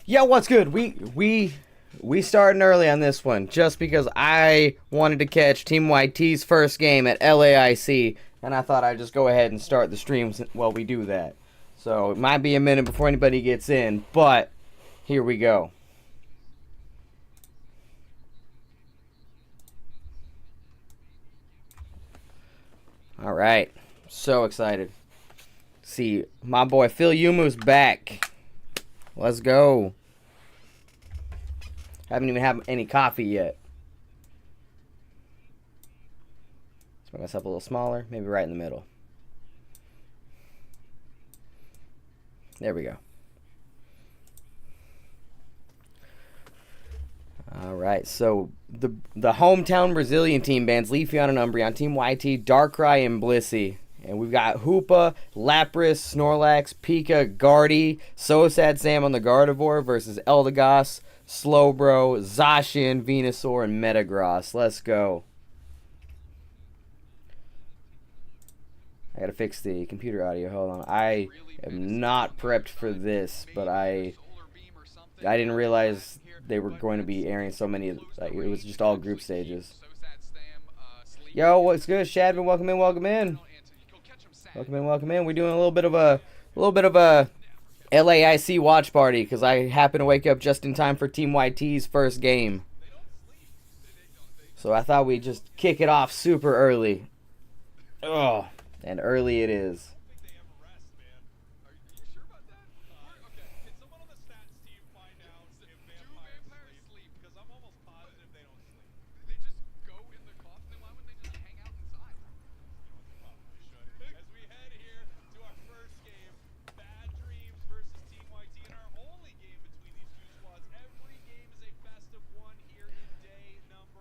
Yeah, what's good? We starting early on this one just because I wanted to catch Team YT's first game at LAIC, and I thought I'd just go ahead and start the streams while we do that. So it might be a minute before anybody gets in, but here we go. All right, so excited. See, my boy Phil Yumu's back. Let's go. Haven't even had any coffee yet. Let's make myself a little smaller, maybe right in the middle. There we go. All right, so the hometown Brazilian team bans Leafeon and Umbreon, Team YT, Darkrai, and Blissey. And we've got Hoopa, Lapras, Snorlax, Pika, Guardy, So Sad Sam on the Gardevoir versus Eldegoss, Slowbro, Zacian, Venusaur, and Metagross. Let's go. I gotta fix the computer audio. Hold on. I am not prepped for this, but I didn't realize they were going to be airing so many. Like, it was just all group stages. Yo, what's good, Shadman? Welcome in, welcome in. Welcome in, welcome in. We're doing a little bit of a LAIC watch party because I happen to wake up just in time for Team YT's first game. So I thought we'd just kick it off super early. Oh, and early it is.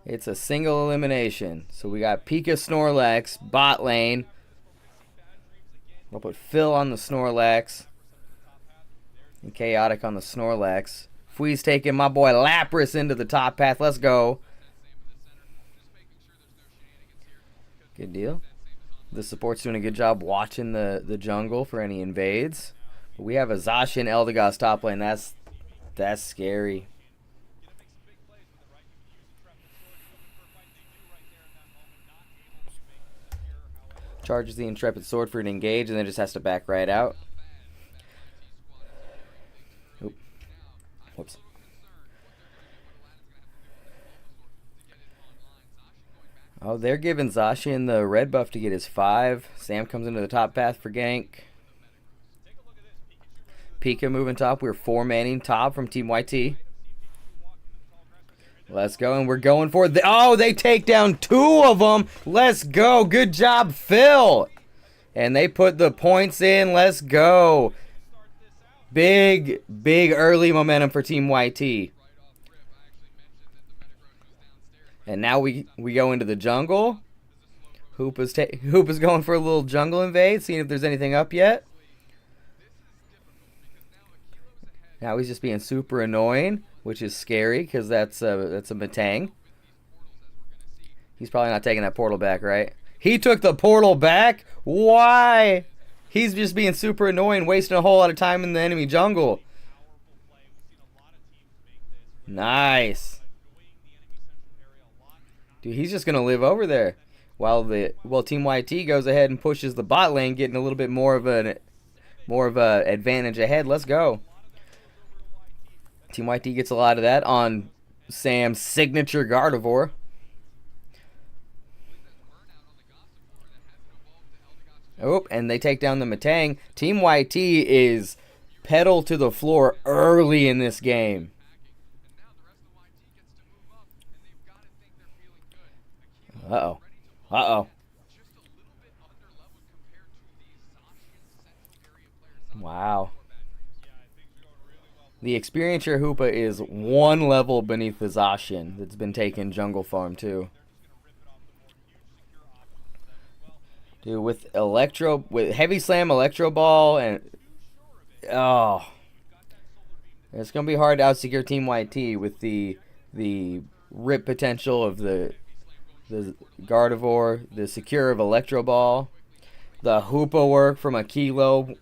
It's a single elimination. So we got Pika Snorlax, bot lane. We'll put Phil on the Snorlax. And Chaotic on the Snorlax. Fui's taking my boy Lapras into the top path. Let's go. Good deal. The support's doing a good job watching the jungle for any invades. But we have a Zacian Eldegoss top lane. That's scary. Charges the Intrepid Sword for an engage, and then just has to back right out. Oop. Whoops. Oh, they're giving Zacian the red buff to get his 5. Sam comes into the top path for gank. Pika moving top. We're 4-manning top from Team YT. Let's go, and we're going for the... Oh, they take down 2 of them. Let's go. Good job, Phil. And they put the points in. Let's go. Big early momentum for Team YT. And now we go into the jungle. Hoopa's going for a little jungle invade, seeing if there's anything up yet. Now he's just being super annoying, which is scary because that's a Matang. He's probably not taking that portal back, right? He took the portal back? Why? He's just being super annoying, wasting a whole lot of time in the enemy jungle. Nice. Dude, he's just going to live over there. While Team YT goes ahead and pushes the bot lane, getting a little bit more of a advantage ahead. Let's go. Team YT gets a lot of that on Sam's signature Gardevoir. Oh, and they take down the Matang. Team YT is pedal to the floor early in this game. Uh-oh. Uh-oh. Wow. The Experiencer Hoopa is 1 level beneath the Zacian that's been taking jungle farm too. Dude, with Heavy Slam, Electro Ball, and it's gonna be hard to outsecure Team YT with the rip potential of the Gardevoir, the secure of Electro Ball, the Hoopa work from a Kilo.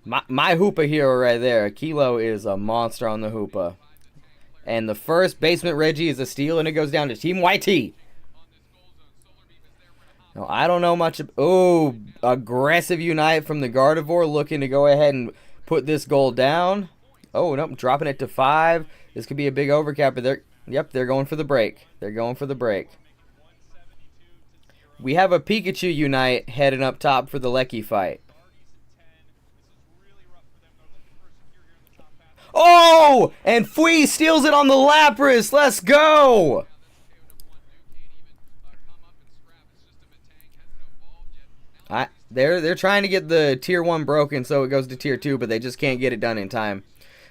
My Hoopa hero right there. Kilo is a monster on the Hoopa. And the first basement Reggie is a steal, and it goes down to Team YT. Now, I don't know much. Oh, aggressive Unite from the Gardevoir, looking to go ahead and put this goal down. Oh, nope, dropping it to 5. This could be a big overcap, but they're going for the break. They're going for the break. We have a Pikachu Unite heading up top for the LAIC fight. Oh! And Fui steals it on the Lapras. Let's go! They're trying to get the Tier 1 broken so it goes to Tier 2, but they just can't get it done in time.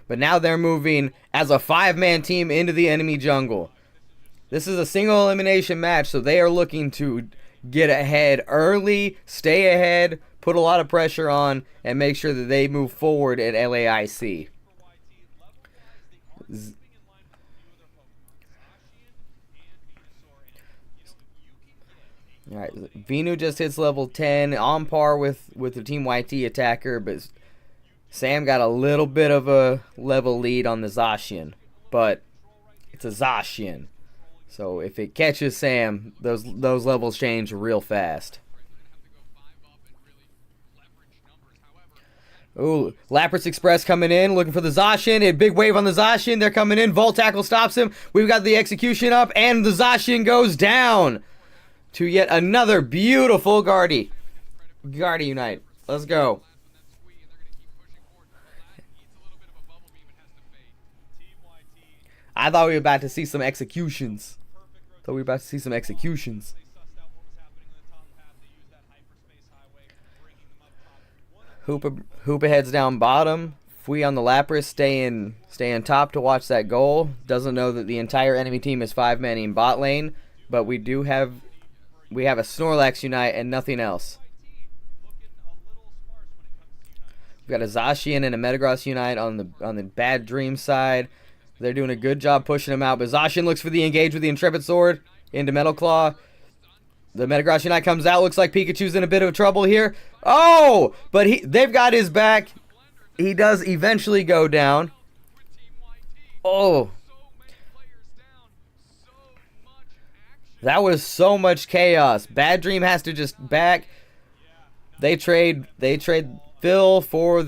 But now they're moving as a 5-man team into the enemy jungle. This is a single elimination match, so they are looking to get ahead early, stay ahead, put a lot of pressure on, and make sure that they move forward at LAIC. Alright, Venu just hits level 10, on par with the Team YT attacker, but Sam got a little bit of a level lead on the Zacian, but it's a Zacian. So if it catches Sam, those levels change real fast. Ooh, Lapras Express coming in, looking for the Zacian. A big wave on the Zacian. They're coming in. Volt Tackle stops him. We've got the execution up, and the Zacian goes down to yet another beautiful Guardy Unite. Let's go. I thought we were about to see some executions. Hoopa heads down bottom. Fui on the Lapras, staying top to watch that goal. Doesn't know that the entire enemy team is 5-manning bot lane, but we have a Snorlax Unite and nothing else. We've got a Zacian and a Metagross Unite on the Bad Dream side. They're doing a good job pushing him out, but Zacian looks for the engage with the Intrepid Sword into Metal Claw. The Metagross Unite comes out. Looks like Pikachu's in a bit of trouble here. Oh! But they've got his back. He does eventually go down. Oh. That was so much chaos. Bad Dream has to just back. They trade Phil for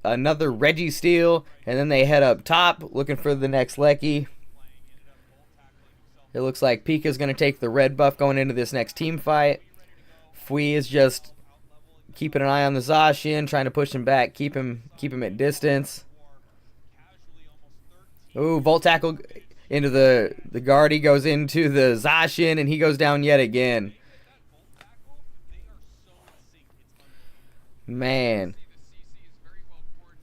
another Reggie steal, and then they head up top looking for the next LAIC. It looks like Pika's going to take the red buff going into this next team fight. Fui is just keeping an eye on the Zacian, trying to push him back, keep him at distance. Ooh, Volt Tackle into the Guardy, goes into the Zacian, and he goes down yet again. Man.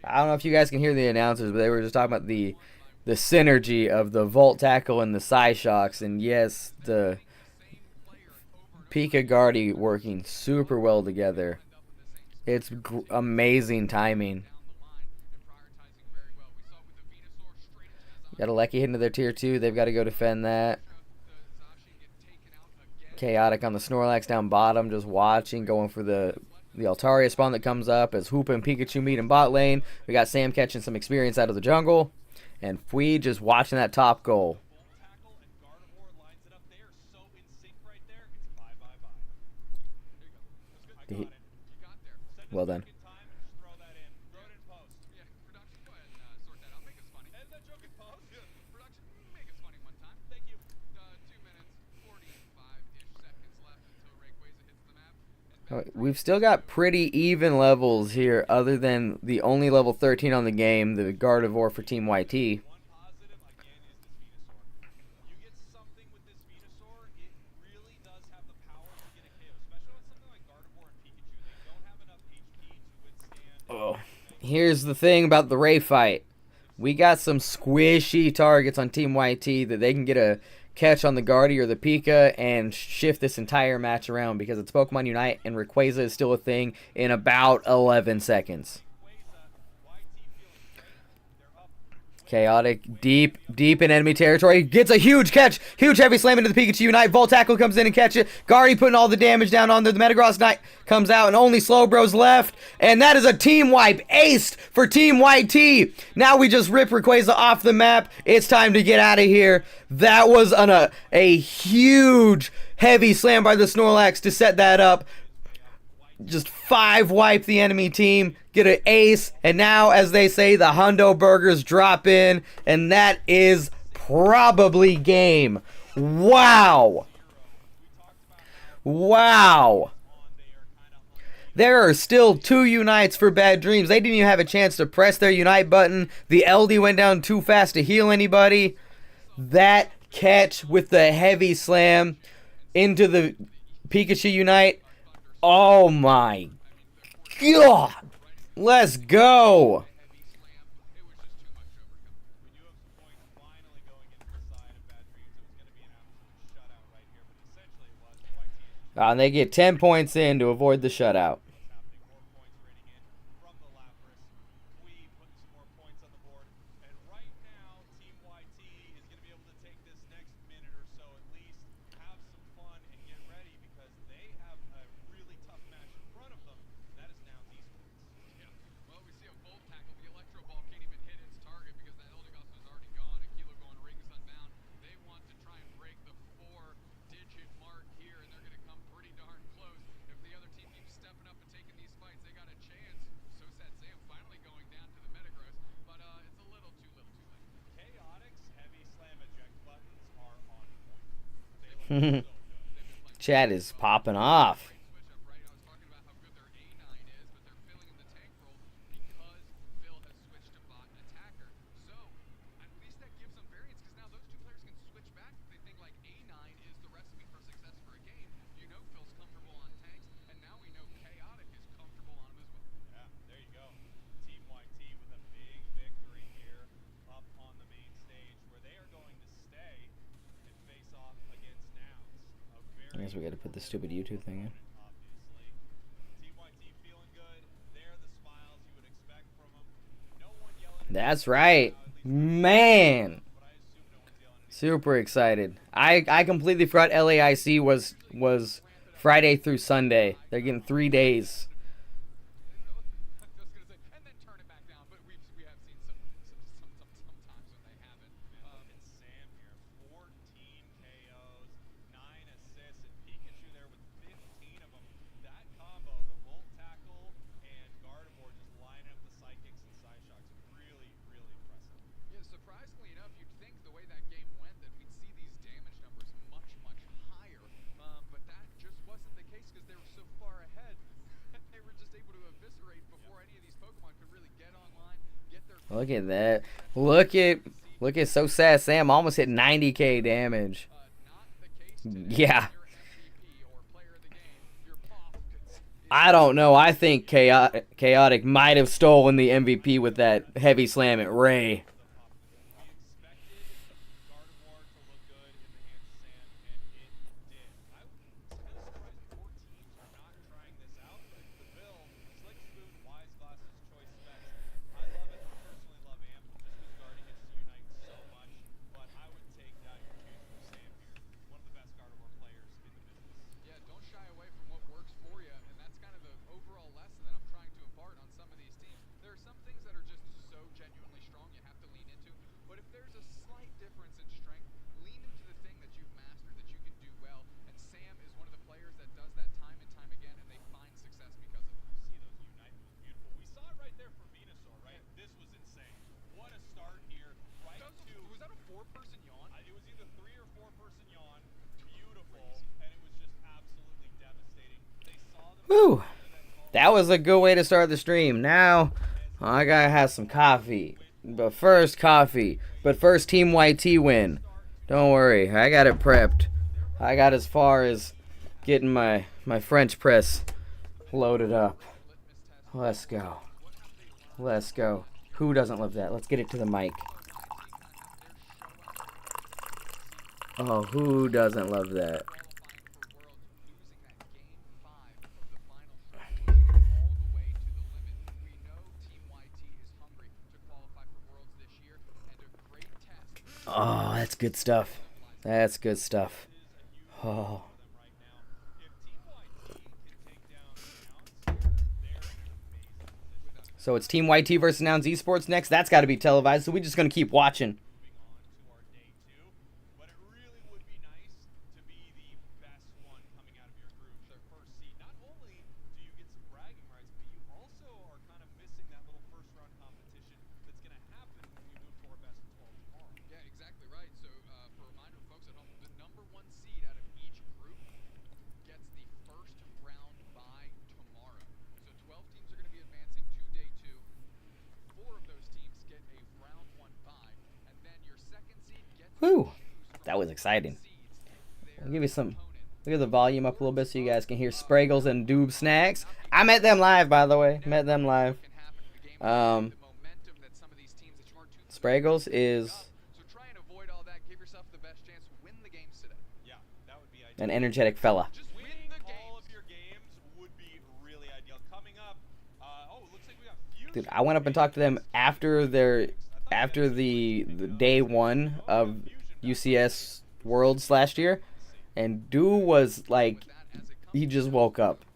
I don't know if you guys can hear the announcers, but they were just talking about the synergy of the Volt Tackle and the Psyshocks, and yes, the Pika Guardy working super well together. It's amazing timing. Got a LAIC hitting to their tier 2. They've got to go defend that. Chaotic on the Snorlax down bottom, just watching, going for the Altaria spawn that comes up as Hoopa and Pikachu meet in bot lane. We got Sam catching some experience out of the jungle. And Fui just watching that top goal. Well done. We've still got pretty even levels here, other than the only level 13 on the game, the Gardevoir for Team YT. Oh, here's the thing about the Ray fight. We got some squishy targets on Team YT that they can get a catch on the Guardy or the Pika and shift this entire match around, because it's Pokemon Unite and Rayquaza is still a thing in about 11 seconds. Chaotic, deep in enemy territory. Gets a huge catch. Huge heavy slam into the Pikachu Unite. Volt Tackle comes in and catch it. Guardy putting all the damage down on there. The Metagross Knight comes out and only Slowbro's left. And that is a team wipe. Aced for Team White T. Now we just rip Rayquaza off the map. It's time to get out of here. That was a huge heavy slam by the Snorlax to set that up. Just 5 wipe the enemy team, get an ace, and now, as they say, the Hundo Burgers drop in, and that is probably game. Wow. Wow. There are still 2 Unites for Bad Dreams. They didn't even have a chance to press their Unite button. The LD went down too fast to heal anybody. That catch with the heavy slam into the Pikachu Unite. Oh my God. Let's go. And they get 10 points in to avoid the shutout. Chat is popping off. I guess we gotta put the stupid YouTube thing in. That's right. Man. Super excited. I completely forgot LAIC was Friday through Sunday. They're getting 3 days. Look at that. Look at So Sad Sam almost hit 90k damage. Yeah. I don't know. I think Chaotic might have stolen the MVP with that heavy slam at Ray. Whew. That was a good way to start the stream. Now, I gotta have some coffee. But first, Team YT win. Don't worry, I got it prepped. I got as far as getting my French press loaded up. Let's go. Let's go. Who doesn't love that? Let's get it to the mic. Oh, who doesn't love that? Oh, that's good stuff. That's good stuff. Oh. So it's Team YT versus Nouns Esports next. That's got to be televised, so we're just going to keep watching. Whew, that was exciting. I'll give you some. Look at the volume up a little bit so you guys can hear Spraggles and Doob Snacks. I met them live, by the way. Met them live. Spraggles is an energetic fella. Dude, I went up and talked to them after the day one of UCS Worlds last year, and Dew was like, he just woke up.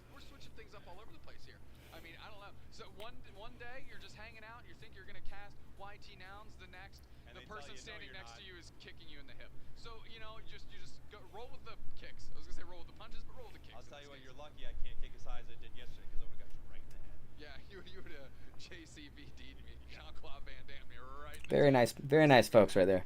Very nice folks right there.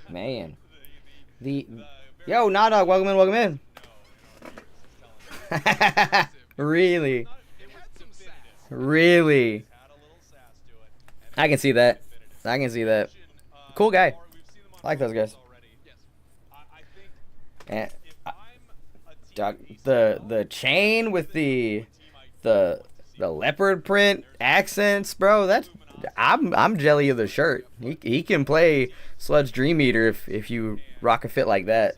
Man. Yo, Nah Dog, welcome in. Really? Really? I can see that. Cool guy. I like those guys. And the chain with the leopard print accents, bro. That's I'm jelly of the shirt. He can play Sludge Dream Eater if you rock a fit like that.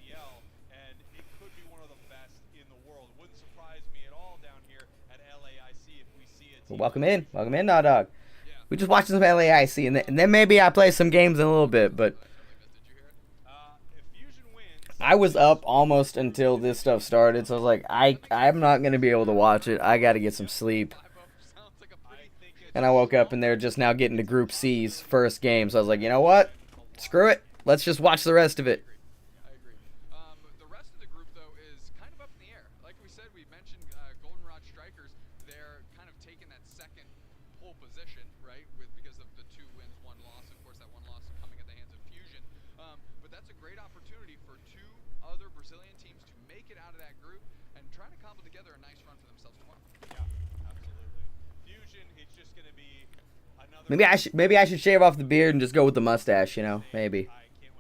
Well, welcome in, Nah Dog. We just watching some LAIC, and then maybe I play some games in a little bit, but I was up almost until this stuff started, so I was like, I'm not gonna be able to watch it. I gotta get some sleep. And I woke up and they're just now getting to Group C's first game, so I was like, you know what? Screw it. Let's just watch the rest of it. Maybe I should shave off the beard and just go with the mustache, you know? Maybe.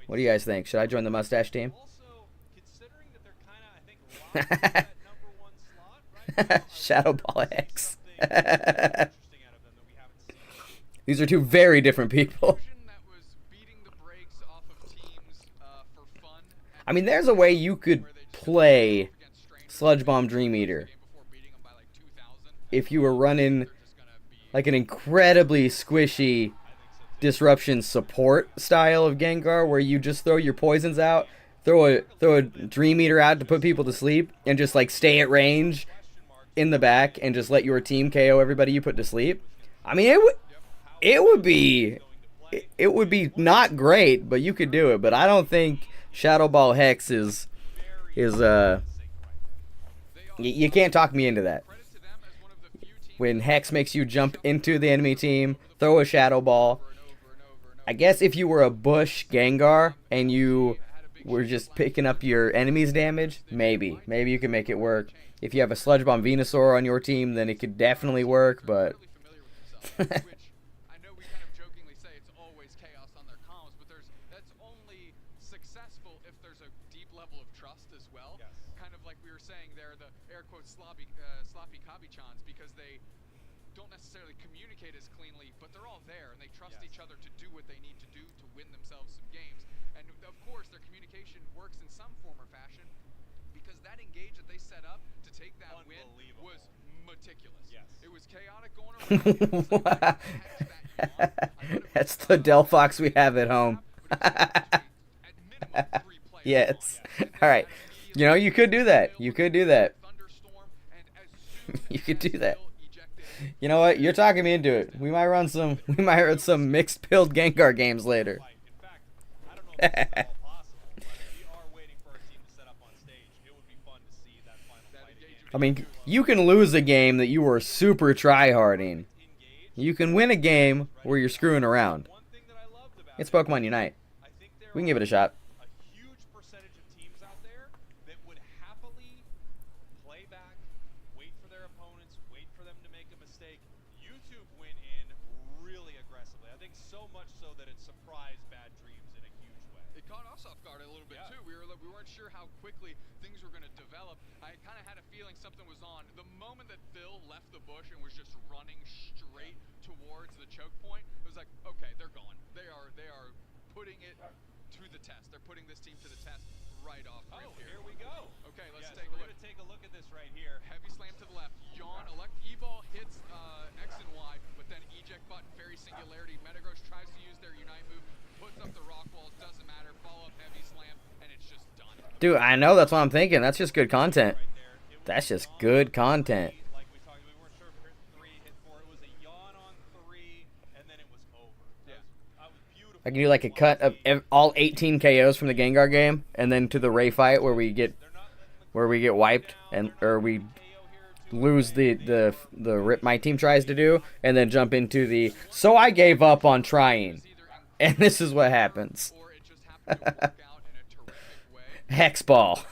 What do you guys think? Should I join the mustache team? Shadow Ball X. These are two very different people. I mean, there's a way you could play Sludge Bomb Dream Eater if you were running like an incredibly squishy disruption support style of Gengar, where you just throw your poisons out, throw a Dream Eater out to put people to sleep, and just like stay at range in the back and just let your team KO everybody you put to sleep. I mean, it would be not great, but you could do it. But I don't think Shadow Ball Hex is you can't talk me into that. When Hex makes you jump into the enemy team, throw a Shadow Ball. I guess if you were a Bush Gengar and you were just picking up your enemy's damage, maybe you can make it work. If you have a Sludge Bomb Venusaur on your team, then it could definitely work, but you're saying they're the air quotes sloppy Kabi-chans because they don't necessarily communicate as cleanly, but they're all there and they trust each other to do what they need to do to win themselves some games. And of course, their communication works in some form or fashion because that engage that they set up to take that win was meticulous. Yes. It was chaotic going around. That's the Del Fox we have at home. Yes. All right. You know, you could do that. You could do that. You could do that. You know what? You're talking me into it. We might run some mixed build Gengar games later. I mean, you can lose a game that you were super tryharding. You can win a game where you're screwing around. It's Pokemon Unite. We can give it a shot. Sure how quickly things were going to develop. I kind of had a feeling something was on. The moment that Phil left the bush and was just running straight towards the choke point, it was like, okay, they're gone. They are putting it to the test. They're putting this team to the test right off. Here we go. Okay, let's take a look. We're going to take a look at this right here. Heavy slam to the left. Yawn, E-ball hits X and Y, but then eject button, fairy singularity. Metagross tries to use their Unite move, puts up the rock walls, doesn't matter. Follow up heavy slam, and it's just done. Dude, I know, that's what I'm thinking. That's just good content. That's just good content. Like we talked, we weren't sure if hit 3, hit 4. It was a yawn on 3, and then it was over. Yeah. That was beautiful. I can do like a cut of all 18 KOs from the Gengar game, and then to the Ray fight where we get wiped and or we lose the rip my team tries to do, and then jump into the so I gave up on trying, and this is what happens. Hexball.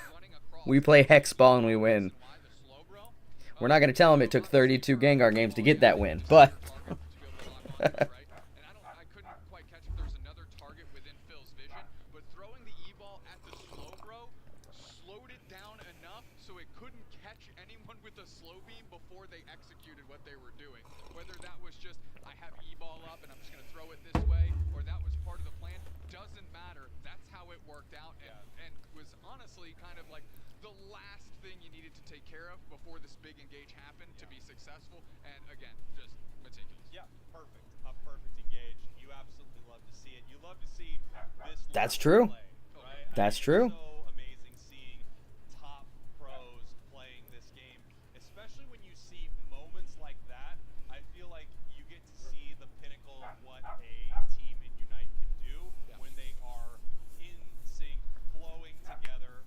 We play Hexball and we win. We're not going to tell them it took 32 Gengar games to get that win, but... I couldn't quite catch if there's another target within Phil's vision, but throwing the E-ball at the Slowbro slowed it down enough so it couldn't catch anyone with a slow beam before they executed what they were doing. Whether that was just, I have E-ball up and I'm just going to throw it this way, or that was part of the plan, doesn't matter. That's how it worked out, and was honestly kind of like the last thing you needed to take care of before this big engage happened to be successful, and again, just meticulous. Yeah, perfect. A perfect engage. You absolutely love to see it. You love to see this. That's true. Play, right? That's true. So amazing seeing top pros playing this game, especially when you see moments like that. I feel like you get to see the pinnacle of what a team in Unite can do when they are in sync, flowing together,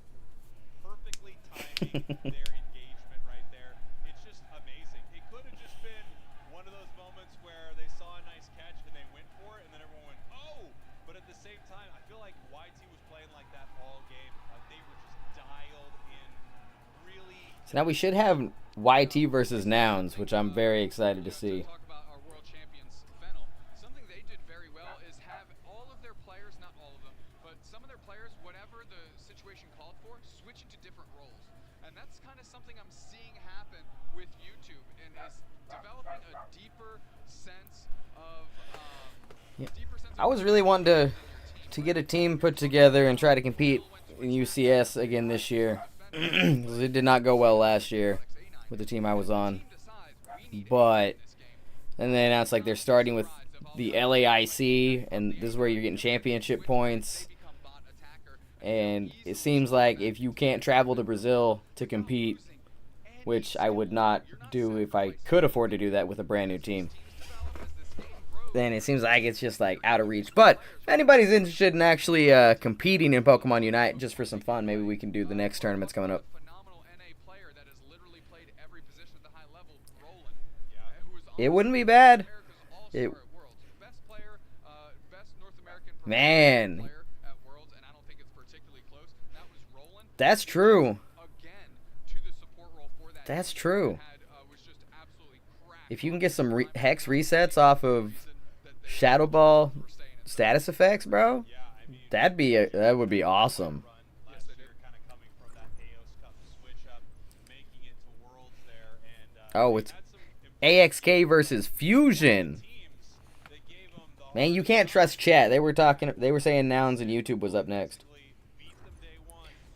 perfectly timing their engagement right there. It's just amazing. It could have just been one of those moments where they saw a nice catch and they went for it, and then everyone went, oh! But at the same time, I feel like YT was playing like that all game. They were just dialed in really. So now we should have YT versus Nouns, which I'm very excited to see. Talk about our world champions, Fennel. Something they did very well is have all of their players, not all of them, but some of their players, whatever the situation called for, switch into different roles. And that's kind of something I'm seeing happen with YouTube, and is developing a deeper sense of I was really wanting to get a team put together and try to compete in UCS again this year. It did not go well last year with the team I was on. But and then now it's like they're starting with the LAIC, and this is where you're getting championship points. And it seems like if you can't travel to Brazil to compete, which I would not do if I could afford to do that with a brand new team, then it seems like it's just like out of reach. But if anybody's interested in actually competing in Pokemon Unite just for some fun, maybe we can do the next tournaments coming up. It wouldn't be bad. Man, that's true. That's true. If you can get some hex resets off of Shadow Ball status effects, bro, that would be awesome. Oh, it's AXK versus Fusion. Man, you can't trust chat. They were saying nouns and YouTube was up next.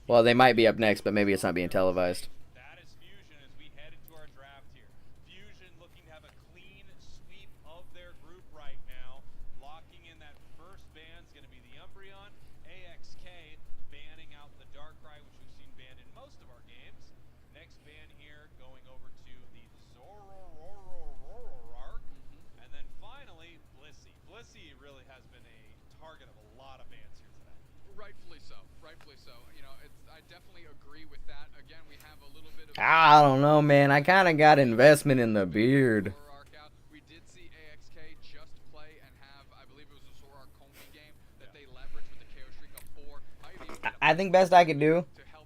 Well, they might be up next, but maybe it's not being televised. That is Fusion as we head into our draft here. Fusion looking to have a clean sweep of their group right now. Locking in that first ban is going to be the Umbreon. AXK banning out the Darkrai, which we've seen banned in most of our games. Next ban here going over to the Zoroark. And then finally, Blissey. Blissey really has been a target of a lot of bans here today. Rightfully so. Rightfully so. You know, I definitely agree with that. Again, we have a little bit of. I don't know, man. I kind of got investment in the beard. We did see AXK just play and have, I believe it was a Zoroark Coney game that they leveraged with the KO streak of 4. I think best I could do. To help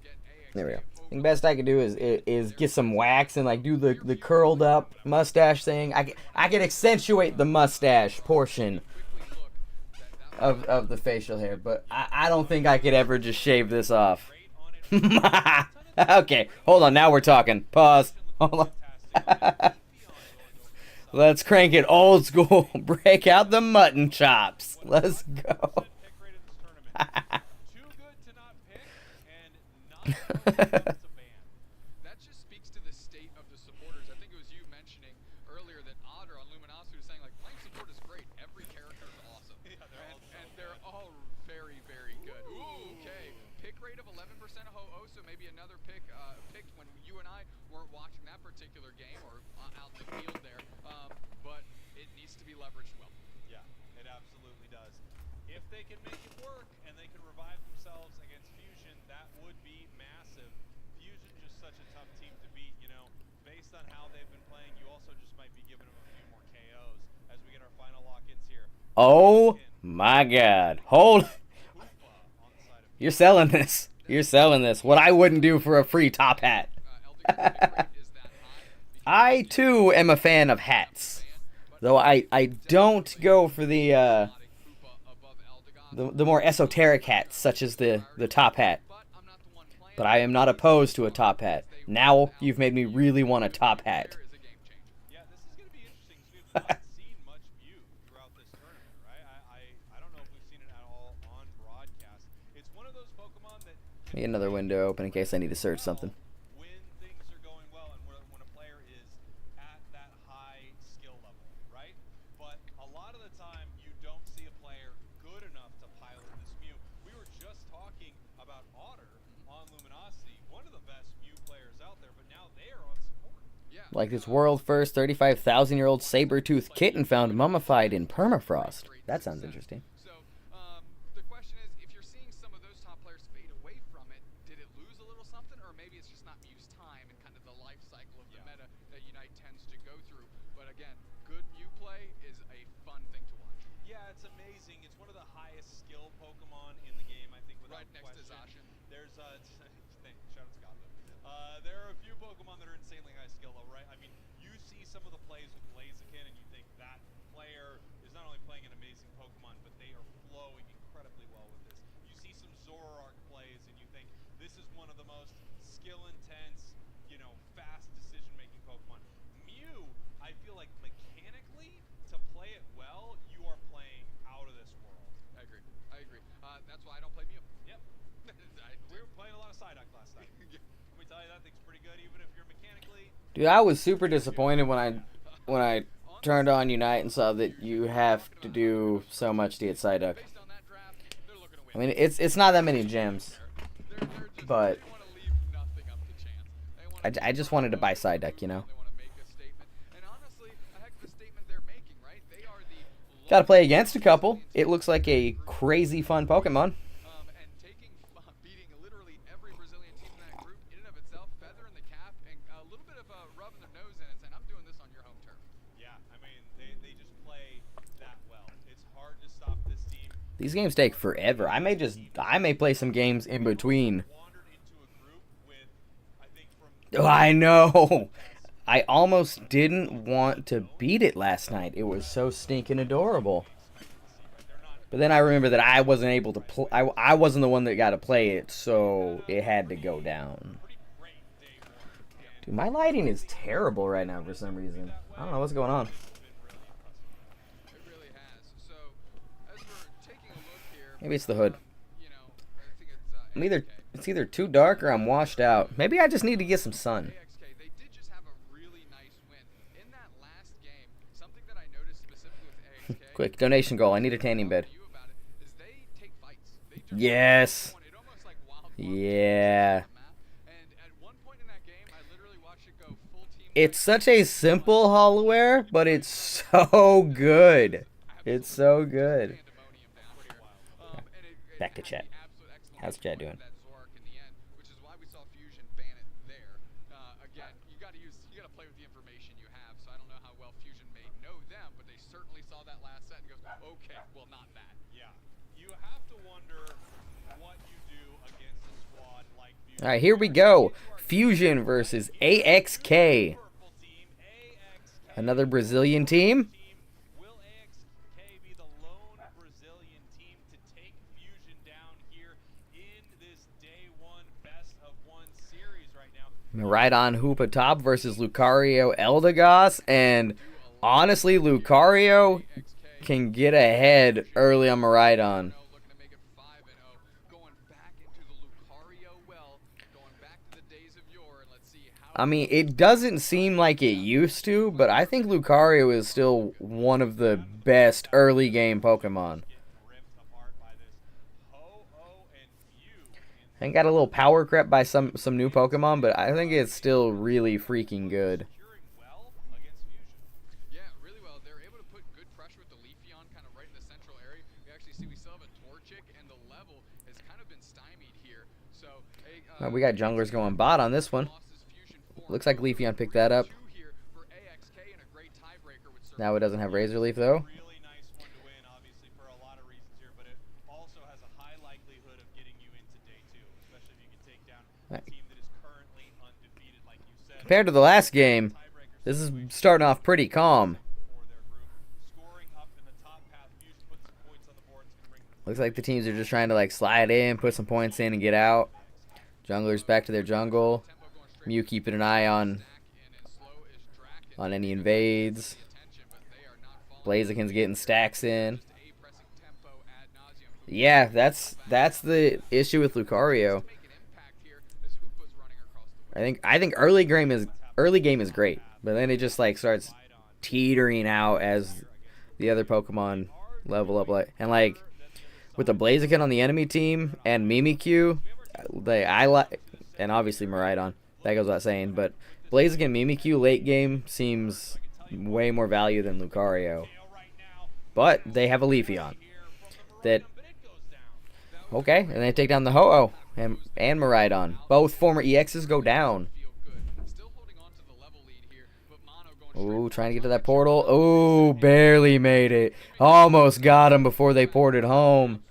get AXK. There we go. I think best I could do is get some wax and like do the curled up mustache thing. I could accentuate the mustache portion of the facial hair, but I don't think I could ever just shave this off. Okay, hold on. Now we're talking. Pause. Hold on. Let's crank it old school. Break out the mutton chops. Let's go. That just speaks to the state of the supporters. I think it was you mentioning earlier that Otter on Luminosity was saying, like, playing support is great. Every character is awesome. And they're all very, very good. Ooh, okay. Pick rate of 11% of Ho-Oh, so maybe another pick picked when you and I weren't watching that particular game or out in the field there. But it needs to be leveraged well. Yeah, it absolutely does. If they can make it work and they can revive themselves against Fusion, that would be massive. Fusion just such a tough team to beat, you know. Based on how they've been playing, you also just might be giving them a few more KOs as we get our final lock-ins here. Oh my God. Hold. You're selling this. You're selling this. What I wouldn't do for a free top hat. I too am a fan of hats. Though I don't go for the more esoteric hats, such as the top hat. But I am not opposed to a top hat. Now you've made me really want a top hat. Yeah, this is going to be interesting because we have not seen much Mew throughout this tournament, right? I don't know if we've seen it at all on broadcast. It's one of those Pokemon that... Get another window open in case I need to search something. When things are going well and when a player is at that high skill level, right? But a lot of the time, you don't see a player good enough to pilot this Mew. We were just talking about Otter on Luminosity, one of the best Mew players out there, but now they are on support. Yeah. Like this world first 35,000-year-old saber-toothed kitten found mummified in permafrost. That sounds interesting. So, the question is, if you're seeing some of those top players fade away from it, did it lose a little something, or maybe it's just not Mew's time and kind of the life cycle of the meta that Unite tends to go through. But again, good Mew play is a fun thing to watch. Yeah, it's amazing. It's one of the highest skill Pokemon in the game, I think, without Right next question. to Zacian. There's shout out Scotland. There are a few Pokemon that are insanely high skill level, right? I mean, you see some of the plays with Blaziken, and you think that player is not only playing an amazing Pokemon, but they are flowing incredibly well with this. You see some Zoroark plays, and you think this is one of the most skill-intense, you know, fast decision-making Pokemon. Mew, I feel like mechanically, to play it well, you are playing out of this world. I agree. I agree. That's why I don't play Mew. Yep. We were playing a lot of Psyduck last night. Let me tell you, that thing's pretty good, even if you're mechanically... Dude, I was super disappointed when I turned on Unite and saw that you have to do so much to get Psyduck. Based on that draft, they're looking to win. I mean, it's not that many gems, but They want to leave nothing up to chance. I just wanted to buy Psyduck, you know. They want to make a statement. And honestly, a heck of a statement they're making, right? They are the Got to play against a couple. It looks like a crazy fun Pokemon. and beating literally every Brazilian team in that group in and of itself, feather in the cap, and a little bit of a rub in their nose in it, saying, I'm doing this on your home turf. Yeah, I mean, they just play that well. It's hard to stop this team. These games take forever. I may play some games in between. Wandered into a group with, I think, from... Oh, I know. I almost didn't want to beat it last night. It was so stinking adorable. But then I remember that I wasn't able to play. I wasn't the one that got to play it, so it had to go down. Dude, my lighting is terrible right now for some reason. I don't know what's going on. It really has. So, as we're taking a look here, Maybe it's the hood. you know, I think it's It's either too dark or I'm washed out. Maybe I just need to get some sun. AXK. They did just have a really nice win in that last game. Something that I noticed specifically with AXK. Quick donation goal. I need a tanning bed. You about it is they take fights. They just Yes. it almost like wild Yeah. And at one point in that game, I literally watched it go full team. It's such a simple hollowware, but it's so good. It's so good. Pandemonium down here. And it Back to had chat. the absolute excellent How's chat doing? that Zorak in the end, which is why we saw Fusion ban it there. Again, you got to play with the information you have. So I don't know how well Fusion may know them, but they certainly saw that last set and goes, okay, well not that. Yeah, you have to wonder what you do against a squad like Fusion. All right, here we go. Fusion versus AXK. Purple team, AXK. Another Brazilian team. Will AXK be the lone Brazilian team to take Fusion down here in this day one best of one series right now? Right on Hoopa top versus Lucario Eldegoss. And honestly, Lucario can get ahead early on Maridon. Looking to make it 5-0, going back into the Lucario well, going back to the days of yore, and let's see how. I mean, it doesn't seem like it used to, but I think Lucario is still one of the best early game Pokemon. Ripped apart by this Ho-Oh and Few. I think got a little power crept by some new Pokemon, but I think it's still really freaking good. Securing well against Fusion. Yeah, really well. They're able to put good pressure with the Leafeon kind of right in the central area. We actually see we still have a Torchic, and the level has kind of been stymied here. So We got junglers going bot on this one. lost his Fusion form. Looks like Leafeon picked that up. Two here for AXK and a great tiebreaker with Now it doesn't have Razor Leaf though. Really nice one to win, obviously, for a lot of reasons here, but it also has a high likelihood of getting you into day two, especially if you can take down a team that is currently undefeated, like you said. Compared to the last game, Tiebreaker this is starting off pretty calm. for their group. Scoring up in the top path, Fusion put some points on the board, it's gonna bring them Looks like the teams are just trying to like slide in, put some points in, and get out. Junglers back to their jungle. Mew keeping an eye on any invades. Blaziken's getting stacks in. Yeah, that's the issue with Lucario. I think early game is great, but then it just like starts teetering out as the other Pokemon level up, like with the Blaziken on the enemy team and Mimikyu, I like, and obviously Maridon, that goes without saying, but Blaziken Mimikyu late game seems way more value than Lucario. But they have a Leafeon that, okay, and they take down the Ho-Oh and Maridon. Both former EXs go down. Ooh, trying to get to that portal. Ooh, barely made it. Almost got him before they ported home.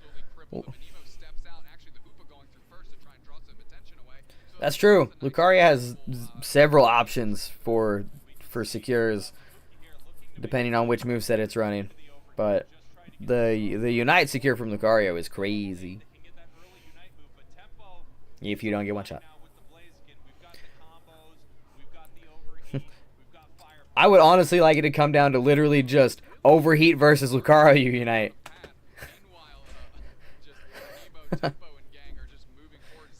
That's true. Lucario has several options for secures, depending on which moveset it's running. But the Unite secure from Lucario is crazy. If you don't get one shot. I would honestly like it to come down to literally just Overheat versus Lucario Unite.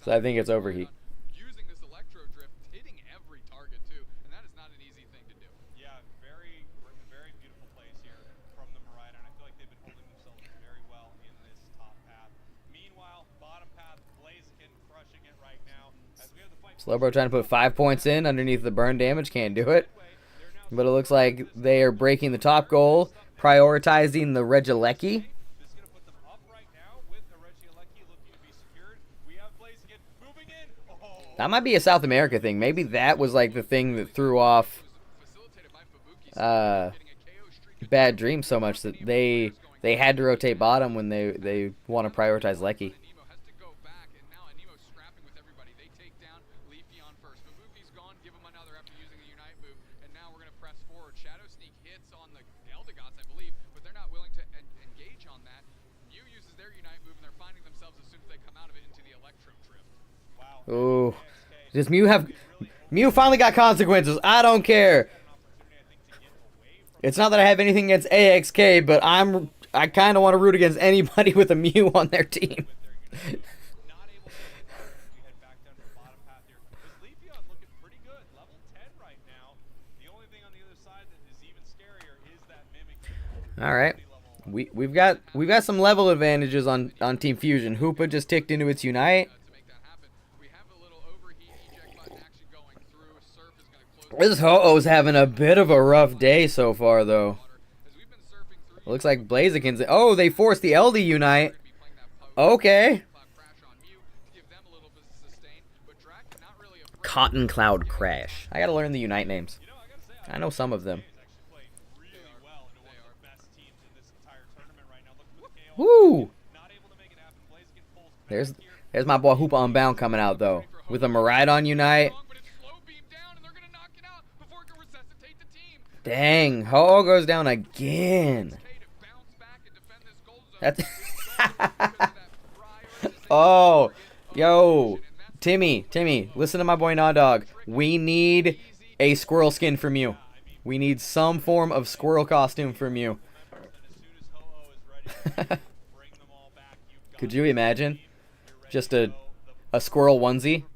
So I think it's Overheat. Using this electro drift, hitting every target too, and that is not an easy thing to do. Yeah, very beautiful plays here from the Maridon. I feel like they've been holding themselves very well in this top path. Meanwhile, bottom path, Blaziken crushing it right now. As we have the fight. Slowbro trying to put 5 points in underneath the burn damage. Can't do it. But it looks like they are breaking the top goal, prioritizing the Regieleki. This is going to put them up right now with the Regieleki looking to be secured. We have Blaziken moving in. Oh. That might be a South America thing. Maybe that was like the thing that threw off Bad Dream so much that they had to rotate bottom when they want to prioritize Lecky. Ooh. Does Mew have... Mew finally got consequences. I don't care. Had an opportunity, I think, to get away from It's not that I have anything against AXK, but I kind of want to root against anybody with a Mew on their team. with their Unite. Not able to make it work as we head back down to the bottom path here. Is Leafeon looking pretty good, level 10 right now. The only thing on the other side that is even scarier is that Mimikyu. All right. We've got some level advantages on Team Fusion. Hoopa just ticked into its Unite. To make that happen. We have a little overheat eject button action going through. Surf is going to close. This Ho-Oh's having a bit of a rough day so far, though. As we've been surfing through. Looks like Blaziken's. Oh, they forced the LD Unite. Be playing that poke. Okay. Cloud crash on Mew to give them a little bit of sustain, but Drac not really afraid. Cotton Cloud Crash. I gotta learn the Unite names. You know, I gotta say, I know some of them. is actually playing really well into one of the best teams in this entire tournament right now. Look at the KO. Woo! Not able to make it happen. Blaziken pulls back here. There's my boy Hoopa Unbound coming out, though. With a Miraidon Unite. But it's slow beam down, and they're going to knock it out before it can resuscitate the team. Dang, Ho-Oh goes down again. Okay, to bounce back and defend this gold zone. That's Because of that prioritization Oh, of yo, fusion, and that's Timmy, listen to my boy Naw Dog. We need a squirrel skin from you. We need some form of squirrel costume from you. And as soon as Ho-Oh is ready to bring them all back, you've got Could you imagine? you're ready Just to a go. a squirrel onesie Fusion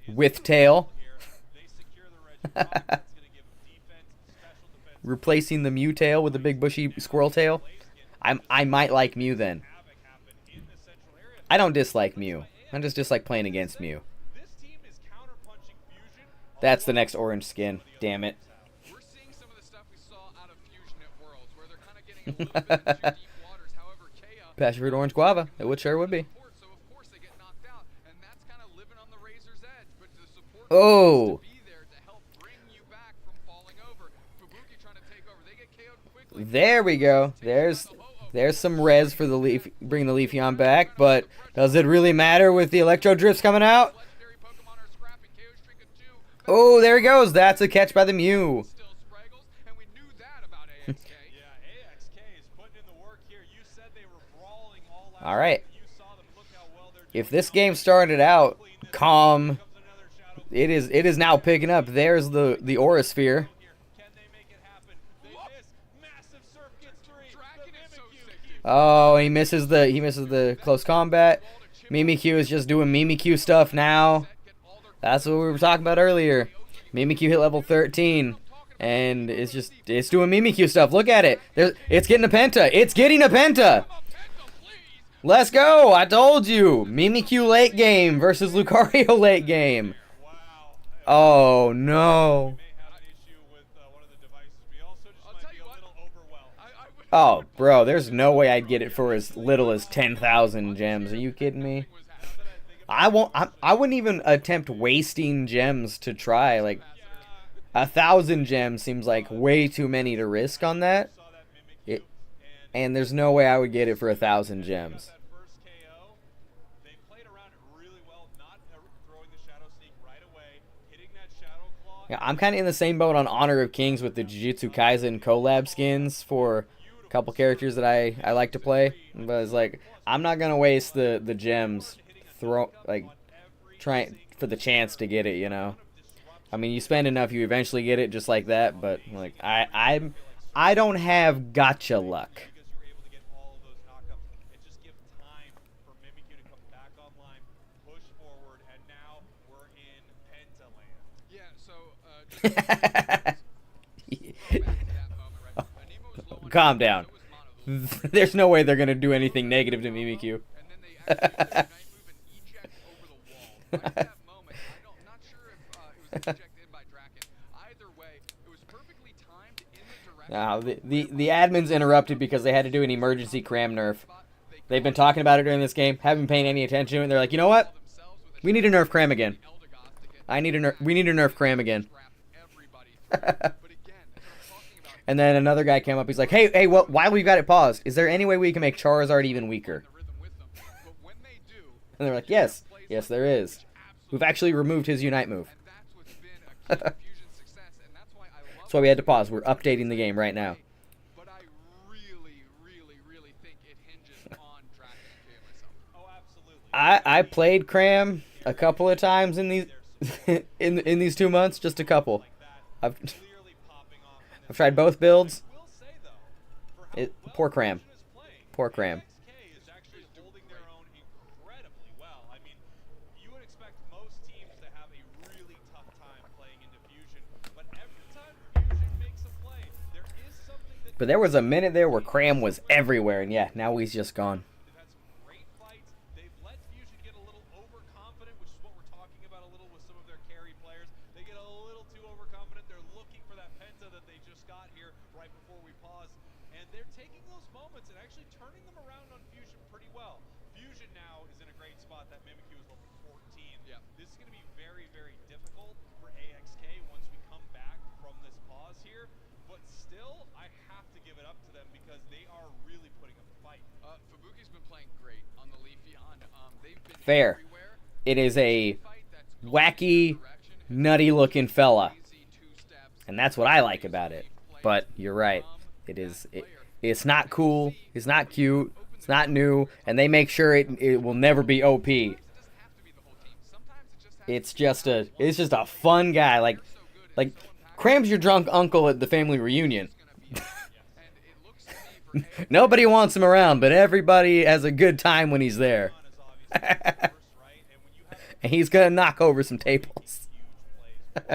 is with tail, here. They secure the Reggie. That's going to give them defense, special defense. replacing the Mew tail with a big bushy squirrel tail. I might like Mew then. Havoc happen in the central area. I don't dislike Mew. I just dislike playing against Mew. This team is counterpunching Fusion. That's the next orange skin. Damn it. we're seeing some of the stuff we saw out of Fusion at Worlds, where they're kind of getting a little bit into deep waters. However, Kea Passion fruit orange guava. It would sure would be. support, so of course they get knocked out, and that's kind of living on the razor's edge. But the support Oh. needs to be there to help bring you back from falling over. Fubuki trying to take over. They get KO'd quickly. There we go. There's some res for the Leaf, bring the Leafeon back, but does it really matter with the Electro Drifts coming out? Legendary Pokemon are scrapping. KO streak of 2. Oh, there he goes. That's a catch by the Mew. Still Spraggles, and we knew that about AXK. Yeah, AXK is putting in the work here. You said they were brawling all out. All right. You saw them. Look how well they're If this game started out calm, comes another shadow. it is now picking up. There's the Aura Sphere. Here. Can they make it happen? They miss. Massive surf gets 3. Draken The is so Mimikyu sick. keeps Oh, he misses the close combat. Mimikyu is just doing Mimikyu stuff now. That's what we were talking about earlier. Mimikyu hit level 13, and it's doing Mimikyu stuff. Look at it. It's getting a penta. It's getting a penta. Let's go. I told you. Mimikyu late game versus Lucario late game. Wow. Oh no. May have an issue with one of the devices. We also just I'll might tell be you a what. little overwhelmed. Oh, bro, there's no way I'd get it for as little as 10,000 gems. Are you kidding me? I wouldn't even attempt wasting gems to try. Like 1,000 gems seems like way too many to risk on that. Saw that Mimikyu And there's no way I would get it for 1,000 gems. that first KO. They played around it really well, not throwing the Shadow Sneak right away, hitting that Shadow Claw. Yeah, I'm kind of in the same boat on Honor of Kings with the Jujutsu Kaisen collab skins for a couple characters that I like to play. But it's like, I'm not going to waste the gems trying for the chance to get it, you know. I mean, you spend enough, you eventually get it just like that, but like I don't have gotcha luck. Because you were able to get all of those knockups. It just gives time for Mimikyu to come back online, push forward, and now we're in Pentaland. Yeah, so just go back to that moment, right? Anemo was low on Calm damage, down. so was Mono. There's no way they're going to do anything negative to Mimikyu. And then they actually did a night move and eject over the wall. Right at that moment, I'm not sure if it was ejected by Draken. Either way, it was perfectly timed in the direction. Now, the admins interrupted because they had to do an emergency cram nerf. They've been talking about it during this game, haven't been paying any attention to it, and they're like, you know what? We need a nerf cram again. We need a nerf cram again. And then another guy came up, he's like, hey, well, while we've got it paused, is there any way we can make Charizard even weaker? And they're like, yes, there is. We've actually removed his Unite move. That's why we had to pause. We're updating the game right now. But I really think it hinges on Draken and KO myself. Oh, absolutely. I played Cram a couple of times in these in these 2 months, just a couple. like that I've clearly popping off in I've this tried game. both builds. I will say though, for how well Poor Cram. Fusion is playing, Poor Cram. AXK is actually holding their own incredibly well. I mean, you would expect most teams to have a really tough time playing into Fusion, but every time Fusion makes a play, there is something that But there was a minute there where Cram was everywhere, and yeah, now he's just gone. they've had some great fights. They've let Fusion get a little overconfident, which is what we're talking about a little with some of their carry players. They get a little too overconfident. They're looking for that penta that they just got here right before we pause. And they're taking those moments and actually turning them around on Fusion pretty well. Fusion now is in a great spot. That Mimikyu is level 14. Yeah. This is going to be very, very difficult for AXK once we come back from this pause here. But still, I have to give it up to them because they are really putting up a fight. Fubuki's been playing great on the Leafeon. They've been Fair. everywhere. It is a Fight that's going wacky, in their direction has nutty-looking fella, crazy two-steps. and that's what I like about it. But you're right. It's not cool. It's not cute. It's not new, and they make sure it will never be OP. It doesn't have to be the whole team. Sometimes it just has to It's just a fun guy. Like Cram's your drunk uncle at the family reunion. and it looks to me for Nobody wants him around, but everybody has a good time when he's there. Is obviously the worst, right? And when you have And he's gonna knock over some tables. huge plays, we're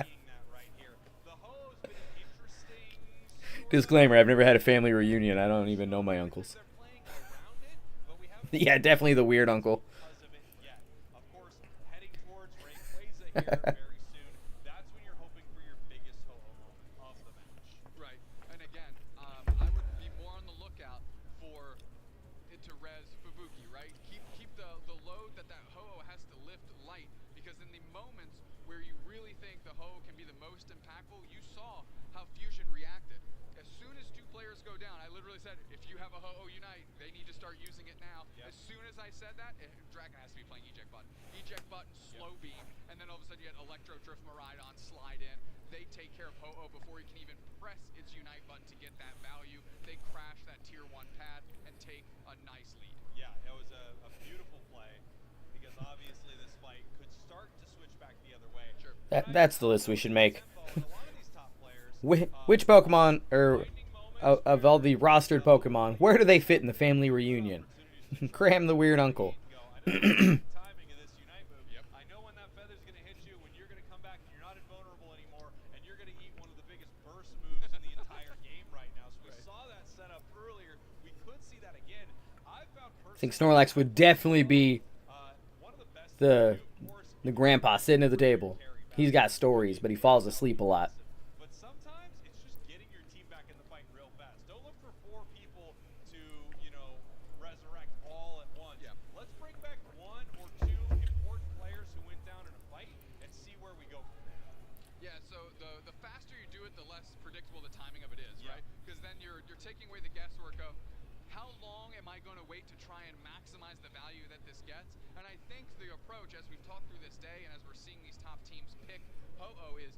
seeing that right here. The Ho-Oh's been an interesting Disclaimer: I've never had a family reunion. I don't even know my uncles. they're playing around it, but we haven't Yeah, definitely the weird uncle. because of it yet. Of course, heading towards Rayquaza here very soon. That's when you're hoping for your biggest Ho-Oh moment of the match. right. And again, I would be more on the lookout for it to res Fubuki, right? Keep the load that Ho-Oh has to lift light, because in the moments where you really think the Ho-Oh can be the most impactful, you saw how Fusion reacted. As soon as two players go down, I literally said, if you have a Ho-Oh Unite, they need to start using it now. Yep. As soon as I said that, Dragon has to be playing eject button. Eject button, slow beam, and then all of a sudden you get Electro Drift Miraidon slide in. They take care of Ho-Oh before he can even press its Unite button to get that value. They crash that tier 1 pad and take a nice lead. Yeah, it was a beautiful play because obviously this fight could start to switch back the other way. Sure. That's the list we should make. A lot of these top players, Which Pokemon, or of all the rostered Pokemon, where do they fit in the family reunion? Cram the weird uncle. I know the timing of this Unite move. Yep. I know when that feather's going to hit you, when you're going to come back and you're not invulnerable anymore, and you're going to eat one of the biggest burst moves in the entire game right now. So we saw that set up earlier. We could see that again. I found I think personally Snorlax would definitely be one of the best the of course, the grandpa sitting at the table. He's got stories, but he falls asleep a lot. but sometimes it's just getting your team back in the fight real fast. Don't look for 4 people to, resurrect all at once. Yeah. Let's bring back 1 or 2 important players who went down in a fight and see where we go from there. Yeah, so the faster you do it, the less predictable the timing of it is, Yeah. right? Because then you're taking away the guesswork of how long am I going to wait to try and maximize the value that this gets? And I think the approach, as we've talked through this day and as we're seeing these top teams pick Ho-Oh, is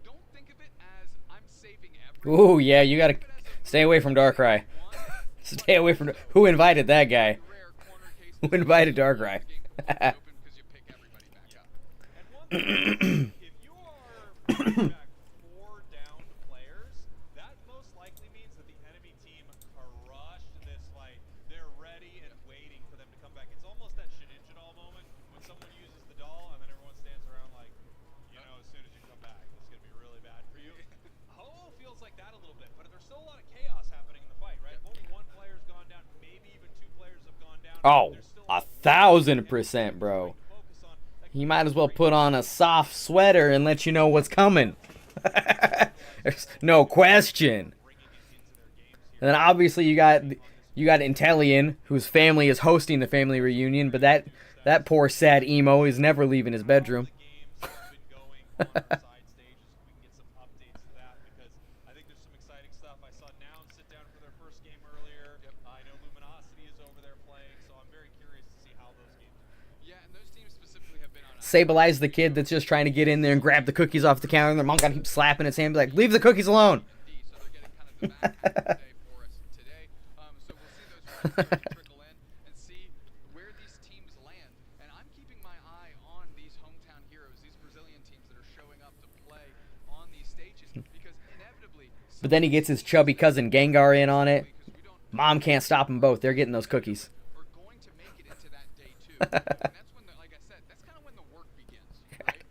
don't think of it as I'm saving everything. Ooh, yeah, you gotta Think of it as a stay away from Darkrai. one, Stay away from. Who invited that guy? rare corner case Who invited Darkrai? game open because you pick everybody back up. And one thing, if you are bringing back 4 downed players, that most likely means that the enemy team crushed this fight. They're ready and waiting for them to come back. It's almost that Shinichidal moment when someone uses the doll and then everyone stands around like, as soon as you come back, this is going to be really bad for you. Ho-Oh feels like that a little bit, but there's still a lot of chaos happening in the fight, right? If only 1 player's gone down, maybe even 2 players have gone down. Oh, There's still 1,000%, bro. focus on that You might as well put on a soft sweater and let you know what's coming. There's no question. bringing it into their games here. And then obviously you got Intellion, whose family is hosting the family reunion, but that poor sad emo is never leaving his bedroom. The games have been going on the side stages. We can get some updates to that because I think there's some exciting stuff. I saw Noun sit down for their first game earlier. I know Luminosity is over there playing, so I'm very curious to see how those games are. Yeah, and those teams specifically have been on a Sableye the kid that's just trying to get in there and grab the cookies off the counter, and their mom gotta keep slapping his hand, be like, leave the cookies alone. D, so they're getting kind of the back half of the day for us today. So we'll see those results start to trickle in and see where these teams land. And I'm keeping my eye on these hometown heroes, these stages because inevitably. But then he gets his chubby cousin Gengar in on it. Mom can't stop them both. They're getting those cookies. We're going to make it into that day 2. And that's when, like I said, that's kind of when the work begins, right?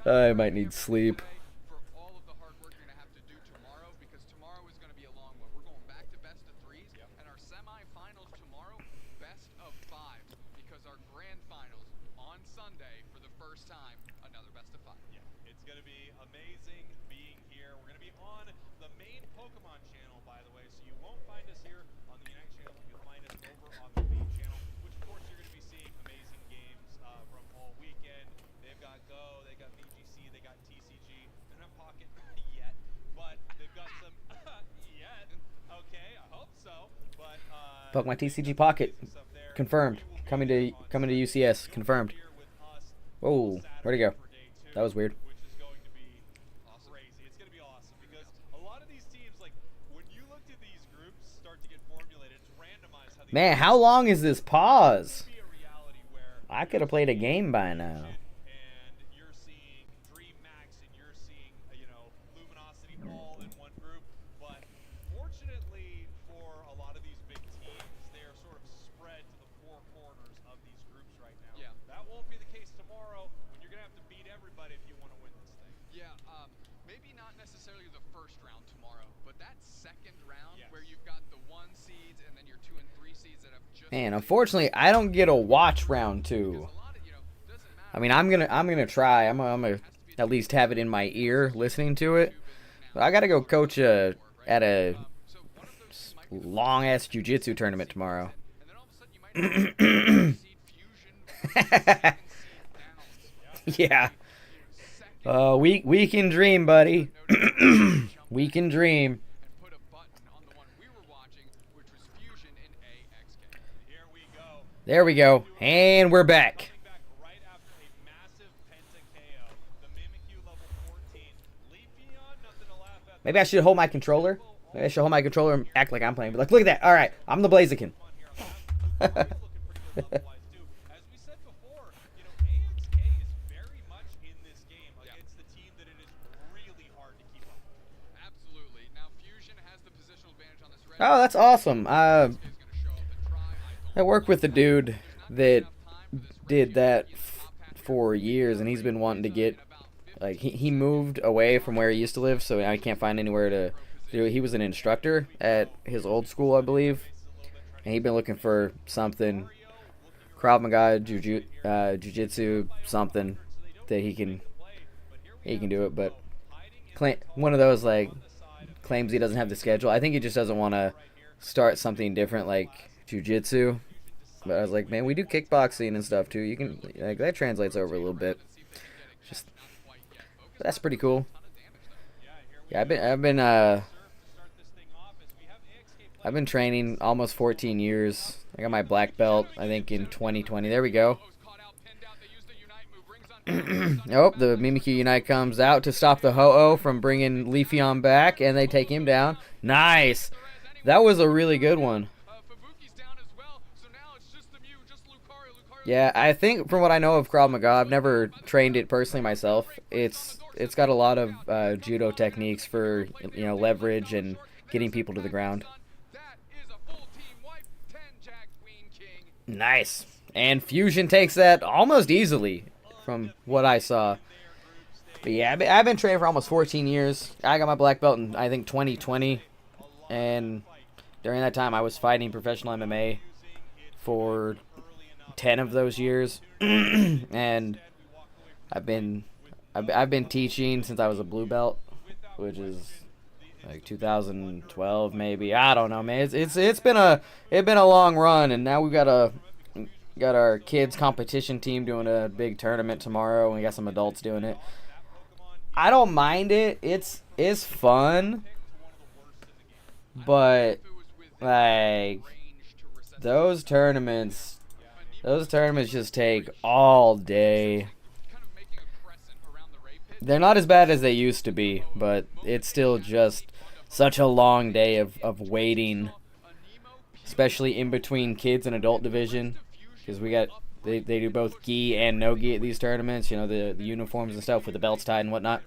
I might need sleep. For all of the hard work you're going to have to do tomorrow, because tomorrow is going to be a long one. We're going back to best of 3s, and our semifinals tomorrow, best of 5s, because our grand finals on Sunday for the first time, another best of 5. Yeah, it's going to be amazing being here. We're going to be on the main Pokemon channel, by the way, so you won't find us here on the Unite channel. You'll find us over on the main channel, which of course you're going to be seeing amazing games from all weekend. They've got Go, they got VGC, they got TCG. They're not Pocket yet, but they've got some yet. Okay, I hope so. But Pokemon TCG Pocket stuff there. confirmed. Coming to UCS confirmed. Here with us Whoa, where'd he go? for day 2, That was weird. which is going to be crazy. It's going to be awesome because a lot of these teams, like when you looked at these groups start to get formulated, it's randomized how these Man, how long is this pause? be a reality where I could have played a game by now. and you're seeing Dream Max and you're seeing Luminosity all in one group, but fortunately for a lot of these big teams, they are sort of spread to the four corners of these groups right now. Yeah. That won't be the case tomorrow when you're gonna have to beat everybody if you want to win this thing. Yeah, maybe not necessarily the first round tomorrow, but that second round Yes. where you've got the 1 seeds and then your 2 and 3 seeds that have just Man, unfortunately, I don't get to watch round 2. a lot of, doesn't matter. I mean, I'm gonna try. I'm gonna at least have it in my ear, listening to it. But I gotta go coach at a So one of those teams might be the long ass jiu-jitsu tournament tomorrow. and then all of a sudden you might have seed fusion second seed downs. Yeah. Second We can dream, buddy. We can dream. and put a button on the one we were watching, which was fusion in AXK. Here we go. There we go. And we're back. Coming back right after a massive Penta KO. The Mimikyu level 14. Leafeon, nothing to laugh at. Maybe I should hold my controller. Maybe I should hold my controller and act like I'm playing. But like, look at that. All right, I'm the Blaziken. Come on here. Luke Curry's looking pretty good level-wise, too. As we said before, AXK is very much in this game against the team that it is really hard to keep up with. Absolutely. Now fusion has the positional advantage on this red. Oh, that's awesome. Is going to show up and try. I work with the dude that did that for years, and he's been wanting to get, like, he moved away from where he used to live, so I can't find anywhere to do it. He was an instructor at his old school, I believe, and he'd been looking for something, Krav Maga, Jiu-Jitsu, something that he can do it, but one of those, like, claims he doesn't have the schedule. I think he just doesn't want to start something different like Jiu-Jitsu. But I was like, man, we do kickboxing and stuff too. You can, like, that translates over a little bit. Just, but that's pretty cool. Yeah, I've been training almost 14 years. I got my black belt, I think, in 2020. There we go. Oh, the Mimikyu Unite comes out to stop the Ho-Oh from bringing Leafeon back, and they take him down. Nice. That was a really good one. Yeah, I think from what I know of Krav Maga, I've never trained it personally myself. It's got a lot of judo techniques for leverage and getting people to the ground. Nice. And Fusion takes that almost easily from what I saw. But yeah, I've been training for almost 14 years. I got my black belt in, I think, 2020. And during that time, I was fighting professional MMA for 10 of those years. And I've been teaching since I was a blue belt, which is like 2012 maybe. I don't know, man. It's been a long run, and now we've got our kids competition team doing a big tournament tomorrow, and we got some adults doing it. I don't mind it. It's fun, but like those tournaments just take all day. They're not as bad as they used to be, but it's still just such a long day of waiting, especially in between kids and adult division, because they do both gi and no gi at these tournaments. The uniforms and stuff with the belts tied and whatnot.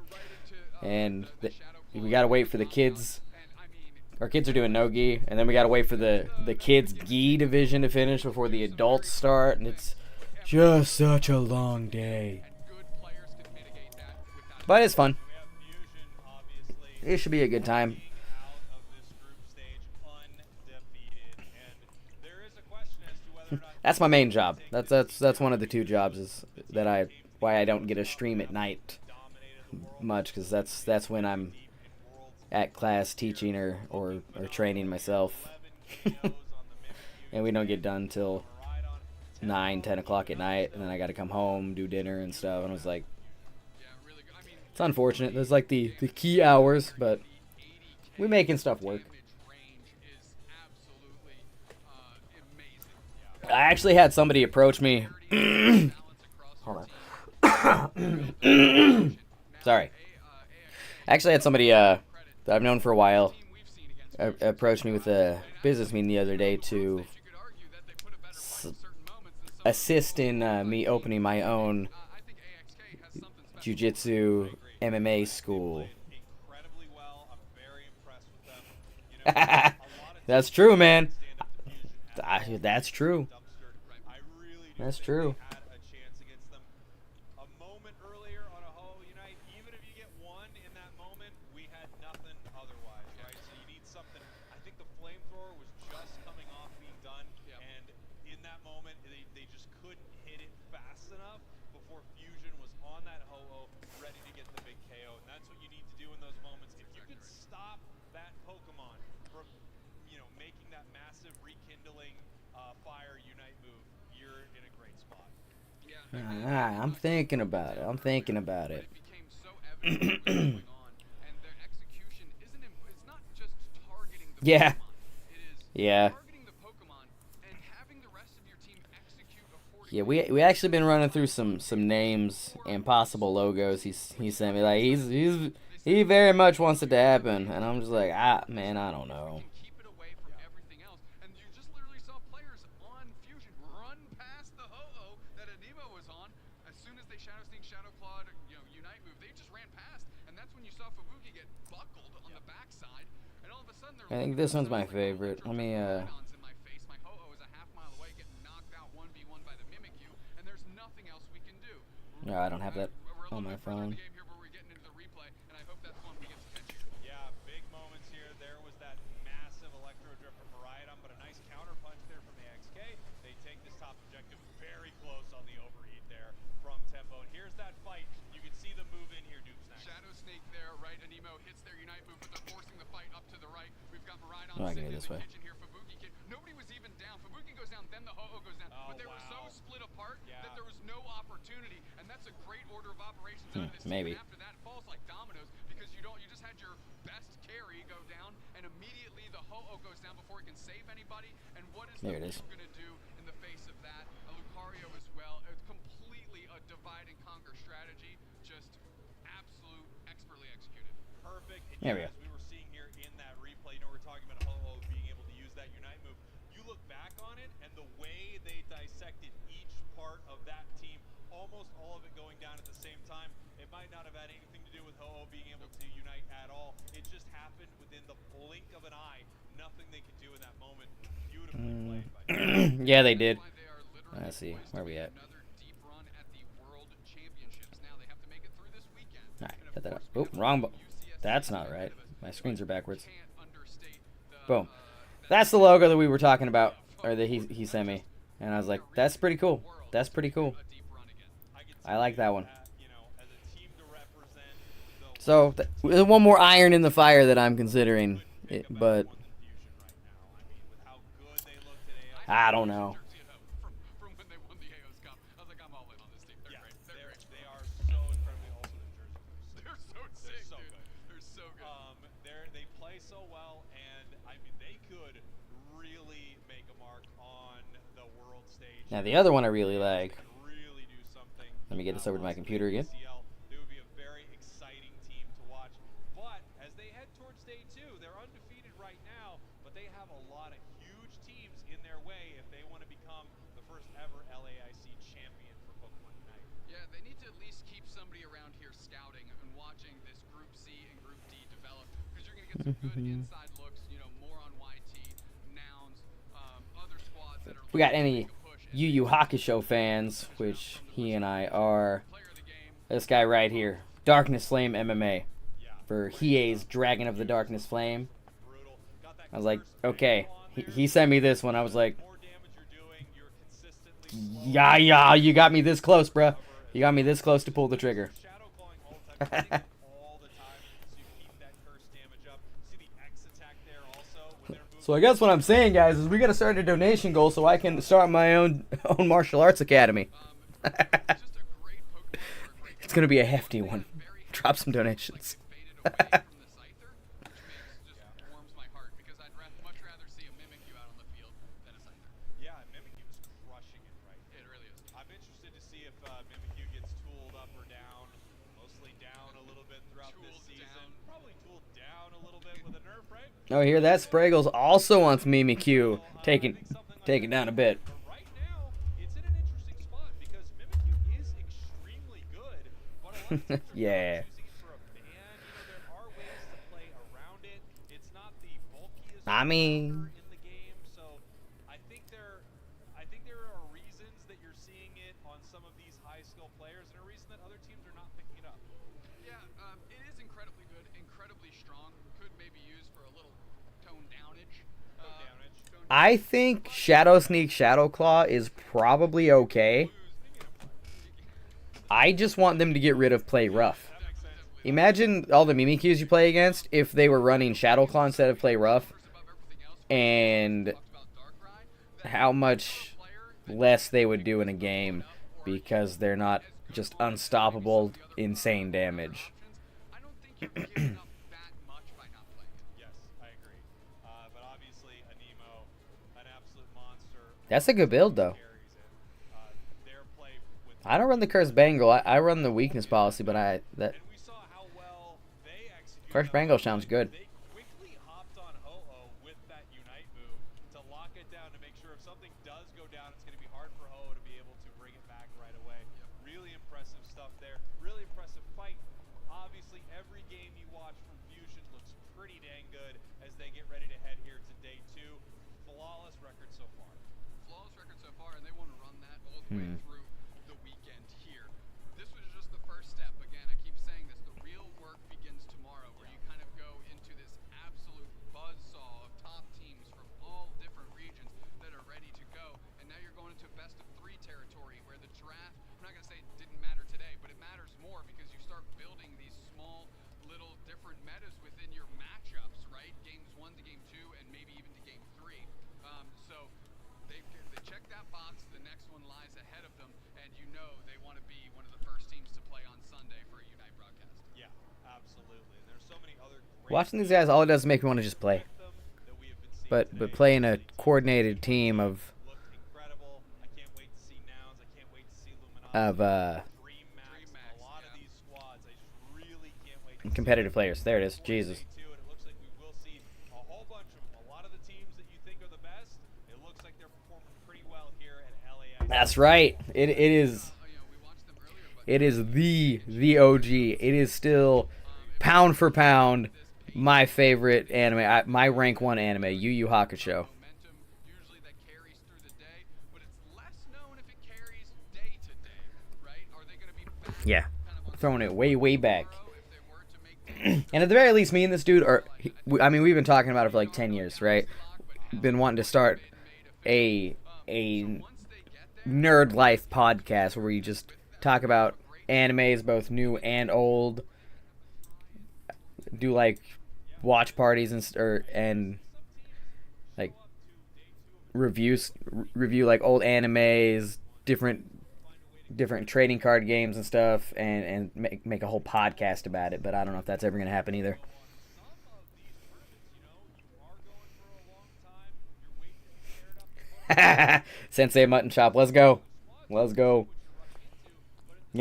and the Shadow we Claw gotta wait for the knocked out. kids. And I mean, Our kids are doing no gi, and then we gotta wait for the kids gi division to finish before the adults start, and it's just such a long day. and good players can mitigate that with that. But it's fun. And we have Fusion, obviously, It should be a good time. walking out of this group stage undefeated. And there is a question as to whether or not That's my main job. That's one of the two jobs is that why I don't get to stream at night much, because that's when I'm at class teaching or training myself. And we don't get done till 9-10 o'clock at night, and then I got to come home, do dinner and stuff. And I was like, Yeah, really good. I mean, it's unfortunate. There's like the key hours, but we making stuff work. damage range is absolutely amazing. I actually had somebody approach me. Hold on. Sorry. I actually had somebody that I've known for a while approach me with a business meeting the other day to assist in me opening my own jiu-jitsu MMA school. incredibly well. I'm very impressed with them. You know, a lot of That's true, man. stand up to Fusion at all. That's true. Dumpster. I really do That's think true. they had a chance against them. A moment earlier on a Ho Unite, even if you get one in that moment, we had nothing otherwise, right? So you need something. I think the flamethrower was just coming off being done, and in that moment, they just couldn't hit it fast enough before Fusion was on that Ho-Oh, ready to get the big KO. And that's what you need to do in those moments. If you can stop that Pokemon from, making that massive rekindling fire Unite move, you're in a great spot. I'm thinking about it. I'm thinking about it. It became so evident what was going on, and their execution isn't. It's not just targeting the Yeah. Pokemon. It is Yeah. targeting the Pokemon and having the rest of your team execute accordingly. Yeah, we actually been running through some names and possible logos. He sent me like he very much wants it to happen, and I'm just like man, I don't know. Can keep it away from everything else, and you just literally saw players on Fusion run past the Ho-Oh that Anemo was on. As soon as they Shadow Sneak, Shadow Clawed, Unite move, they just ran past, and that's when you saw Fubuki get buckled on the backside, and all of a sudden they're I think this one's my favorite. Let me Rhydons in my face. My Ho-Oh is a half mile away, getting knocked out 1v1 by the Mimikyu, and there's nothing else we can do. No, I don't have that We're a on little my bit further in phone. the game here, where we're getting into the replay, and I hope that's one we get to catch. Yeah, big moments here. There was that massive electro drift from Rhydon, but a nice counter punch there from AXK. They take this top objective very close on the overheat there from Tempo. And here's that fight. You can see the move in here, Doomsnack. Shadow Snake there, right? Anemo hits their Unite move, but they're forcing the fight up to the right. We've got Maridon I'm not sitting gonna in do this the way. kitchen here. Fubuki kid. Nobody was even down. Fubuki goes down, then the Ho-Oh goes down. Oh, but they were so wow. split apart Yeah. that there was no opportunity, and that's a great order of operations out of this maybe. team. And after that, it falls like dominoes because you just had your best carry go down, and immediately the Ho-Oh goes down before it can save anybody. And what is There the it is. Mew gonna do in the face of that? A Lucario as well. It's completely a divide and conquer strategy, just absolute expertly executed. Perfect. And There we as go. we were seeing here in that replay, we're talking about Ho-Oh being able to use that Unite move. You look back on it, and the way they dissected each part of that team, almost all of it going down at the same time, it might not have had anything to do with Ho-Oh being able to unite at all. It just happened within the blink of an eye. Nothing they could do in that moment. Beautifully played by them. Yeah, they did. Why they are literally Let's see, poised where to we make at? another deep run at the World Championships. Now they have to make it through this weekend. All right, And of cut that up. course, we Oh, have wrong. UCSC That's not ahead right. of us. My screens are backwards. Can't understate the, Boom. that That's the logo that we were talking about, or that he sent me, and I was like, that's pretty cool. That's pretty cool. a deep run again. I like that one. As a team to represent the So one more iron in the fire that I'm considering, but Fusion right now. I mean, with how good they looked today. I don't know. Jersey at home from when they won the AO's Cup. I was like, I'm all in on this team. They're Yeah, great. They're great. they are so incredibly also the jersey. They're so sick, so dude. good. They're so good. They play so well, and I mean they could really make a mark on the world stage. Now the other one I really like. Really do something. Let me get this over to my computer again. It would be a very exciting team to watch. But as they head towards day 2, they're undefeated right now, but they have a lot of huge teams in their way if they want to become the first ever LAIC champion for Pokemon Unite. Yeah, they need to at least keep somebody around here scouting and watching this Group C some good inside looks, more on YT, Nouns, other squads that are If we got looking to any make a push. Yu Yu Hakusho fans, which he and I are, this guy right here, Darkness Flame MMA, for Hiei's Dragon of the Darkness Flame. I was like, okay. He sent me this one. I was like, yeah, you got me this close, bruh. You got me this close to pull the trigger. So I guess what I'm saying, guys, is we gotta start a donation goal so I can start my own martial arts academy. It's gonna be a hefty one. Drop some donations. Yeah, Mimikyu is crushing it right now. It really is. I'm interested to see if Mimikyu gets tooled up or down. Mostly down a little bit throughout this season. Probably tooled down a little bit with a nerf, right? Oh, hear that? Spraggles also wants Mimikyu taken down a bit. But right now, it's in an interesting spot because Mimikyu is extremely good, but a lot of teams are Yeah. using it for a ban. There are ways to play around it. It's not the bulkiest I mean, in the game, so I think there are reasons that you're seeing it on some of these high skill players, and a reason that other teams are not picking it up. Yeah, it is incredibly good, incredibly strong. Could maybe use for a little tone downage. I think Shadow Sneak Shadow Claw is probably okay. I just want them to get rid of Play Rough. Imagine all the Mimikyus you play against if they were running Shadow Claw instead of Play Rough, and how much less they would do in a game because they're not just unstoppable, insane damage. I don't think you're giving up that much by not playing it. Yes, I agree. But obviously, Anemo, an absolute monster. That's a good build, though. Carries it. Their play with I don't run the Curse Bangle. I run the weakness policy, but and we saw how well they executed. Curse Bangle sounds good. They quickly hopped on Ho-Oh with that Unite move to lock it down to make sure if something does go down, it's going to be hard for Ho-Oh to be able to bring it back right away. Really impressive stuff there. Really impressive fight. Obviously, every game you watch from Fusion looks pretty dang good as they get ready to head here to day 2. Flawless record so far. Flawless record so far, and they want to run that all the way through the weekend here. This was just the first step. Again, I keep saying this, the real work begins tomorrow, where you kind of go into this absolute buzzsaw of top teams from all different regions that are ready to go. And now you're going into best of 3 territory, where the draft, I'm not going to say it didn't matter today, but it matters more because you start building these small little different metas within your matchups, right? Games 1 to game 2 and maybe even to game 3. So they check that box, the next one lies ahead of them, and they want to be one of the first teams to play on Sunday for a Unite broadcast. Yeah, absolutely. And there's so many other great Watching these guys, all it does is make me want to just play. that we have been seeing But today. play in a coordinated team of Looked incredible. I can't wait to see Nouns. I can't wait to see Luminosity. Dream Max. Max, A lot of yeah. these squads, I just really can't wait to competitive players. There it is. see Jesus. day 2, and it looks like we will see a whole bunch of them. A lot of the teams that you think are the best, it looks like they're performing pretty well here at LAIC. That's right. It is. We watched them earlier, but It is the OG. It is still pound for pound my favorite anime. My rank 1 anime, Yu Yu Hakusho. momentum usually that carries through the day, but it's less known if it carries day to day, right? Are they going to be back Yeah, kind of on throwing it way back. tomorrow if they were to make And at the very least, me and this dude are. I mean, we've been talking about it for like 10 years, right? Been wanting to start a nerd life podcast where we just talk about animes, both new and old. Do like watch parties and like review like old animes, different trading card games and stuff, and make a whole podcast about it. But I don't know if that's ever gonna happen either. Sensei Mutton Chop, let's go. You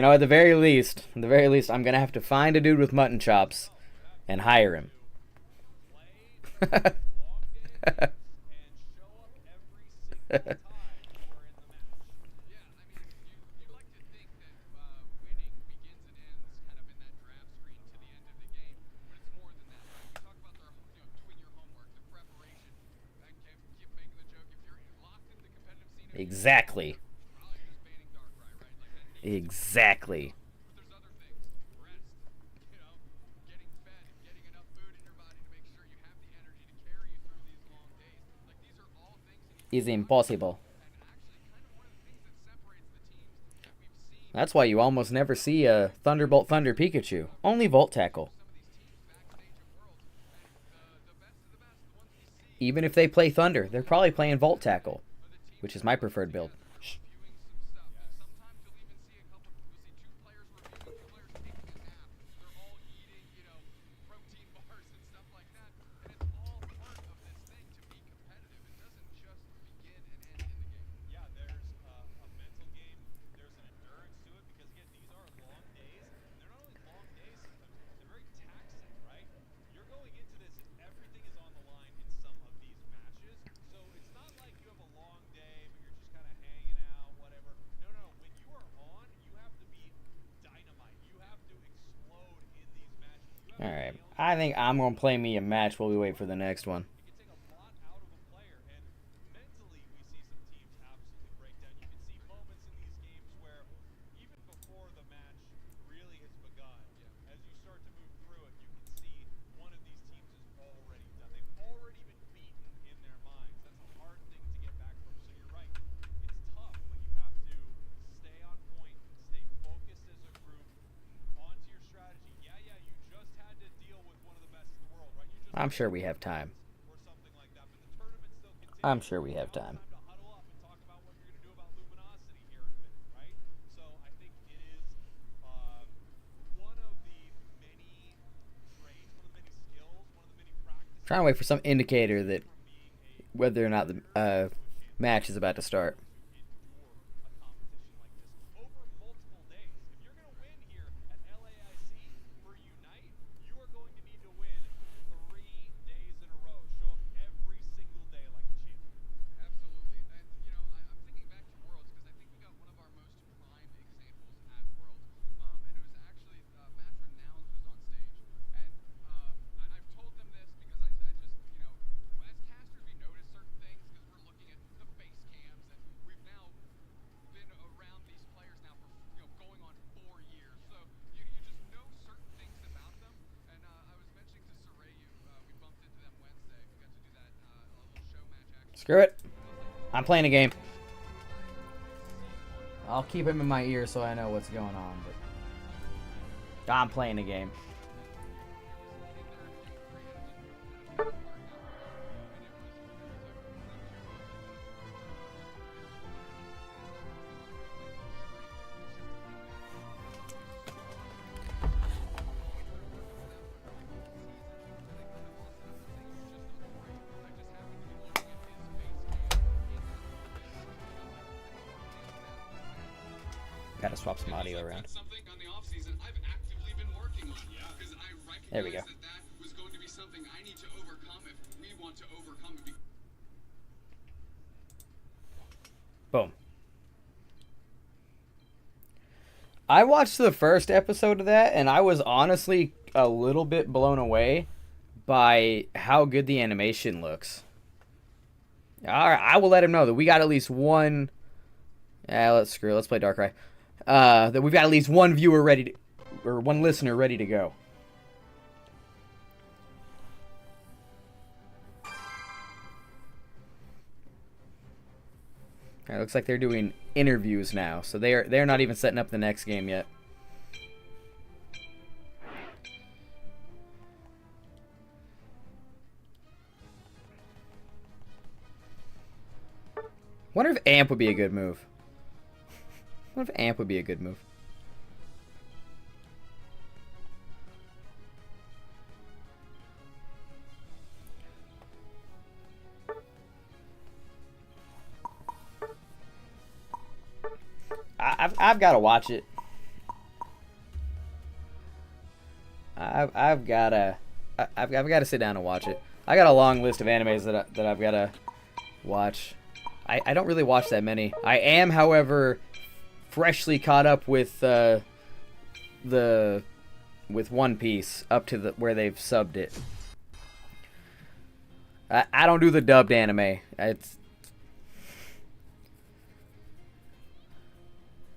know, at the very least, I'm gonna have to find a dude with mutton chops and hire him. Yeah, I mean, you like to think that winning begins and ends kind of in that draft screen to the end of the game, but it's more than that. You talk about their Exactly. Probably just banning Darkrai, right? Like that needs Exactly. but there's other things. Rest, getting fed, getting enough food in your body to make sure you have the energy to carry you through these long days. Like these are all things you need to Is be mindful impossible. of. And actually kind of one of the things that separates the teams that we've seen That's why you almost never see a Thunderbolt Thunder Pikachu. Only Volt Tackle. some of these teams backstage at Worlds, and the best of the best, the ones we see, Even if they play Thunder, they're probably playing Volt Tackle, are the teams which is that my are working preferred build. together, reviewing some stuff. Sometimes you'll even see you'll see two players reviewing, two players taking a nap. They're all eating, protein bars and stuff like that. And it's all part of this thing to be competitive. It doesn't just begin and end in the game. Yeah, there's a mental game. There's an endurance to it because again, these are long days. And they're not only long days. Sometimes they're very taxing, right? You're going into this and everything is on the line in some of these matches. So it's not like you have a long day, but you're just kind of hanging out, whatever. No, no. When you are on, you have to be dynamite. You have to explode in these matches. You have to Alright, nail I think I'm going to play me a match while we wait for the next one. it can take a lot out of a player, and mentally we see some teams absolutely break down. You can see moments in these games where even before the match really has begun, as you start to move through it, you can see one of these teams is already done. They've already been beaten in their minds. That's a hard thing to get back from. So you're right. It's tough, but you have to stay on point, stay focused as a group, onto your strategy. Yeah, you just had to deal with one of the best in the world, right? You just I'm sure we have time. or something like that, but the tournament still continues. I'm sure we have Now time. it's time to huddle up and talk about what you're going to do about luminosity here in a minute, right? So I think it is one of the many traits, one of the many skills, one of the many practices. Trying to wait for some indicator that From being a whether or not the match is about to start. endure a competition like this over multiple days. If you're going to win here at LAIC for Unite, you are going to need to win 3 days in a row. Show up every single day like a champion. Absolutely. And, I'm thinking back to Worlds because I think we got one of our most prime examples at Worlds. And it was actually Matt Renowns was on stage. And I've told them this because I just, as casters, we notice certain things because we're looking at the face cams. And we've now been around these players now for, going on 4 years. So you just know certain things about them. And I was mentioning to Sarayu, we bumped into them Wednesday. We got to do that little show match actually. Screw it. I'm playing a game. I'll keep him in my ear so I know what's going on, but I'm playing a game. Gotta swap some audio around. That's something on the off season I've actively been working on because I recognize There we go. that was going to be something I need to overcome if we want to overcome it. Boom. I watched the first episode of that, and I was honestly a little bit blown away by how good the animation looks. Alright, I will let him know that we got at least one... let's play Darkrai. That we've got at least one viewer ready to... or one listener ready to go. It looks like they're doing interviews now, so they're not even setting up the next game yet. Wonder if Amp would be a good move. Wonder if Amp would be a good move. I've got to watch it. I've got to sit down and watch it. I got a long list of animes that I've got to watch. I don't really watch that many. I am, however, freshly caught up with One Piece up to where they've subbed it. I don't do the dubbed anime.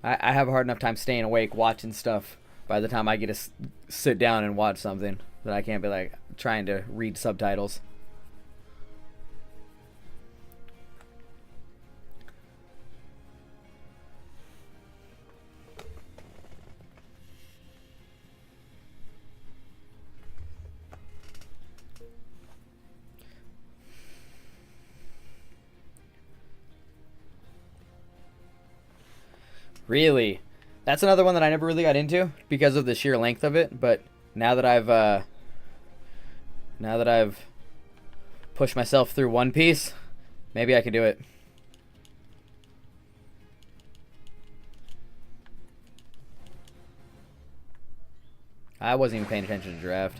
I have a hard enough time staying awake watching stuff by the time I get to sit down and watch something that I can't be like trying to read subtitles. Really? That's another one that I never really got into because of the sheer length of it, but now that I've pushed myself through One Piece, maybe I can do it. I wasn't even paying attention to draft.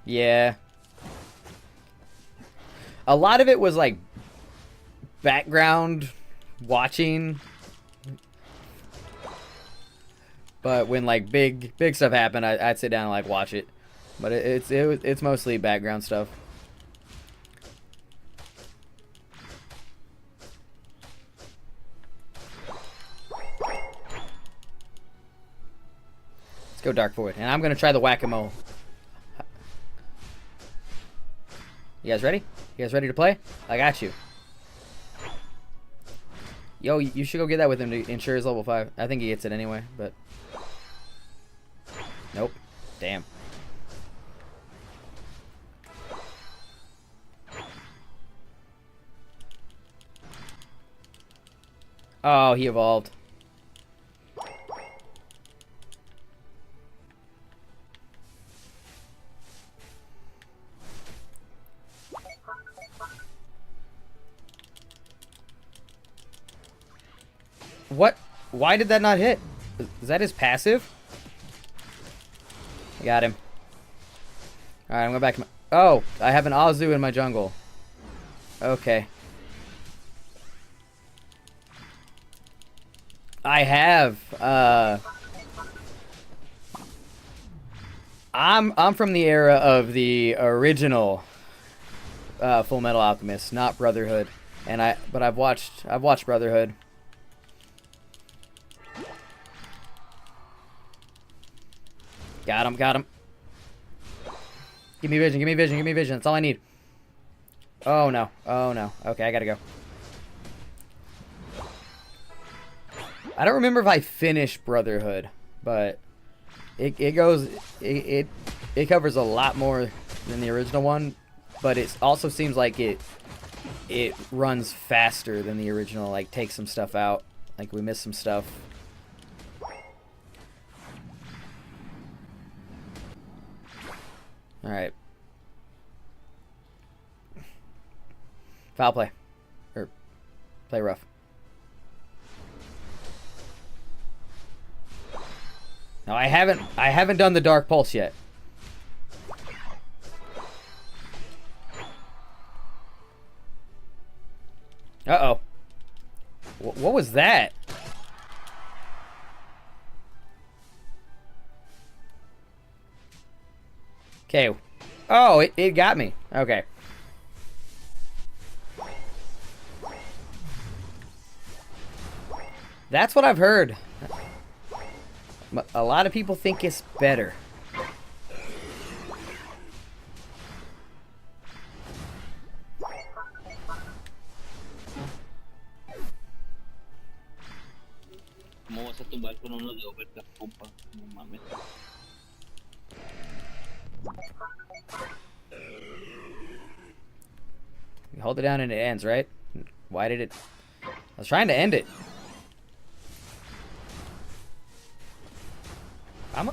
Yeah. A lot of it was like background watching, but when like big stuff happened, I'd sit down and like watch it. But it's mostly background stuff. Let's go Dark Void, and I'm gonna try the whack-a-mole. You guys ready? You guys ready to play? I got you. Yo, you should go get that with him to ensure his level 5. I think he gets it anyway, but... Nope. Damn. Oh, he evolved. What? Why did that not hit? Is that his passive? I got him. Alright, I'm going back to my... Oh, I have an Azu in my jungle. Okay. I have, I'm from the era of the original Full Metal Alchemist, not Brotherhood. But I've watched Brotherhood. Got him, got him. Give me vision, give me vision, give me vision. That's all I need. Oh no. Oh no. Okay, I gotta go. I don't remember if I finished Brotherhood, but it covers a lot more than the original one, but it also seems like it runs faster than the original, like takes some stuff out. Like we missed some stuff. Alright. Foul play. Or play rough. No, I haven't done the Dark Pulse yet. Uh-oh. What was that? Okay. Oh, it got me. Okay. That's what I've heard. A lot of people think it's better. ¿Cómo vas a tumbar con uno de overclock, compa? No mames. You hold it down and it ends, right? Why did it... I was trying to end it.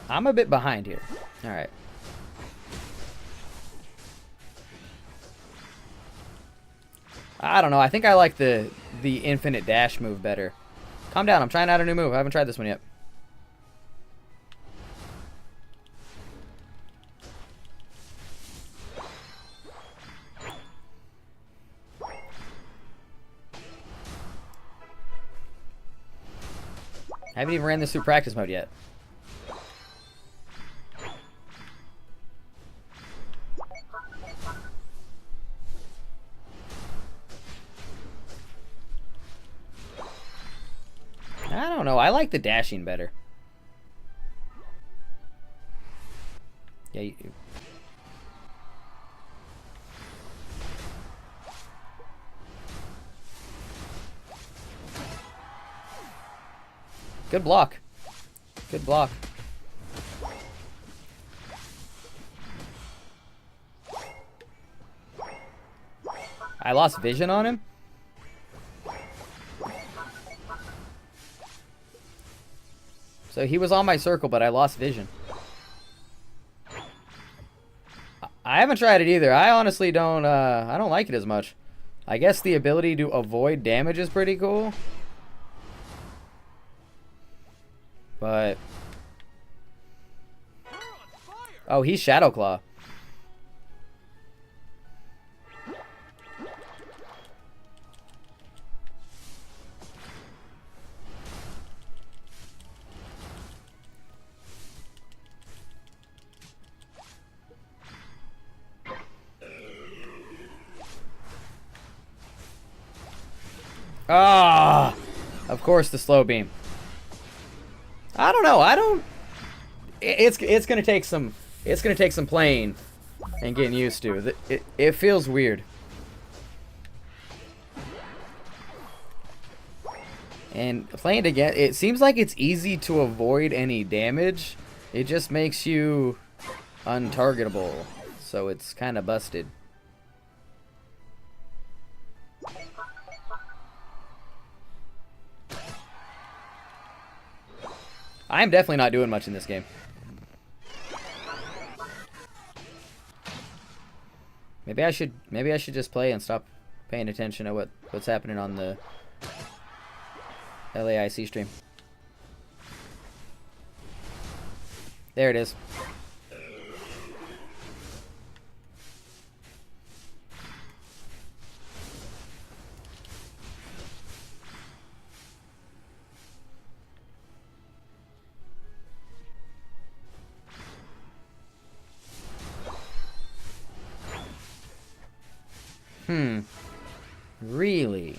I'm a bit behind here. All right. I don't know. I think I like the infinite dash move better. Calm down. I'm trying out a new move. I haven't tried this one yet. I haven't even ran this through practice mode yet. I don't know. I like the dashing better. Yeah. Good block. Good block. I lost vision on him. So he was on my circle, but I lost vision. I haven't tried it either. I honestly don't, I don't like it as much. I guess the ability to avoid damage is pretty cool. But... oh, he's Shadow Claw. Ah, of course the slow beam. I don't know. I don't. It's gonna take some. It's gonna take some playing and getting used to. It feels weird. And playing it again, it seems like it's easy to avoid any damage. It just makes you untargetable, so it's kind of busted. I'm definitely not doing much in this game. Maybe I should just play and stop paying attention to what's happening on the LAIC stream. There it is. Really?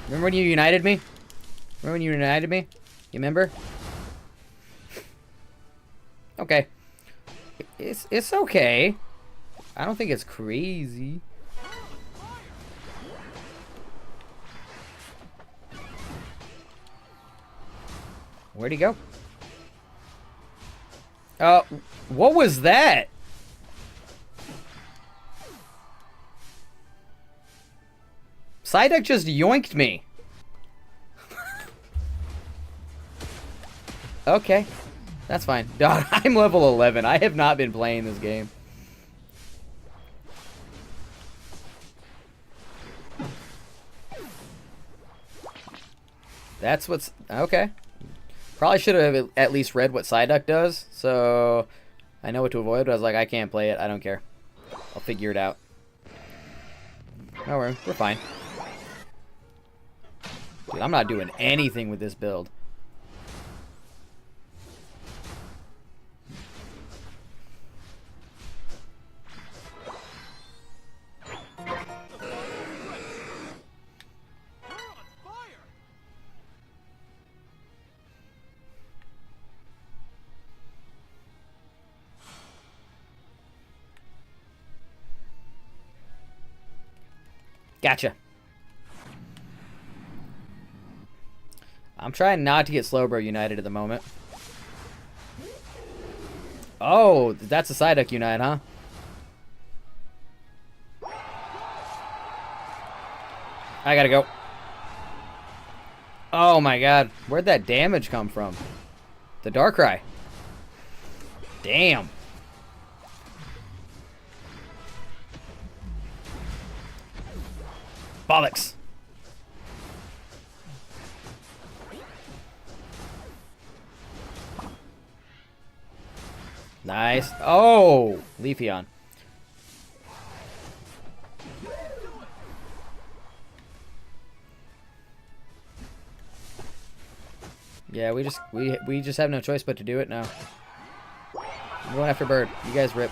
Remember when you united me? Remember when you united me? You remember? Okay. It's okay. I don't think it's crazy. Where'd he go? What was that? Psyduck just yoinked me. Okay. That's fine. Dog, I'm level 11. I have not been playing this game. That's what's... okay. Probably should have at least read what Psyduck does, so I know what to avoid, but I was like, I can't play it. I don't care. I'll figure it out. No, we're fine. Dude, I'm not doing anything with this build. Gotcha. I'm trying not to get Slowbro united at the moment. Oh, that's a Psyduck unite, huh? I gotta go. Oh my god. Where'd that damage come from? The Darkrai. Damn. Bollocks. Nice. Oh, Leafeon. Yeah, we just have no choice but to do it now. I'm going after Bird. You guys rip.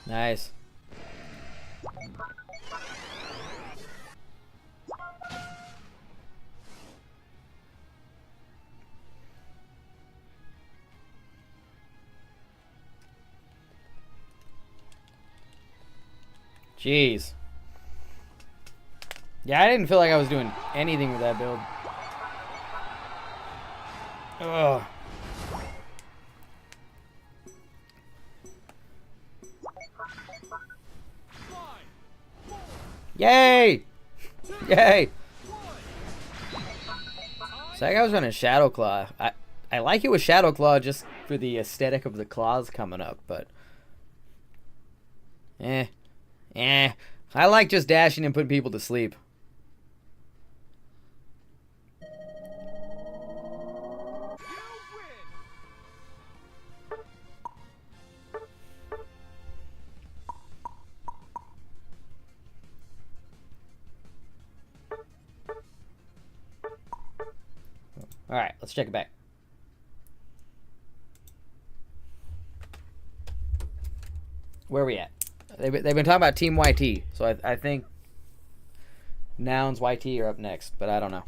Nice. Jeez. Yeah, I didn't feel like I was doing anything with that build. Ugh. Yay! Yay! So that guy was running Shadow Claw. I like it with Shadow Claw just for the aesthetic of the claws coming up, but I like just dashing and putting people to sleep. All right, let's check it back. Where are we at? They've been talking about Team YT, so I think Nouns YT are up next, but I don't know.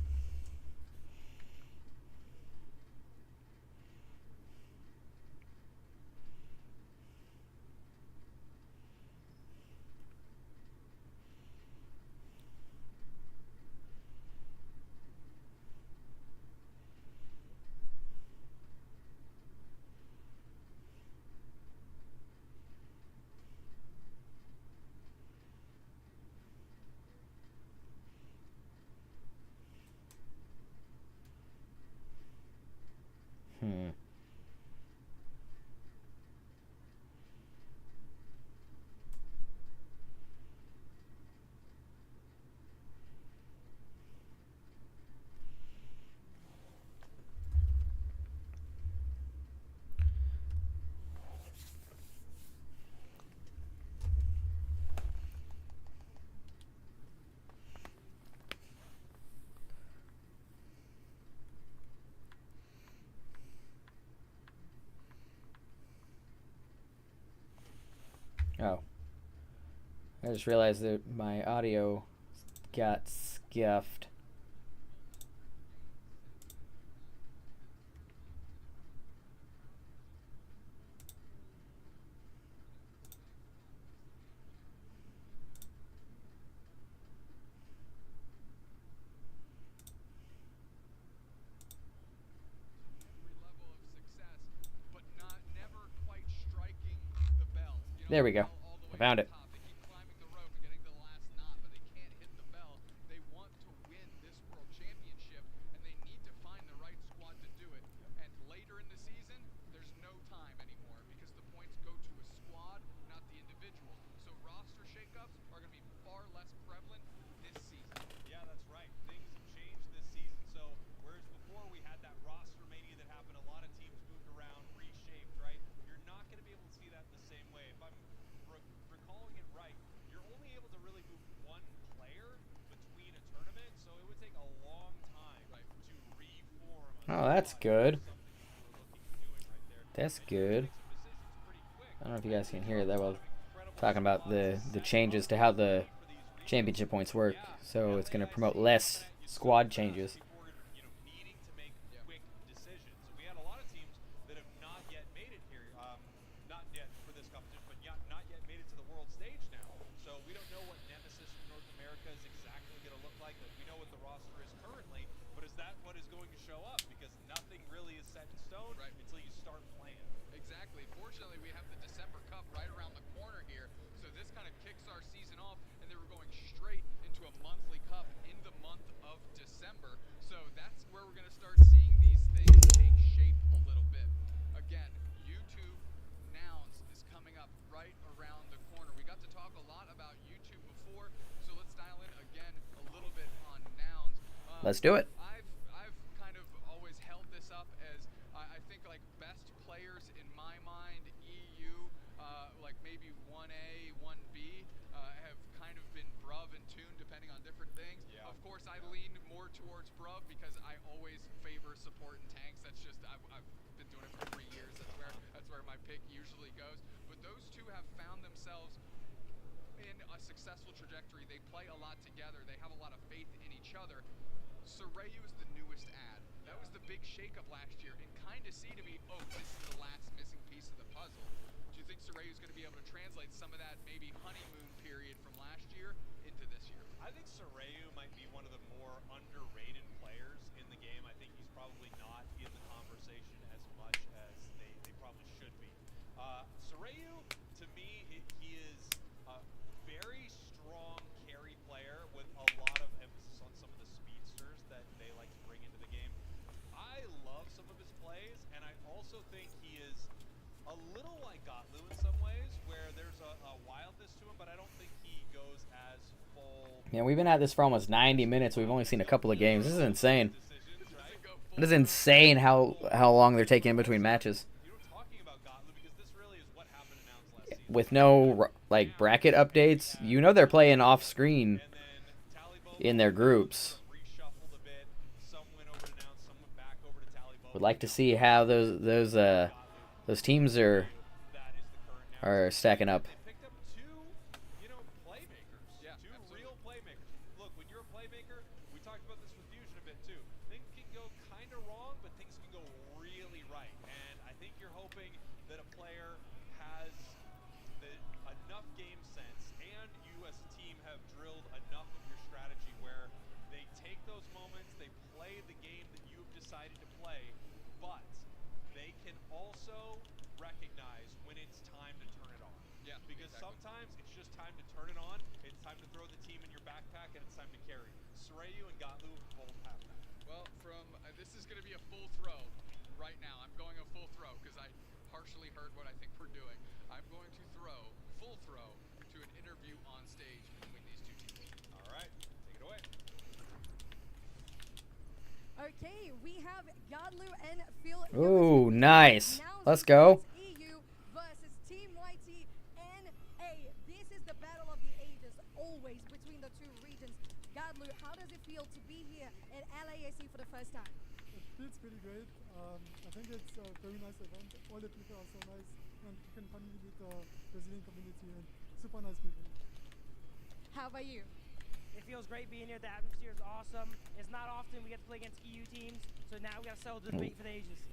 Oh. I just realized that my audio got scuffed. There we go. I found it. Oh, that's good. That's good. I don't know if you guys can hear that well. Talking about the changes to how the championship points work. So it's going to promote less squad changes. Let's do it. I've kind of always held this up as I think like best players in my mind, EU, like maybe 1A, 1B, have pick usually goes. But those two have found themselves in a successful trajectory. They play a lot together. They have a lot of faith in each other. Sorayu is the newest ad. That was the big shakeup last year, and kind of seemed to be, oh, this is the last missing piece of the puzzle. Do you think Sorayu is going to be able to translate some of that maybe honeymoon period from last year into this year? I think Sorayu might be one of the more underrated players in the game. I think he's probably not in the conversation as much as they probably should be. Sorayu, to me, he is a very strong carry player with a lot of emphasis on some of the speedsters that they like to bring into the game. I love some of his plays, and I also think he is a little like Gotlu in some ways, where there's a wildness to him, but I don't think he goes as full. Man, we've been at this for almost 90 minutes. We've only seen a couple of games. This is insane. Decisions, right? It is insane how long they're taking in between matches. You were talking about Gotlu because this really is what happened in Nouns last season. With no like bracket updates, you know they're playing off screen And then Tallybo in their groups. reshuffled a bit. Some went over to Nouns, some went back over to Tallybo. Would like to see how those teams are That is the current Nouns. stacking up. They picked up two, playmakers. Yeah, two absolutely. real playmakers. Look, when you're a playmaker, we talked about this with Fusion a bit too. Things can go kind of wrong, but things can go really right. And I think you're hoping that a player has enough game sense, and you as a team have drilled enough of your strategy where they take those moments, they play the game that you've decided to play, but they can also recognize when it's time to turn it on. Yeah, Because exactly. sometimes it's just time to turn it on, it's time to throw the team in your backpack, and it's time to carry. Sorayu and Gotlu both have that. Well, this is going to be a full throw right now. I'm going a full throw because I partially heard what I think we're doing. I'm going to throw, full throw, to an interview on stage between these two teams. All right, take it away. Okay, we have Godlu and Phil. Ooh, nice. Now Let's go. EU versus Team YT NA. This is the battle of the ages, always between the two regions. Godlu, how does it feel to be here at LAIC for the first time? It feels pretty great. I think it's a very nice event. All the people are so nice, and you can finally meet the Brazilian community and super nice people. How about you? It feels great being here. The atmosphere is awesome. It's not often we get to play against EU teams, so now we got to settle the debate for the ages.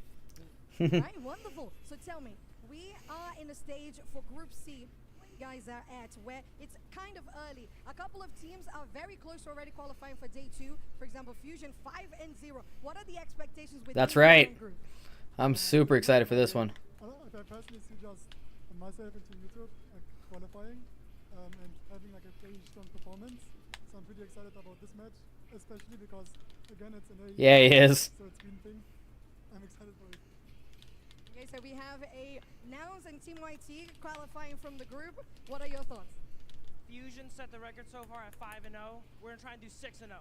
Right, wonderful. So tell me, we are in the stage for Group C. Where you guys are at, where it's kind of early. A couple of teams are very close to already qualifying for day 2. For example, Fusion 5-0. What are the expectations with That's this right. group? I'm super excited for this one. I personally see just myself into YouTube qualifying and having like a very strong performance. So I'm pretty excited about this match, especially because again it's an A. Yeah, he is. So it's green thing. I'm excited for it. Okay, so we have a Nouns and Team YT qualifying from the group. What are your thoughts? Fusion set the record so far at 5-0. We're gonna try and do 6-0.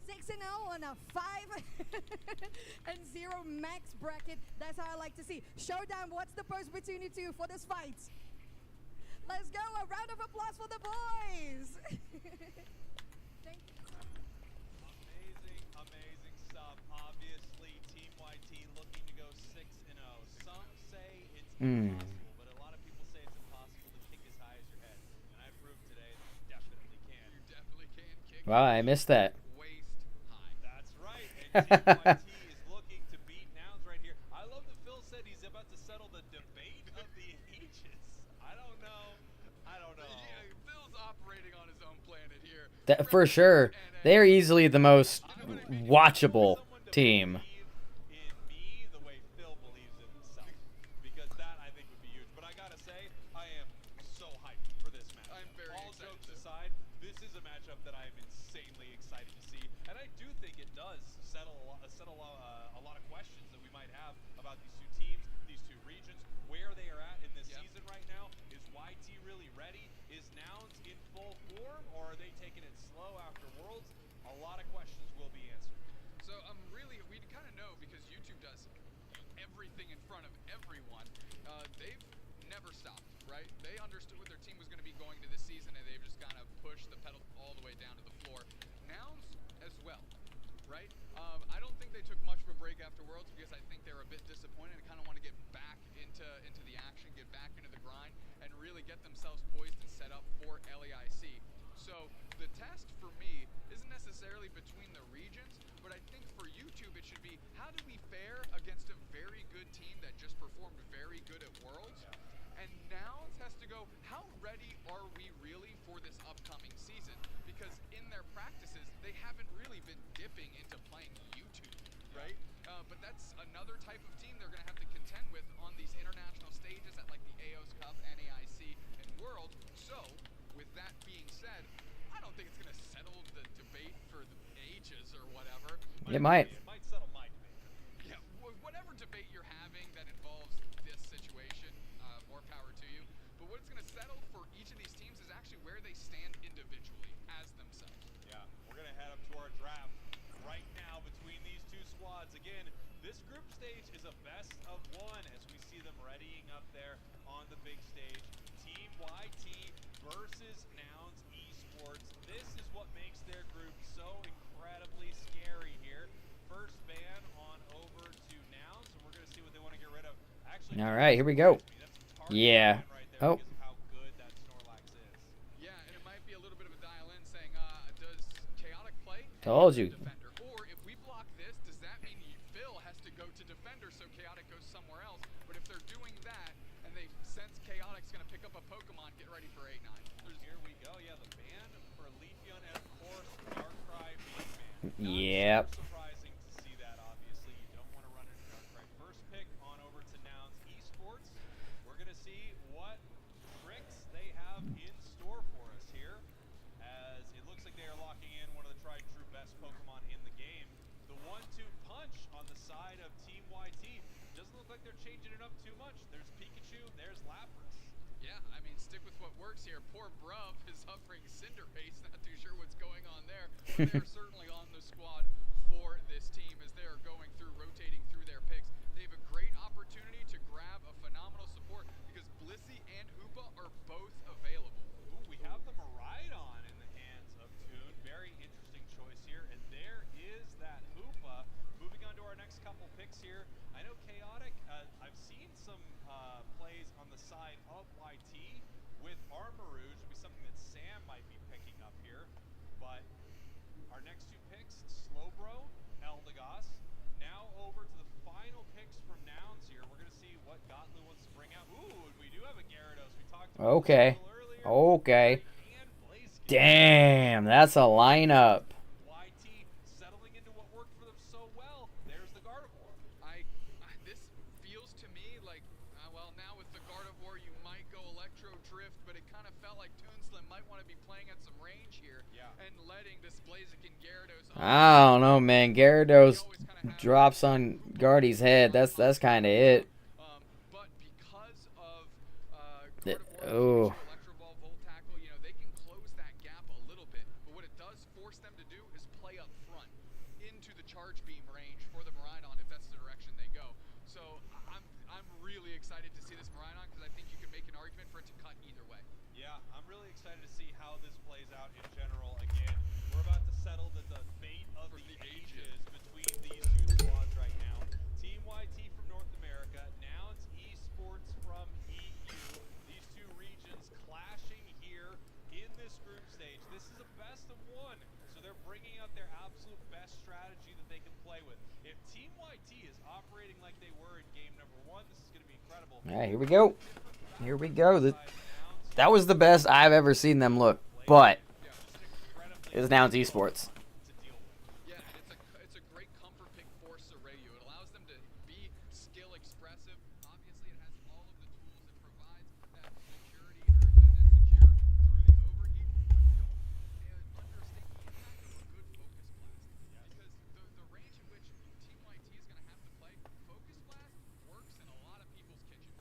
6-0 on a 5-0 max bracket. That's how I like to see. Showdown, what's the post between you two for this fight? Let's go, a round of applause for the boys. Thank you. Amazing stuff. Obviously, Team YT looking to go 6-0. Some say it's impossible, but a lot of people say it's impossible to kick as high as your head. And I proved today that you definitely can. You definitely can kick Wow, I missed that. waist high. That's right. And Team YT is looking to beat Nouns right here. I love that Phil said he's about to settle the debate of the ages. I don't know. Yeah, Phil's operating on his own planet here. That for sure. They're easily the most watchable team. In me the way Phil believes in himself, because that I think would be huge. But I gotta say, I am so hyped for this match. I'm very All excited jokes too. aside, this is a matchup that I am insanely excited to see, and I do think it does settle a lot of questions that we might have about these two teams, these two regions, where they are at in this season right now. Is YT really ready? Is Nouns in full form, or are they taking it slow after Worlds? A lot of questions will be answered. So we kind of know because YouTube does everything in front of everyone. They've never stopped, right? They understood what their team was going to be going to this season, and they've just kind of pushed the pedal all the way down to the floor. Nouns as well, right? I don't think they took much of a break after Worlds because I think they were a bit disappointed and kind of want to get back into the action, get get back into the grind and really get themselves poised and set up for LAIC. So the test for me isn't necessarily between the regions, but I think for YouTube it should be, how do we fare against a very good team that just performed very good at Worlds? And now it has to go, how ready are we really for this upcoming season? Because in their practices, they haven't really been dipping into playing YouTube, right? But that's another type of team they're going to have to contend with on these international stages at like the AOS Cup, NAIC, and World. So, with that being said, I don't think it's going to settle the debate for the ages or whatever. It might. It might settle my debate. Yeah, whatever debate you're having that involves this situation, more power to you. But what it's going to settle for each of these teams is actually where they stand individually as themselves. Yeah, we're going to head up to our draft right now between these two squads. Again, this group stage is a best of one as we see them readying up there on the big stage. Team YT versus Nouns Esports. This is what makes their group so incredibly scary here. First ban on over to Nouns, and we're going to see what they want to get rid of. Actually, All right, here we go. Yeah. right there Oh. because of how good that Snorlax is. Yeah, and it might be a little bit of a dial in saying, does Chaotic play? Told you. Defender. Or if we block this, does that mean Phil has to go to Defender so Chaotic goes somewhere else? But if they're doing that and they sense Chaotic's going to pick up a Pokemon, get ready for 8-9. Here we go. Yeah, the ban for Leafeon and of course Darkrai being banned. Yep. Not surprising to see that. Obviously, you don't want to run into Darkrai. First pick on over to Nouns Esports. We're gonna see what tricks they have in store for us here, as it looks like they are locking in one of the tried true best Pokemon in the game. The 1-2 punch on the side of Team YT doesn't look like they're changing it up too much. There's Pikachu, there's Lapras. Yeah, I mean, stick with what works here. Poor Bruv is suffering Cinderace. Not too sure what's going on there. But they're certainly on the squad for this team as they are going through, rotating through their picks. They have a great opportunity to grab a phenomenal support because Blissey and Hoopa are both available. Ooh, we have the Miraidon in the hands of Toon. Very interesting choice here. And there is that Hoopa. Moving on to our next couple picks here. I know Chaotic, I've seen some plays on the side of YT with Armarouge. It'll be something that Sam might be picking up here. But our next two picks, Slowbro, Eldegoss. Now over to the final picks from Nouns here. We're going to see what Gotlu wants to bring out. Ooh, and we do have a Gyarados. We talked about Okay. it a little earlier. Okay. And Blaziken. Damn, that's a lineup. YT settling into what worked for them so well. There's the Gardevoir. This feels to me like, well, now with the Gardevoir, you might go Electro Drift, but it kind of felt like Toonslim might want to be playing at some range here and letting this Blaziken Gyarados. I don't know, man. Gyarados drops on Guardy's head. That's kind of it. But because of Oh. Gardevoir, Electro Ball, Volt Tackle, you know, they can close that gap a little bit. But what it does force them to do is play up front into the Charge Beam range for the Miraidon if that's the direction they go. So I'm really excited to see this Miraidon because I think you can make an argument for it to cut either way. Yeah, I'm really excited to see how this plays out in general. Again, we're about to settle the debate of the ages between these two squads right now. Team YT from North America, Nouns Esports from EU. These two regions clashing here in this group stage. This is a best of one, so they're bringing out their absolute best strategy that they can play with. If Team YT is operating like they were in game number one, this is going to be incredible. All right, here we go. Here we go. That was the best I've ever seen them look, but it's Nouns Esports. Yeah, and it's a great comfort pick for Sarayu. It allows them to be skill expressive. Obviously, it has all of the tools. It provides that security or that secure through the overheat. But don't understate the impact of a good focus blast. Because the range in which Team YT is going to have to play, focus blast works in a lot of people's kitchens.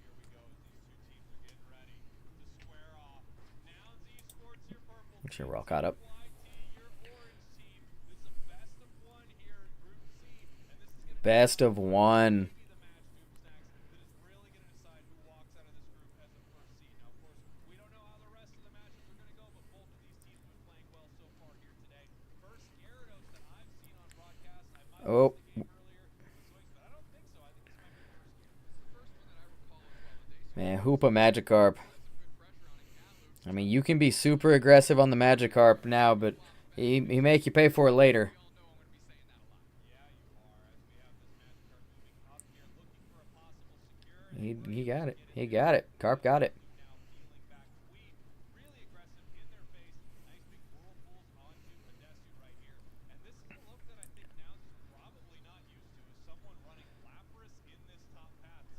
Here we go as these two teams are getting ready to square off. Nouns Esports, your purple. Make sure we're all caught up. YT, your orange team. This is a best of one here in Group C, and this is going to Best of one. be the match, Doomsnacks, that is really going to decide who walks out of this group as the first seed. Now, of course, we don't know how the rest of the matchups are going to go, but both of these teams have been playing well so far here today. First Gyarados that I've seen on broadcast. I might have Oh. missed the game earlier with Swings, but I don't think so. I think this might be the first game. It's the first one that I recall Hoopa Magikarp. I mean, you can be super aggressive on the Magikarp now, but he make you pay for it later. He got it. He got it. Carp got it.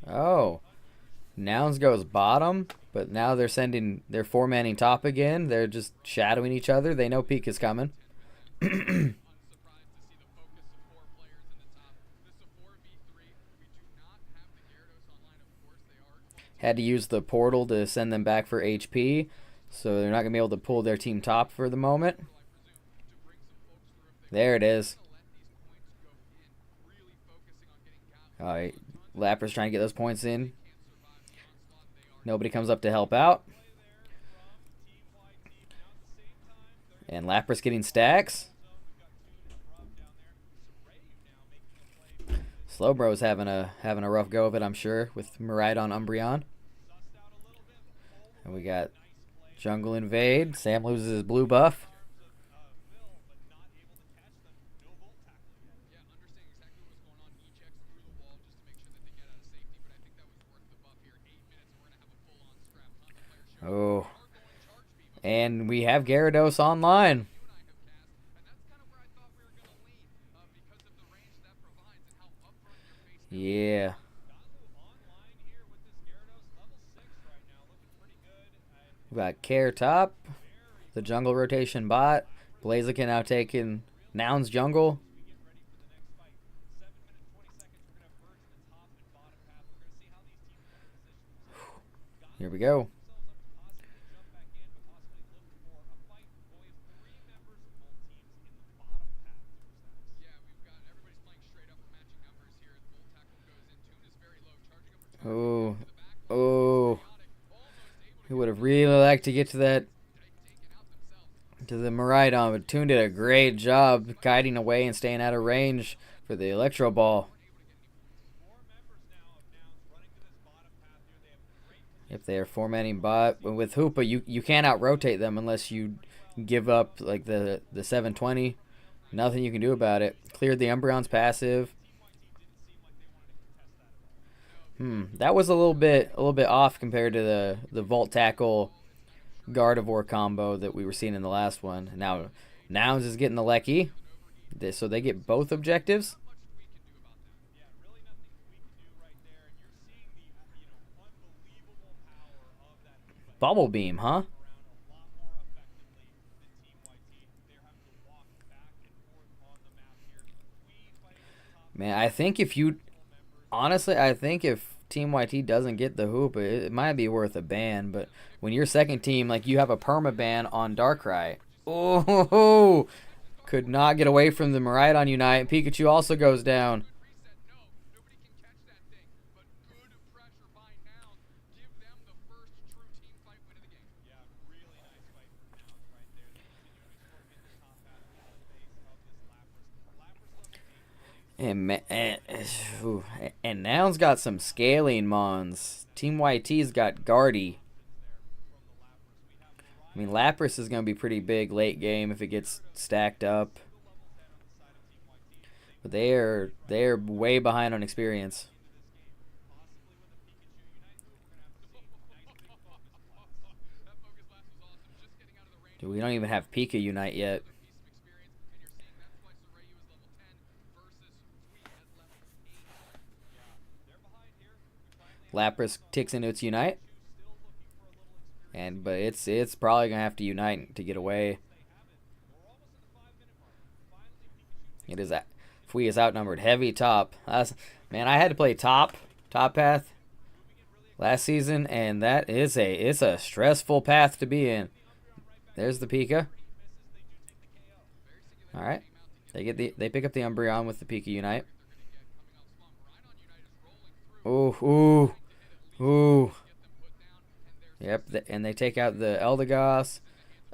Oh. Nouns goes bottom, but now they're four-manning top again. They're just shadowing each other. They know peak is coming. Had to use the portal to send them back for HP, so they're not going to be able to pull their team top for the moment. There it is. Alright, Lapras trying to get those points in. Nobody comes up to help out. And Lapras getting stacks. Slowbro's having a rough go of it, I'm sure, with Miraidon Umbreon. And we got Jungle Invade. Sam loses his blue buff. Oh. And we have Gyarados online. Yeah. We got Care top. The jungle rotation bot. Blaziken now taking Noun's jungle. Here we go. Oh, oh. He would have really liked to get to that, to the Miraidon, but Toon did a great job guiding away and staying out of range for the Electro Ball. If they are four-manning bot, but with Hoopa, you can't out-rotate them unless you give up like the 720. Nothing you can do about it. Cleared the Umbreon's passive. That was a little bit off compared to the Volt Tackle Gardevoir combo that we were seeing in the last one. Now Nouns is getting the Lecky, so they get both objectives. Bubble Beam, huh? Man, I think if you... Honestly, I think if Team YT doesn't get the hoop, it might be worth a ban. But when your second team, like, you have a perma-ban on Darkrai. Oh, could not get away from the Miraidon Unite. Pikachu also goes down. And Noun's got some scaling mons. Team YT's got Guardy. I mean, Lapras is going to be pretty big late game if it gets stacked up. But they're way behind on experience. Dude, we don't even have Pika Unite yet. Lapras ticks into its Unite. But it's probably gonna have to Unite to get away. It is that Fui is outnumbered heavy top. Man, I had to play top path last season, and it's a stressful path to be in. There's the Pika. All right, they pick up the Umbreon with the Pika Unite. Ooh. Yep, and they take out the Eldegoss.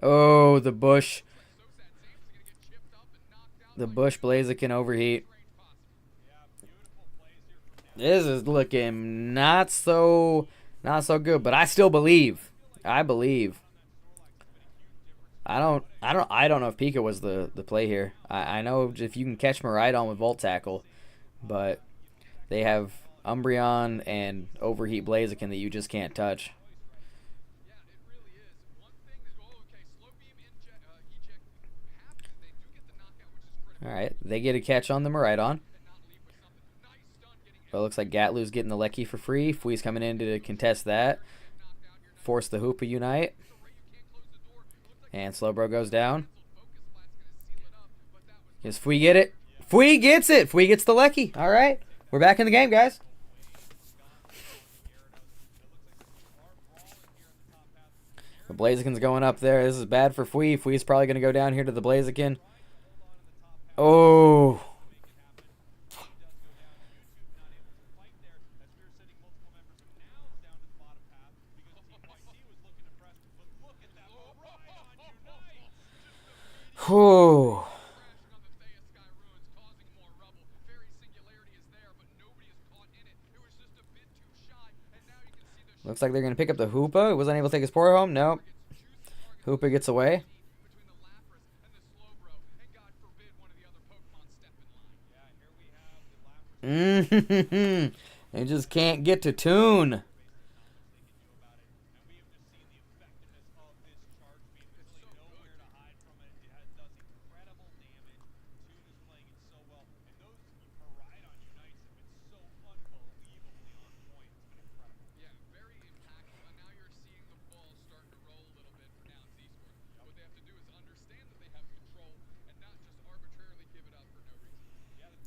Oh, the Bush. The Bush Blaziken overheat. This is looking not so Not so good, but I still believe. I believe. I don't know if Pika was the play here. I know if you can catch Maridon with Volt Tackle, but they have Umbreon and Overheat Blaziken that you just can't touch. Yeah, it really is. One thing that, okay, slow beam eject happens. They do get the knockout, which is critical. Alright, they get a catch on the Maridon. And not leave with something. Nice stun getting But it looks like Gatlu's getting the Lecky for free. Fui's coming in to contest that. Force the Hoopa Unite. And Slowbro goes down. Does Fui get it? Fui gets it! Fui gets the Lecky. Alright. We're back in the game, guys. The Blaziken's going up there. This is bad for Fui. Fui's probably going to go down here to the Blaziken. Oh. Oh. Looks like they're going to pick up the Hoopa. Wasn't able to take his Poro home. Nope. Hoopa gets away. They just can't get to Toon.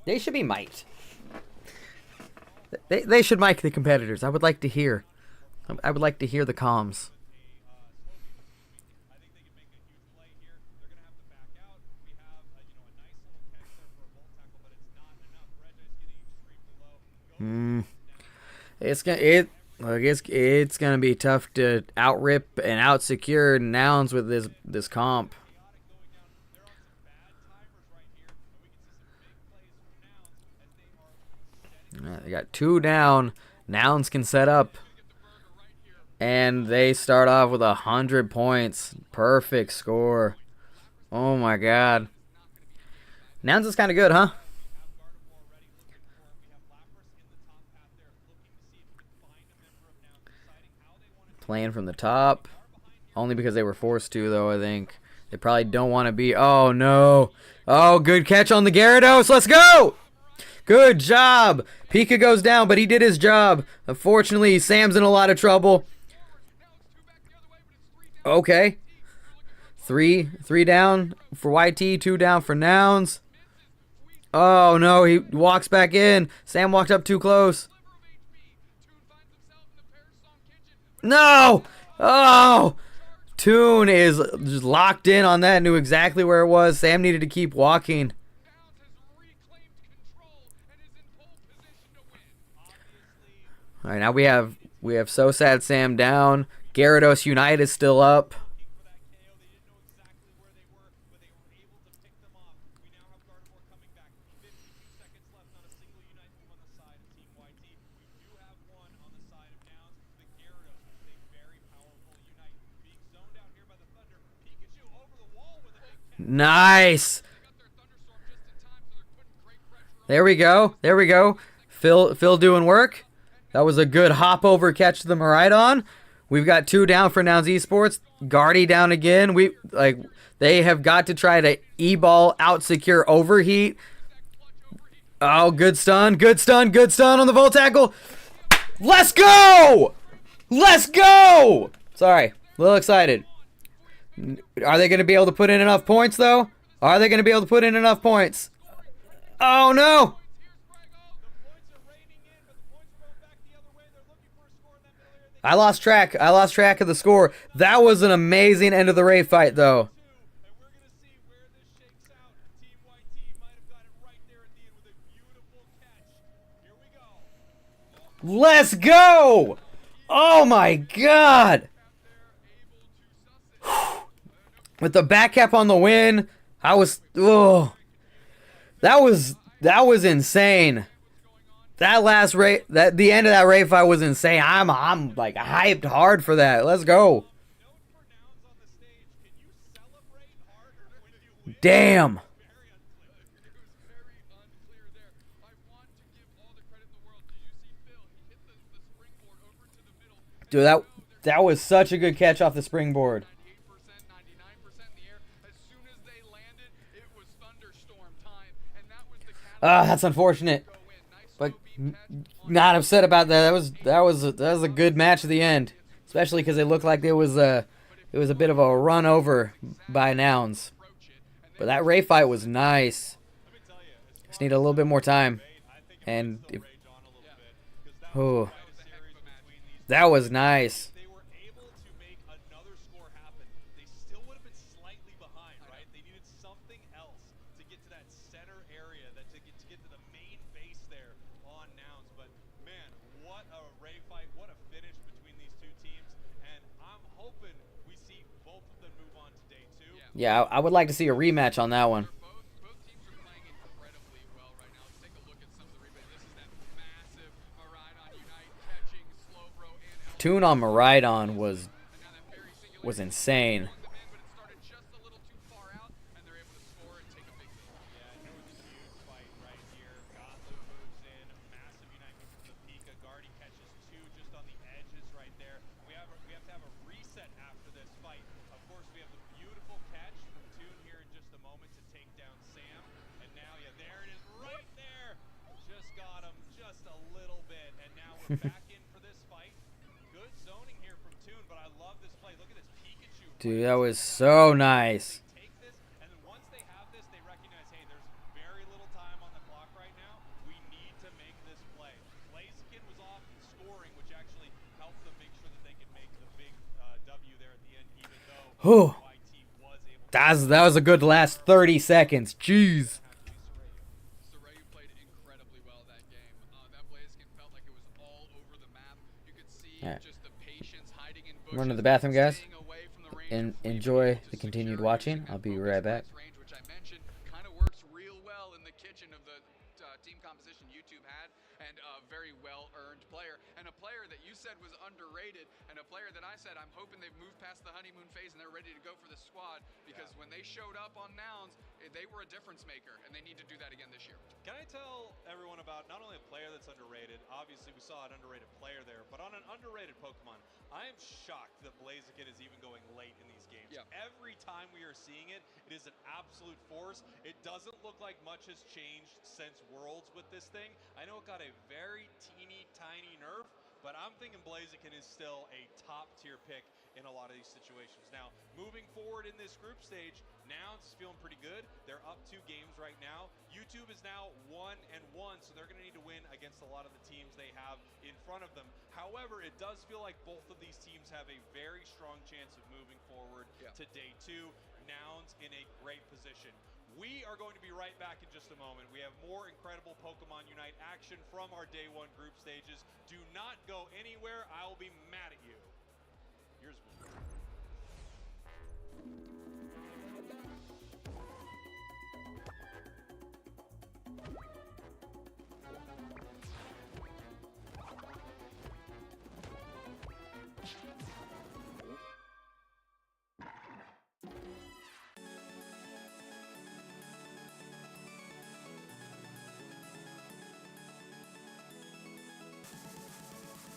They should be mic'd. They should mic the competitors. I would like to hear. I would like to hear the comms. It's gonna be tough to outrip and outsecure Nouns with this comp. They got 2 down. Nouns can set up. And they start off with 100 points. Perfect score. Oh my god. Nouns is kind of good, huh? Playing from the top. Only because they were forced to, though, I think. They probably don't want to be... Oh, no. Oh, good catch on the Gyarados. Let's go! Good job. Pika goes down, but he did his job. Unfortunately, Sam's in a lot of trouble. Okay. Three down for YT, 2 down for Nouns. Oh, no, he walks back in. Sam walked up too close. No! Oh! Toon is just locked in on that, knew exactly where it was. Sam needed to keep walking. Alright, now we have So Sad Sam down. Gyarados Unite is still up. Nice. There we go. There we go. Phil doing work. That was a good hop over catch to the Maridon. We've got 2 down for Nouns Esports. Guardy down again. They have got to try to E-ball out secure Overheat. Oh, good stun. Good stun. Good stun on the Volt Tackle. Let's go! Let's go! Sorry. A little excited. Are they going to be able to put in enough points, though? Are they going to be able to put in enough points? Oh, no! I lost track. I lost track of the score. That was an amazing end of the Ray fight, though. Let's go! Oh, my God! With the back cap on the win, I was... Oh, that was insane. That last raid, the end of that raid fight was insane. I'm like hyped hard for that. Let's go. Note for Nouns on the stage. Can you celebrate harder when you win? Damn. Very unclear. It was very unclear there. I want to give all the credit in the world. Did you see Phil? He hit the springboard over to the middle. And Dude, that was such a good catch off the springboard. 98%, 99% in the air. As soon as they landed, it was thunderstorm time, and that was the catalyst That's unfortunate. to go in. Nice But slow beam catch on not upset about that. That was a good match at the end, especially because it looked like it was a bit of a run over by Nouns. approach it, and But that Ray fight was nice. Let me tell you, as Just need a little bit more time. I think it And might still if, rage on a little bit because that oh, was quite a series between these. that was nice. They were able to make another score happen. They still would have been slightly behind, right? They needed something else to get to that center area, to get to the main base there on Nouns. But man, what a Ray fight! What a finish between these two teams. And I'm hoping we see both of them move on to day 2. Yeah, I would like to see a rematch on that one. both teams are playing incredibly well right now. Let's take a look at some of the replays. This is that massive Maridon Unite catching Slowbro and Tune on Maridon was and now that very singular insane. on the man, but it started just a little too far out, and they're able to score and take a big lead. Yeah, here was a huge fight right here. Gotham moves in, massive Unite moves to the Pika. Guardy catches 2 just on the edges right there. We have to have a reset after this fight. Of course, we have the beautiful catch from Toon here in just a moment to take down Sam. And now, yeah, there it is right there. Just got him just a little bit. And now we're back in for this fight. Good zoning here from Toon, but I love this play. Look at this Pikachu. Dude, that was so nice. Take this, and then once they have this, they recognize, hey, there's very little time on the clock right now. We need to make this play. LAIC was off scoring, which actually helped them make sure that they could make the big W there at the end, even though YT was able to That was a good last 30 seconds. Jeez. Soraya played incredibly well that game. That Blaziken felt like it was all over the map. You could see Alright. just the patience hiding in I'm running to bushes, the bathroom, guys. staying away from the range And of Fleet, enjoy able to the continued secure watching. using I'll that be focus right back. blast range, which I mentioned kind of works real well in the kitchen of the team composition YouTube had, and a very well-earned player, and a player that you said was underrated, and a player that I said I'm hoping they've moved past the honeymoon phase and they're ready to go for the squad, because when they showed up on Nouns, they were a difference maker, and they need to do that again this year. Can I tell everyone about not only a player that's underrated, obviously we saw an underrated player there, but on an underrated Pokemon, I am shocked that Blaziken is even going late in these games. Yeah. Every time we are seeing it, it is an absolute force. It doesn't look like much has changed since Worlds with this thing. I know it got a very teeny tiny nerf, but I'm thinking Blaziken is still a top tier pick in a lot of these situations. Now, moving forward in this group stage, Nouns is feeling pretty good. They're up 2 games right now. YouTube is now 1-1, so they're going to need to win against a lot of the teams they have in front of them. However, it does feel like both of these teams have a very strong chance of moving forward to day 2. Nouns in a great position. We are going to be right back in just a moment. We have more incredible Pokemon Unite action from our day 1 group stages. Do not go anywhere. I will be mad at you. Here's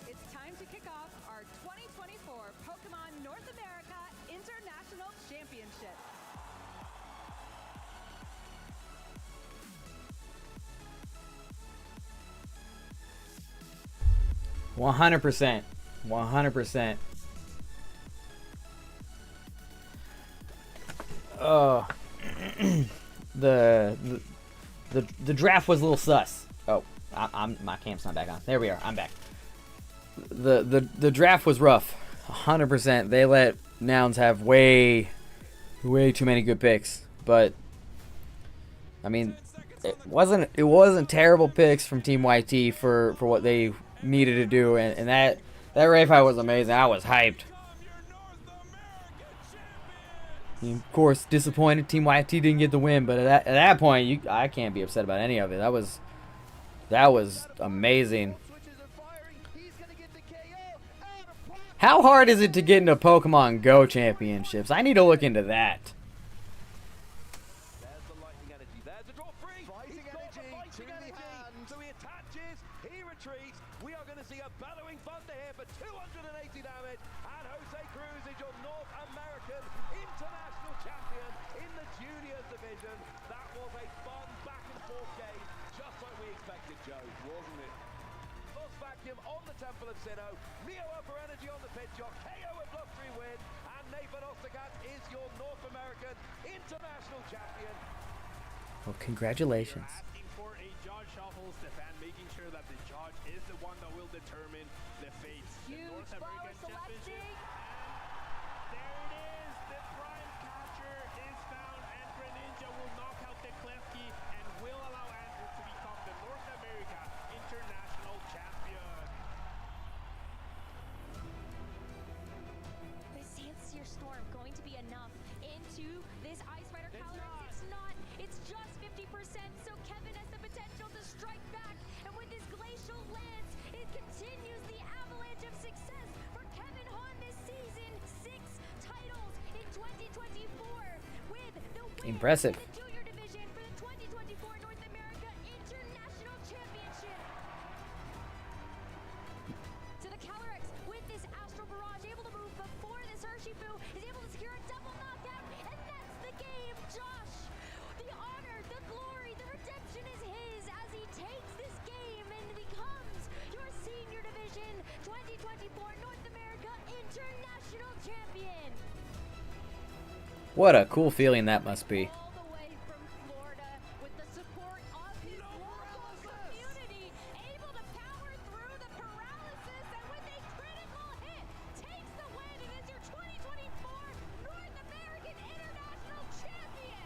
It's time to kick off our 2024 Pokemon North America International Championship. One 100%. 100%. Oh, the draft was a little sus. Oh, I'm my cam's not back on. There we are. I'm back. The draft was rough. 100%. They let Nouns have way too many good picks. But I mean, it wasn't terrible picks from Team YT for what they needed to do, and that Ray fight was amazing. I was hyped. Of course, disappointed Team YT didn't get the win, but at that point, I can't be upset about any of it. That was That was amazing. How hard is it to get into Pokemon Go championships? I need to look into that. There's the lightning energy. There's the draw free. Fighting energy. So he attaches. He retreats. We are going to see a bellowing thunder here for 280 damage. And Jose Cruz is your North American international champion in the juniors division. That was a fun back and forth game, just like we expected, Joe, wasn't it? Lost vacuum on the Temple of Sinnoh. Neo Upper Energy on the pit shot. KO with block 3 win. And Nathan Ostergaard is your North American international champion. Well, congratulations. Asking for a judge shuffle, Stefan, making sure that the judge is the one that will determine the fates. The Huge North power American Championship. selecting. And there it is. The prime catcher is found. And Greninja will knock out the Klefki and will allow Andrew to become the North America international champion. Is Sear Storm going to be enough into this Ice Rider Calyrex? It's not. It's just 50%, so Kevin has the potential to strike back. And with his Glacial Lance, it continues the avalanche of success for Kevin Hahn this season. 6 titles in 2024 with the win Impressive. in the junior division for the 2024 North America International Championship. To the Calyrex with this Astral Barrage, able to move before this Urshifu is able to secure a double knockout, and that's the game. Josh, the honor, the glory, the redemption is his as he takes this game and becomes your senior division 2024 North America International Champion. What a cool feeling that must be. All the way from Florida with the support of his local community, able to power through the paralysis and with a critical hit takes the win and is your 2024 North American International Champion.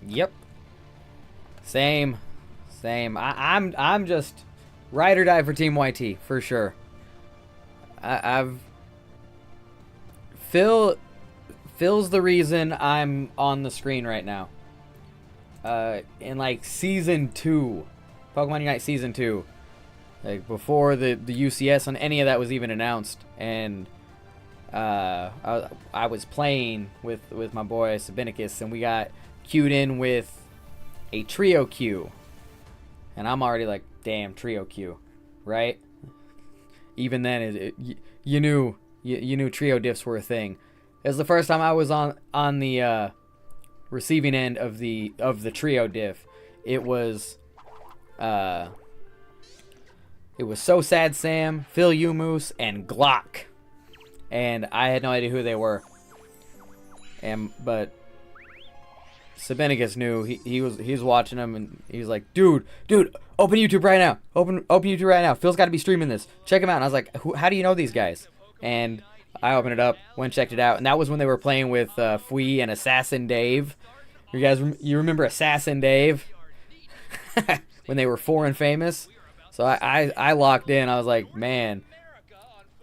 Yep. Same. I'm just ride or die for Team YT for sure. Phil's the reason I'm on the screen right now. In like season 2, Pokemon Unite season 2, like before the UCS on any of that was even announced, and I was playing with my boy Sabinicus, and we got queued in with a trio queue, and I'm already like, damn, trio queue, right? Even then, you knew trio diffs were a thing. It was the first time I was on the receiving end of the trio diff. It was So Sad Sam, Phil Umoose, and Glock, and I had no idea who they were. But Sabinicus knew. He was watching them, and he was like, dude, open YouTube right now. Open YouTube right now. Phil's got to be streaming this. Check him out. And I was like, how do you know these guys? And I opened it up, went and checked it out, and that was when they were playing with Fui and Assassin Dave. You guys, you remember Assassin Dave? When they were 4 and famous? So I locked in. I was like, man,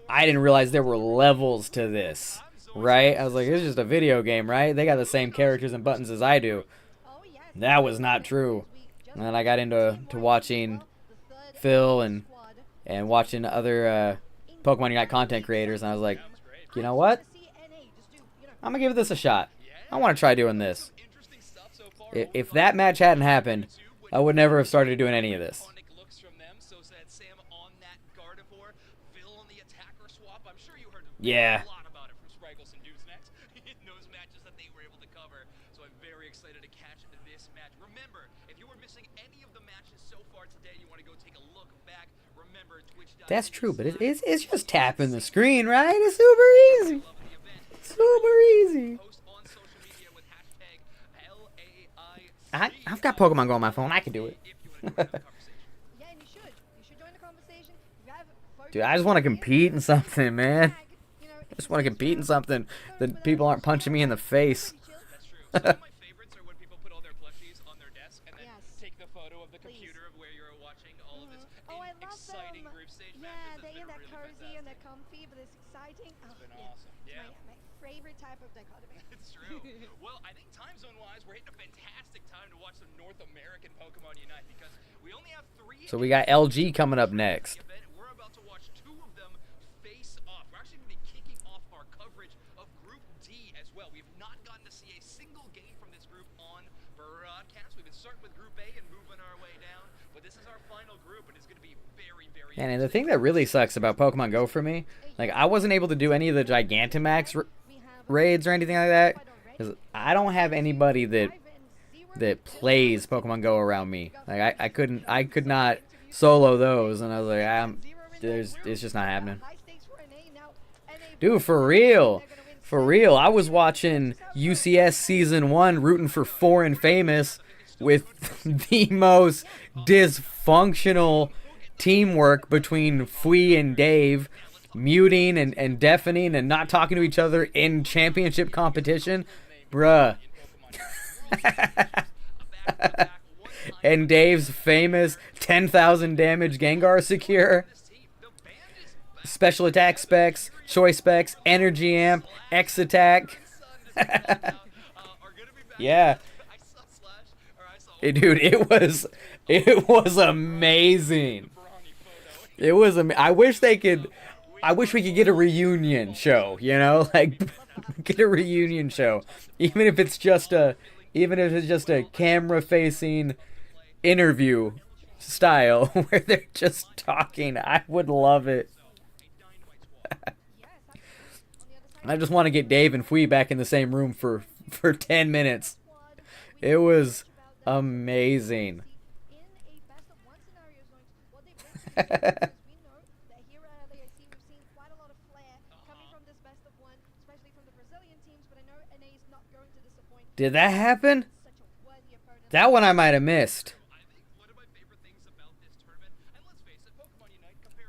I didn't realize there were levels to this, right? I was like, it's just a video game, right? They got the same characters and buttons as I do. That was not true. And then I got into watching Phil and watching other Pokemon Unite content creators, and I was like, you know what? I'm going to give this a shot. I want to try doing this. If that match hadn't happened, I would never have started doing any of this. Yeah. That's true, but it's just tapping the screen, right? It's super easy. Super easy. I've got Pokemon Go on my phone. I can do it. Yeah, and you should. You should join the conversation. You have Dude, I just want to compete in something, man. You know, just want to compete in something that people aren't punching me in the face. That's true. Some of my favorites are when people put all their plushies on their desk and then take the photo of the computer of where you're watching all of this exciting group stage matches. Yeah, It's they're been in that really cozy and fantastic. they're comfy, but it's exciting. It's been awesome. Yeah. My favorite type of dichotomy. It's true. Well, I think time zone wise, we're hitting a fantastic time to watch some North American Pokemon Unite because we only have 3. So we got LG coming up next. We're about to watch 2 of them face off. We're actually going to be kicking off our coverage of Group D as well. We've not gotten to see a single game from this group on broadcast. We've been starting with Group A and moving our way down, but this is our final group, and it's going to be very, very. And the thing that really sucks about Pokemon Go for me, like I wasn't able to do any of the Gigantamax raids or anything like that, because I don't have anybody that plays Pokemon Go around me. Like I could not solo those, and I was like, it's just not happening. Dude, for real. I was watching UCS Season 1 rooting for Foreign Famous with the most dysfunctional teamwork between Fui and Dave, muting and deafening and not talking to each other in championship competition. Bruh. And Dave's famous 10,000 damage Gengar secure. Special attack specs, choice specs, energy amp, X attack. Yeah. Dude, it was amazing. I wish we could get a reunion show, you know? Like get a reunion show. Even if it's just a camera facing interview style where they're just talking. I would love it. I just want to get Dave and Fui back in the same room for 10 minutes. It was amazing. Did that happen? That one I might have missed.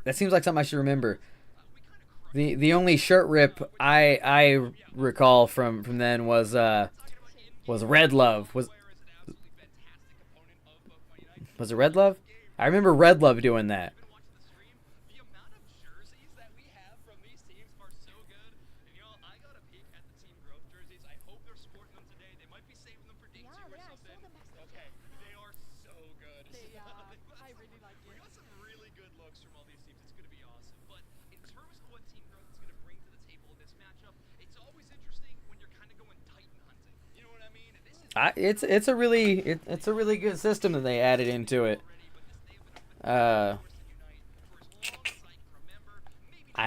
That seems like something I should remember. The only shirt rip I recall from then was Red Love. Was it Red Love? I remember Red Love doing that. It's a really good system that they added into it. I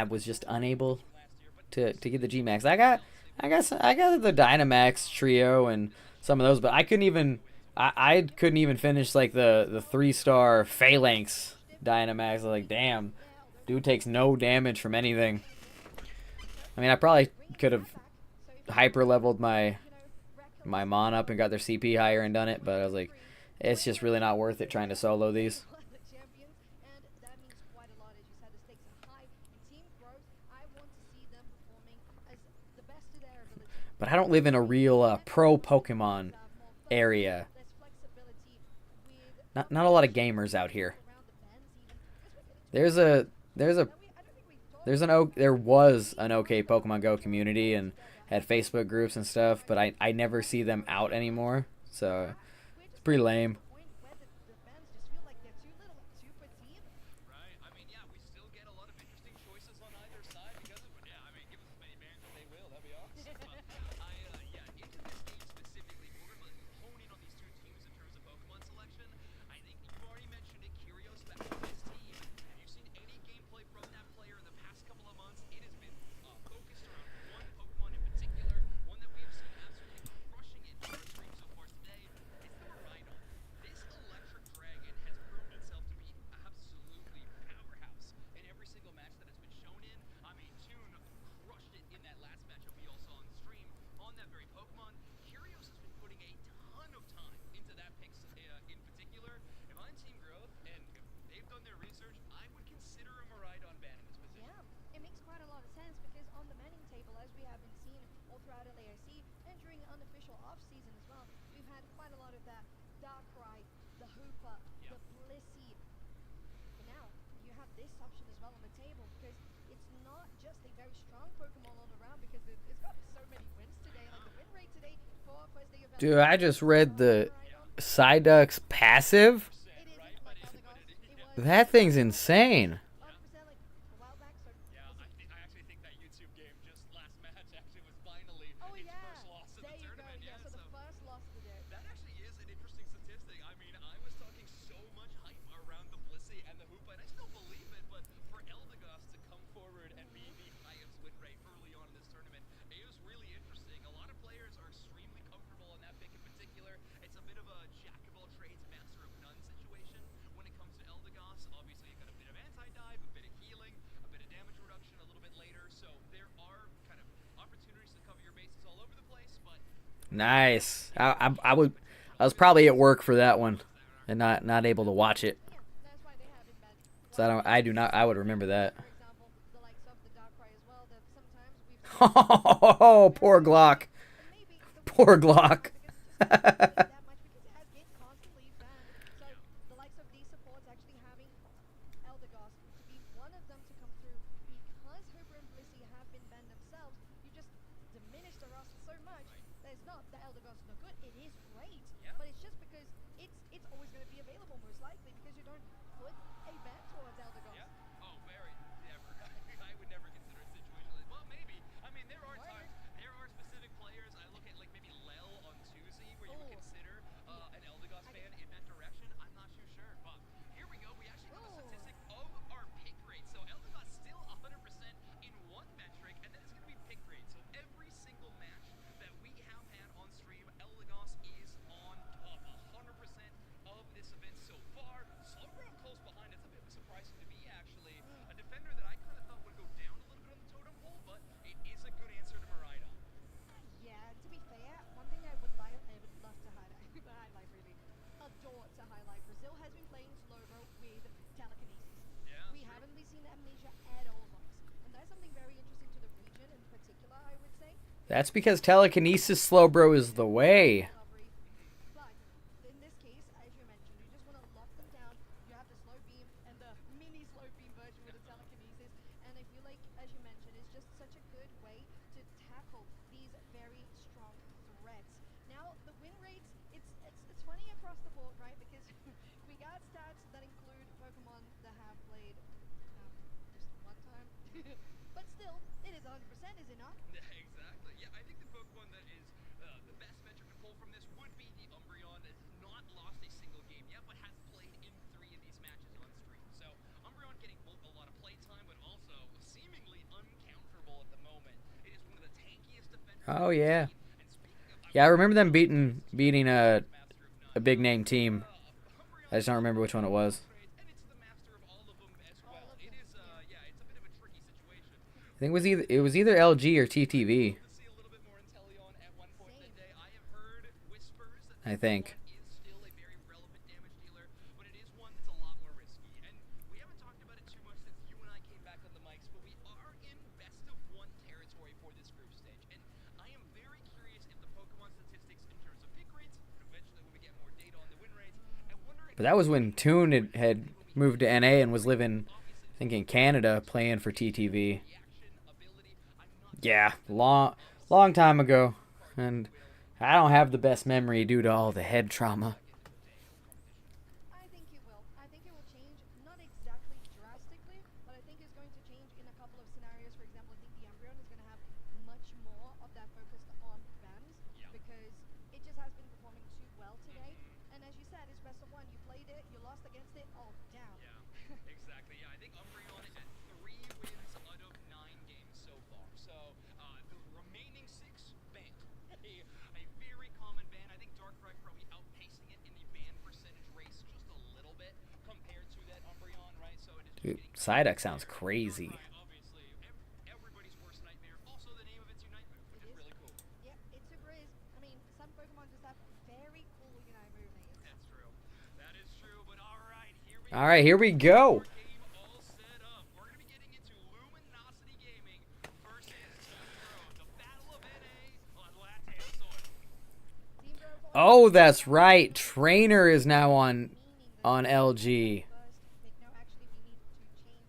was just unable to get the G-Max. I got the Dynamax trio and some of those, but I couldn't even finish like the 3-star Phalanx Dynamax. I was like, damn, dude takes no damage from anything. I mean, I probably could have hyper leveled my Mon up and got their CP higher and done it, but I was like, it's just really not worth it trying to solo these. But I don't live in a real pro Pokemon area. Not a lot of gamers out here. There was an okay Pokemon Go community and had Facebook groups and stuff, but I never see them out anymore, so it's pretty lame. as we have been seeing all throughout LAIC and during unofficial off-season as well, we've had quite a lot of that Darkrai, the Hooper, the Blissey. But now you have this option as well on the table, because it's not just a very strong Pokemon all around, because it's got so many wins today. Like the win rate today for first day of Dude, I just read the Psyduck's passive. it isn't like Eldegoss. It was That thing's insane. 100% like a while back, so Yeah, I actually think that YouTube game just last match actually was finally oh its yeah, first loss of there the you go. tournament. Yeah, so the first loss of the day. That actually is an interesting statistic. I mean, I was talking so much hype around the Blissey and the Hoopa, and I still believe it, but for Eldegoss to come forward and be the highest win rate early on in this tournament, it was really interesting. A lot of players are extremely comfortable in that pick in particular. It's a bit of a jack of all trades, master of none situation when it comes to Eldegoss. Obviously, you got a bit of anti-dive, a bit of healing, a bit of damage reduction a little bit later, so there are kind of opportunities to cover your bases all over the place, but Nice. I was probably at work for that one, and not able to watch it. Yeah, that's why they haven't been. So I would remember that. For example, the likes of the Darkrai as well, that sometimes we've Oh, poor Glock. and maybe the Poor Glock. that much because it has been constantly banned. So the likes of these supports actually having Eldegoss to be one of them to come through, because Hooper and Blissey have been banned themselves, you just diminish the roster so much that it's not that Eldegoss is no good. It is great, but it's just because it's always going to be available most likely, because you don't put a ban towards Eldegoss. yeah. Oh, very never. I would never consider a situation like, well, maybe. I mean, there are times, there are specific players. I look at like maybe Lel on Tuesday, where you would consider an Eldegoss fan in that direction. I'm not too sure, but here we go. We actually have a statistic of our pick rate. So Eldegoss still 100% in one metric, and then it's going to be pick rate. So every single match that we have had on stream, Eldegoss is on top, 100% of this event so far. Slowbro close behind. It's a bit surprising to me, actually. A defender that I kind of thought would go down a little bit on the totem pole, but it is a good answer to Miraida. Yeah, to be fair, one thing I would love to highlight, really, adore to highlight. Brazil has been playing Slowbro with telekinesis. Yeah, We haven't really seen Amnesia at all, guys. And that's something very interesting to the region in particular, I would say. That's because telekinesis Slowbro is the way. Recovery. But in this case, as you mentioned, you just want to lock them down. You have the slow beam and the mini slow beam version with the telekinesis. And I feel like, as you mentioned, it's just such a good way to tackle these very strong threats. Now, the win rates, it's funny across the board, right? Because we got stats that include Pokemon that have played just one time. But still, it is 100%, is it not? Yeah, exactly. Yeah, I think the Pokemon that is the best metric to pull from this would be the Umbreon. That has not lost a single game yet, but has played in 3 of these matches on stream. So Umbreon getting both a lot of playtime, but also seemingly uncounterable at the moment. It is one of the tankiest defenders. Oh yeah. And speaking of, Yeah, I remember them beating a big name team. I just don't remember which one it was. and it's the master of all of them as well. It is, yeah, it's a bit of a tricky situation. I think it was either LG or TTV. To see a little bit more Inteleon at one point in the day. I have heard whispers that I think. is still a very relevant damage dealer, but it is one that's a lot more risky. And we haven't talked about it too much since you and I came back on the mics, but we are in best of 1 territory for this group stage. And I am very curious if the Pokemon statistics in terms of pick rates, and eventually when we get more data on the win rates, I wonder if But that was when Toon had moved to NA and was living, I think, in Canada playing for TTV. Yeah, long time ago. And I don't have the best memory due to all the head trauma. I think it will. I think it will change, not exactly drastically, but I think it's going to change in a couple of scenarios. For example, I think the Umbreon is going to have much more of that focused on bans, because it just has been performing too well today. And as you said, it's best of 1. You played it, you lost against it, all down. Yeah, exactly. Yeah, I think Umbreon is at 3 wins out of 9 games so far. So the remaining 6 banned. A very common ban. I think Darkrai probably outpacing it in the ban percentage race just a little bit compared to that Umbreon, right? So it is just Dude, getting Psyduck sounds crazy. obviously everybody's worst nightmare. Also the name of its Unite move, which is really cool. Yeah, it super is. I mean, some Pokemon just have very cool Unite move names. That's true. That is true. But all right, here we All right, here we go. game all set up. We're gonna be getting into Luminosity Gaming versus Slowbro. Oh, that's right. Trainer is now on LG. No, actually, we need to change.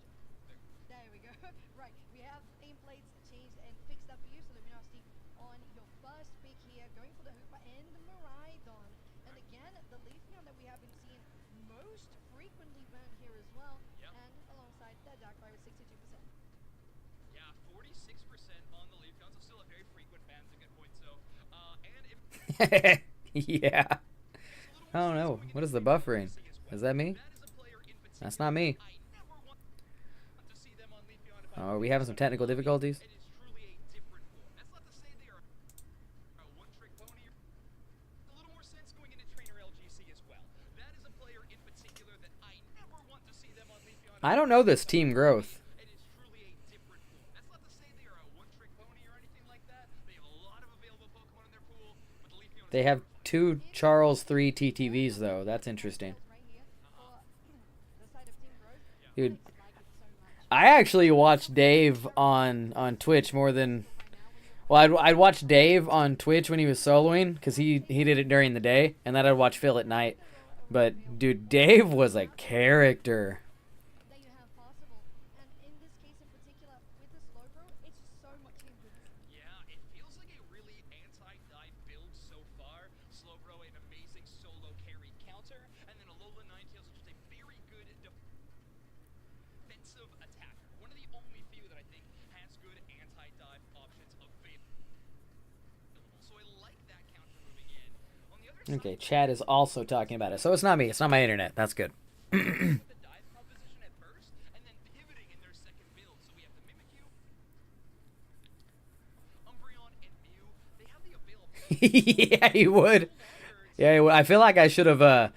There we go. Right, we have nameplates changed and fixed up for you. So let me know, Steve, on your first pick here, going for the Hoopa and the Miraidon. And again, the Leafeon that we have been seeing most frequently burned here as well. Yep. And alongside that Darkrai with 62%. Yeah, 46% on the Leaf Guns. Still a very frequent ban. That's a good point. So, and if Yeah. I don't know. What is the buffering? Is that me? That's not me. Oh, are we having some technical difficulties? it is truly a different form. That's not to say they are a one-trick pony. A little more sense going into Trainer LGC as well. That is a player in particular that I never want to see them on Leafeon. I don't know this team growth. It is truly a different form. That's not to say they are a one-trick pony or anything like that. They have a lot of available Pokemon in their pool, but the Leafeon is They have 2 Charles 3 TTVs though. That's interesting. Right here for the side of Team Growth. Dude, Like it so much. I actually watched Dave on Twitch more than... Well, I'd watch Dave on Twitch when he was soloing, because he did it during the day, and then I'd watch Phil at night. But, dude, Dave was a character. That you have possible. And in this case in particular, with the Slowbro, it's so much improvement. Yeah, it feels like a really anti-dive build so far. Slowbro, an amazing solo carry counter, and then Alola Ninetales, which is a very good defensive attacker. One of the only few that I think has good anti-dive options available. So I like that counter moving in. On the other Okay, side, Chad is also talking about it. So it's not me. It's not my internet. That's good. with the dive composition at first, and then pivoting in their second build. So we have the Mimikyu, Umbreon, and Mew. They have the available. Yeah, he would. Yeah, he would. I feel like I should have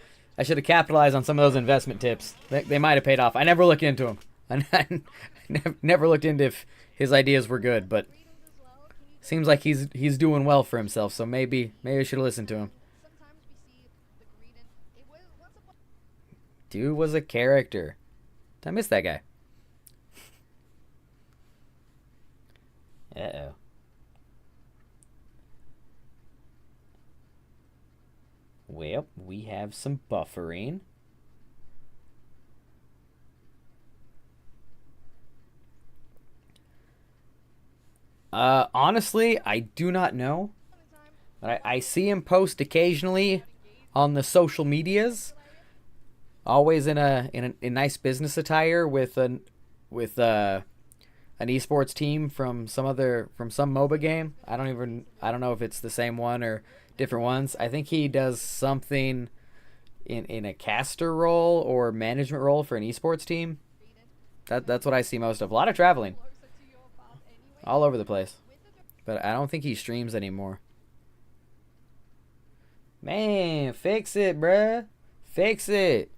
capitalized on some of those investment tips. They might have paid off. I never looked into them. I never looked into if his ideas were good, but seems like he's doing well for himself. So maybe I should have listened to him. Sometimes we see the Greedent. It was once upon Dude was a character. I miss that guy. Uh-oh. Well, we have some buffering. Honestly, I do not know. But I see him post occasionally on the social medias. Always in a nice business attire with an esports team from some MOBA game. I don't know if it's the same one or different ones. I think he does something in a caster role or management role for an esports team. That's what I see most of. A lot of traveling. All over the place. But I don't think he streams anymore. Man, fix it, bruh. Fix it.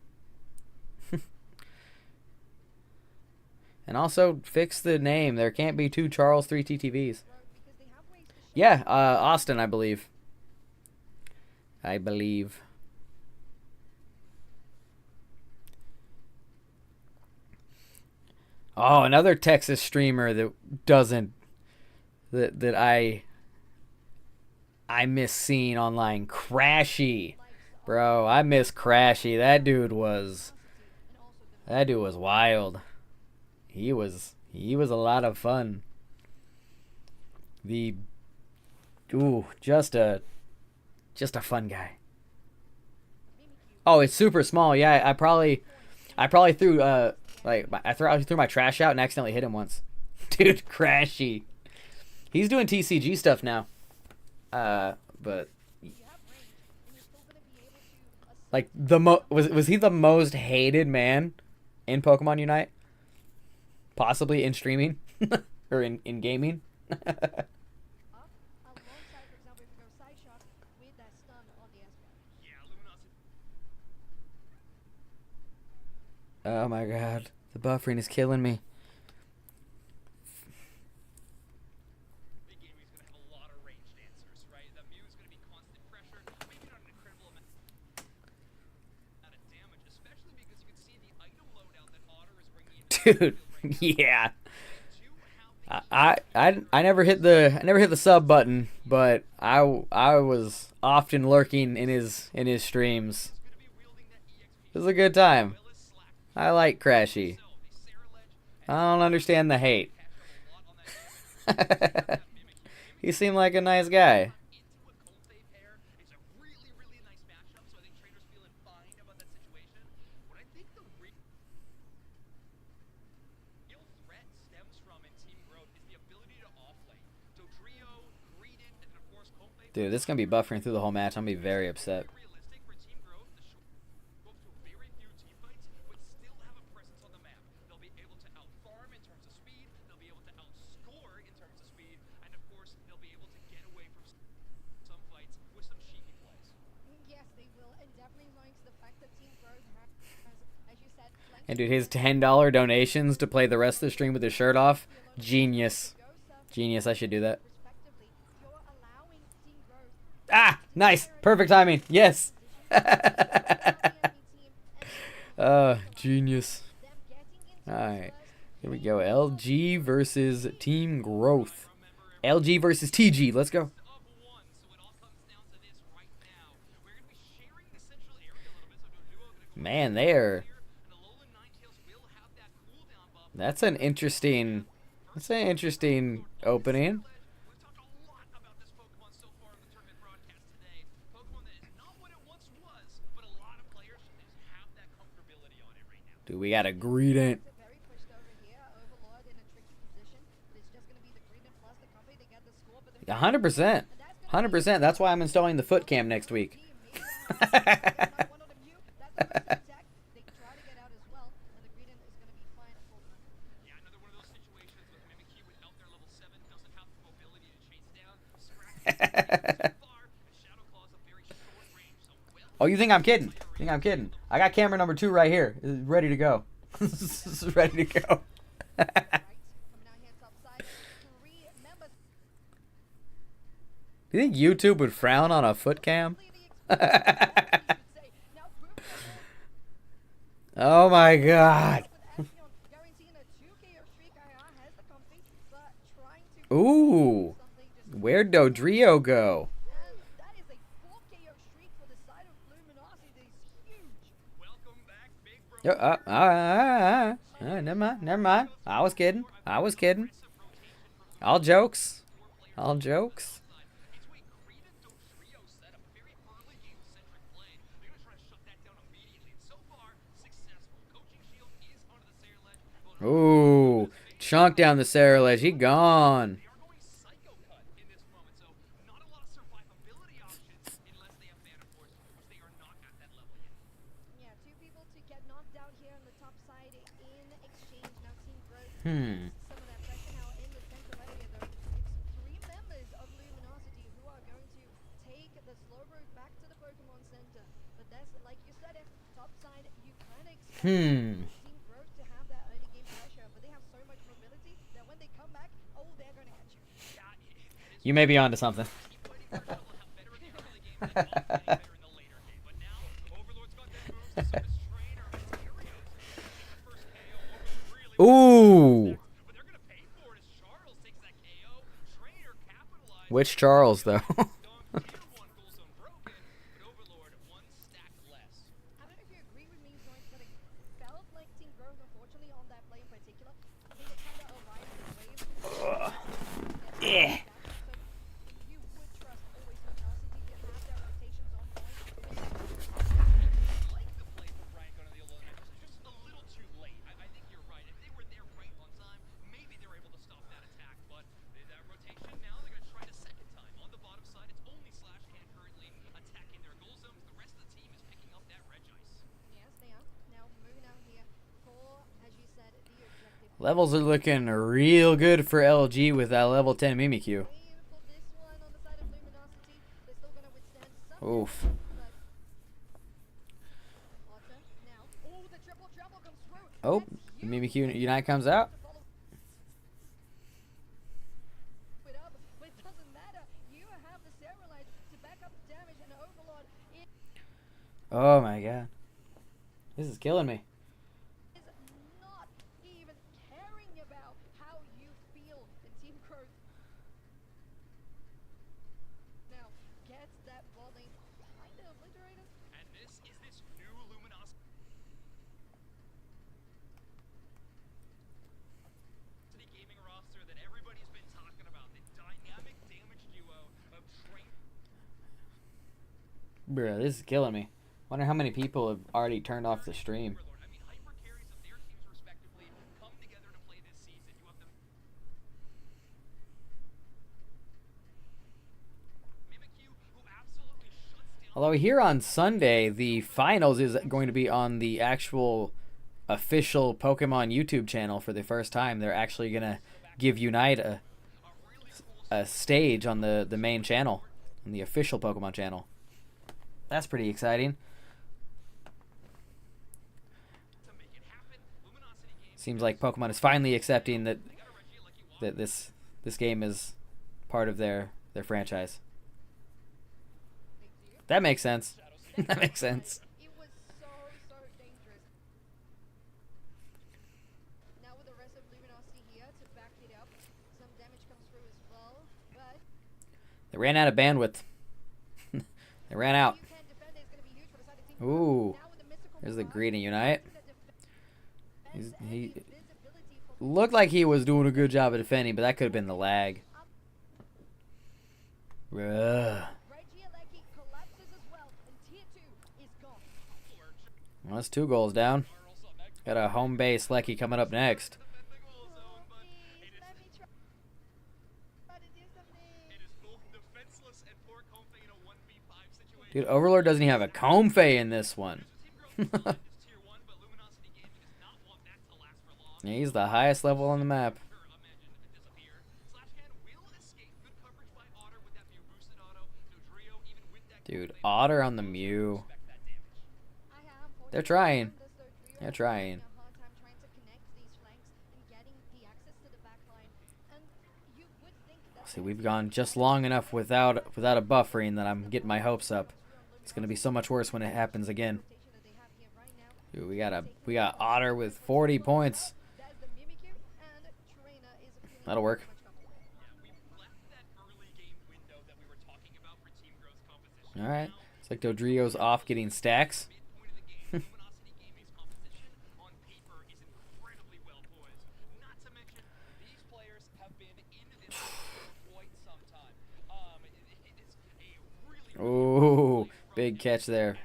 And also, fix the name. There can't be 2 Charles 3 TTVs. Yeah, Austin, I believe. Oh, another Texas streamer that doesn't... That I miss seeing online. Crashy. Bro, I miss Crashy. That dude was wild. He was a lot of fun. Just a fun guy. Oh, it's super small. Yeah, I probably threw I threw my trash out and accidentally hit him once. Dude, Crashy. He's doing TCG stuff now. But like was he the most hated man in Pokemon Unite? Possibly in streaming or in gaming. alongside, for example, if you go side shot with that stun on the Espeon. Yeah, Luminosity. Oh my god, the buffering is killing me. Big game, he's going to have a lot of ranged answers, right? The Mew is going to be constant pressure, maybe not an incredible amount of damage, especially because you can see the item loadout that Otter is bringing in. Dude, yeah. To have I never hit the sub button, but I was often lurking in his streams. It was a good time. I like Crashy. I don't understand the hate. He seemed like a nice guy. Dude, this is going to be buffering through the whole match. I'm going to be very upset. And dude, his $10 donations to play the rest of the stream with his shirt off. Genius. Genius, I should do that. Ah, nice. Perfect timing. Yes. Genius. Alright. Here we go. LG versus Team Growth. LG versus TG. Let's go. Man, that's an interesting opening. Dude, we got a Greedent. 100%. 100%. That's why I'm installing the foot cam next week. Oh, you think I'm kidding? I got camera number 2 right here. It's ready to go. This is ready to go. Do you think YouTube would frown on a foot cam? Oh my god. Ooh. Where'd Dodrio go? Never mind. I was kidding. All jokes. Ooh, chunk down the Sarah ledge. He gone. You may be onto something. Ooh. Which Charles, though? Yeah. Levels are looking real good for LG with that level 10 Mimikyu. Oof. Oh, Mimikyu Unite comes out. Oh my god. This is killing me. me about how you feel in team growth. Now, gets that ball lane kind of obliterated. And this is this new Luminosity gaming roster that everybody's been talking about. The dynamic damage duo of Train. Bruh, this is killing me. Wonder how many people have already turned off the stream. I mean, hyper carries of their teams respectively come together to play this season. You have the Mimikyu, who absolutely shuts down. Although here on Sunday, the finals is going to be on the actual official Pokemon YouTube channel for the first time. They're actually going to give Unite a stage on the main channel, on the official Pokemon channel. That's pretty exciting. Seems like Pokemon is finally accepting that this game is part of their franchise. That makes sense. That makes sense. It was so dangerous. Now with the rest of Luminosity here to back it up, some damage comes through as well, but They ran out of bandwidth. They ran out. you can defend it. It's going to be huge for the side of Team Ooh. Now with the mystical There's the barrage, greeting Unite. the defense and He the visibility for looked like he was doing a good job of defending, but that could have been the lag. Ugh. Reggie Alecki collapses as well, and Tier 2 is gone. Well, that's 2 goals down. Got a home base Lecky coming up next. Please, let me try to do something. It is both defenseless and poor Comfey in a 1v5 situation. Dude, Overlord doesn't even have a Comfey in this one. Team growth is tier 1, but Luminosity Gaming does not want that to last for long. He's the highest level on the map. Imagine disappear. Slashcan will escape. Good coverage by Otter with that Mew boosted auto. Dodrio even with that. Dude, Otter on the Mew. Respect that damage. They're trying. They're trying. A hard time trying to connect these flanks and getting the access to the back line. And you would think that See, we've gone just long enough without a buffering that I'm getting my hopes up. It's gonna be so much worse when it happens again. rotation that they have here right now. Dude, we got Otter with 40 points. That's the Mimikyu, and Trainer is feeling That'll work. much comfortable. Yeah, we've left that early game window that we were talking about for team growth composition. All right. It's like Dodrio's off getting stacks. Midpoint of the game, Luminosity Gaming's composition on paper is incredibly well poised. Not to mention, these players have been in this for quite some time. It is a really Ooh, big catch there.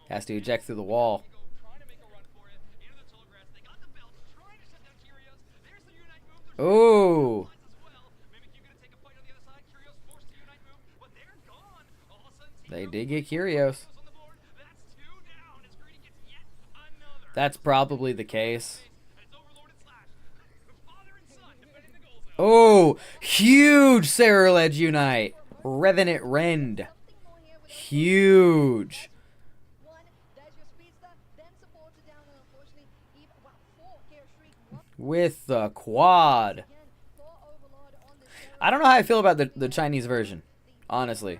Has to eject through the wall. trying to make a run for it. Into the tall grass. They got the belt. Trying to shut down Curios. There's the Unite move. There's Ooh. as well. Mimikyu gonna take a fight on the other side. Curios forced to Unite move, but they're gone. All of a sudden, Team They Growth did get Curios. on the board. That's 2 down as Greedy gets yet another. That's probably the case. And it's Overlord and Slash. Father and son defending the goal zone. Oh, huge Sarah Ledge Unite. Revenant Rend. Huge. One, there's your speedster, then supported down, and unfortunately, even, wow, 4 Gear Shriek, one With the quad. again for Overlord on this show. I don't know how I feel about the Chinese version, honestly.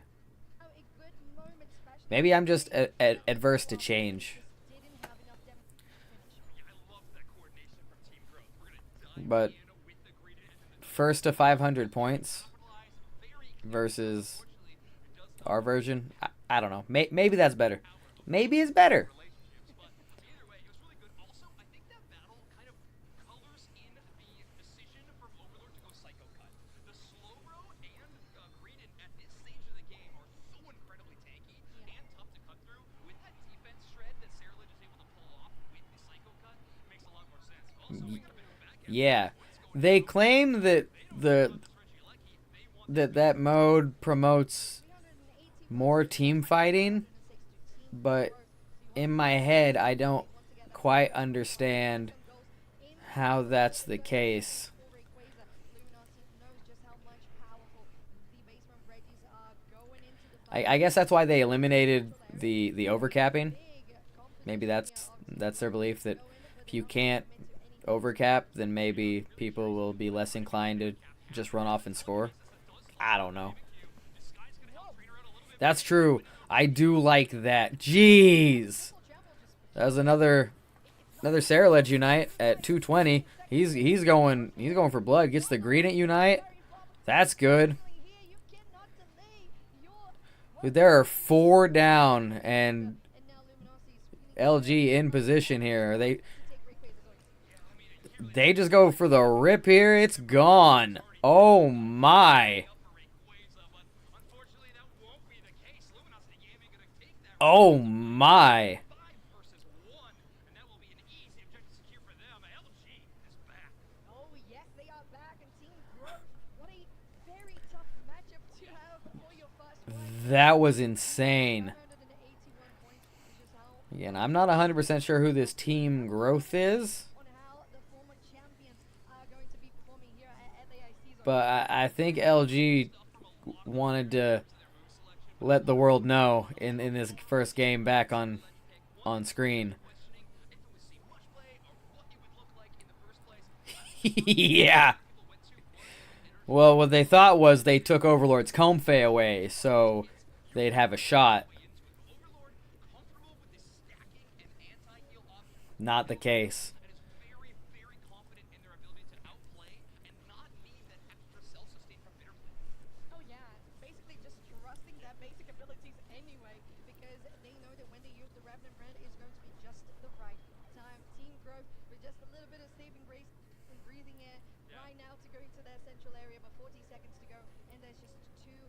Now, a good moment, especially Maybe I'm just adverse to change. didn't have enough damage to finish. Yeah, I love that coordination from Team Growth. We're gonna dive But in with the Greedy and the first to 500 points capitalize very versus unfortunately it does our version, I don't know. Maybe that's better. Maybe it's better. relationships, but either way, it was really good. Also, I think that battle kind of colors in the decision from Overlord to go Psycho Cut. The Slowbro and Greedon at this stage of the game are so incredibly tanky and tough to cut through. With that defense shred that Sarah Ledge is able to pull off with the Psycho Cut, it makes a lot more sense. Also, we got a bit of a back end. Yeah. They claim that that mode promotes more team fighting, but in my head I don't quite understand how that's the case. I guess that's why they eliminated the overcapping. Maybe that's their belief that if you can't overcap, then maybe people will be less inclined to just run off and score. I don't know. That's true. I do like that. Jeez. That was another Sarah Ledge Unite at 220. He's going for blood. Gets the green at Unite. That's good. Dude, there are 4 down and LG in position here. They just go for the rip here. It's gone. Oh my. Oh my. Oh yes, they are back and Team Growth. What a very tough matchup to have for your first one. That was insane. 181 points, which is how Again, I'm not 100% sure who this Team Growth is, on how the former champions are going to be performing here at LAIC. but I think LG wanted to let the world know in this first game back on screen. Yeah. Well, what they thought was they took Overlord's Comfey away, so they'd have a shot. Not the case. Oh yeah, basically just trusting their basic abilities anyway, because they know that when they use the Revenant Brand, it's going to be just the right time. Team Growth with just a little bit of saving grace and breathing air right now to go into their central area, but 40 seconds to go, and there's just too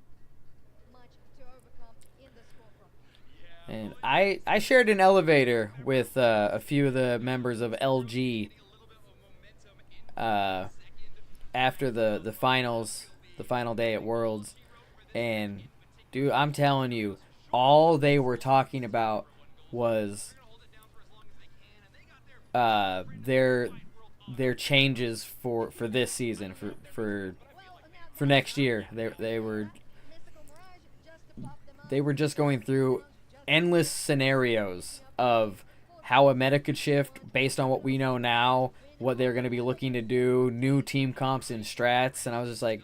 much to overcome in the score front. And I shared an elevator with a few of the members of LG after the finals, the final day at Worlds, and dude, I'm telling you, all they were talking about was their changes for this season for next year. They were just going through endless scenarios of how a meta could shift based on what we know now, what they're going to be looking to do, new team comps and strats, and I was just like,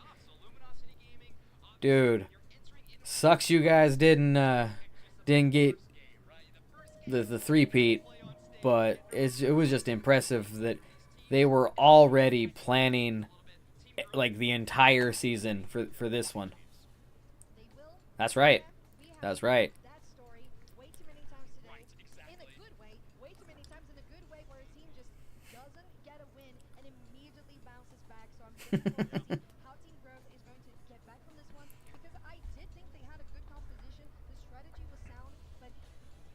dude, sucks you guys didn't get the three-peat, but it was just impressive that they were already planning like the entire season for this one. That's right. That's right. That story way too many times today, in a good way, way too many times in a good way, where a team just doesn't get a win and immediately bounces back. So I'm looking forward to see how Team Growth is going to get back from this one, because I did think they had a good composition. The strategy was sound, but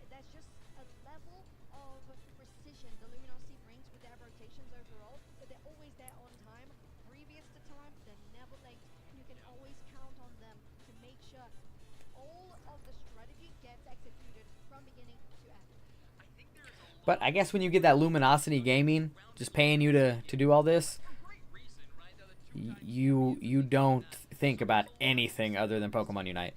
that's just a level of precision the Luminosity brings with their rotations overall. But they're always there on time. Previous to time, they're never late. You can always count on them to make sure all of the strategy gets executed from beginning to end. But I guess when you get that Luminosity Gaming just paying you to do all this, you don't think about anything other than Pokemon Unite.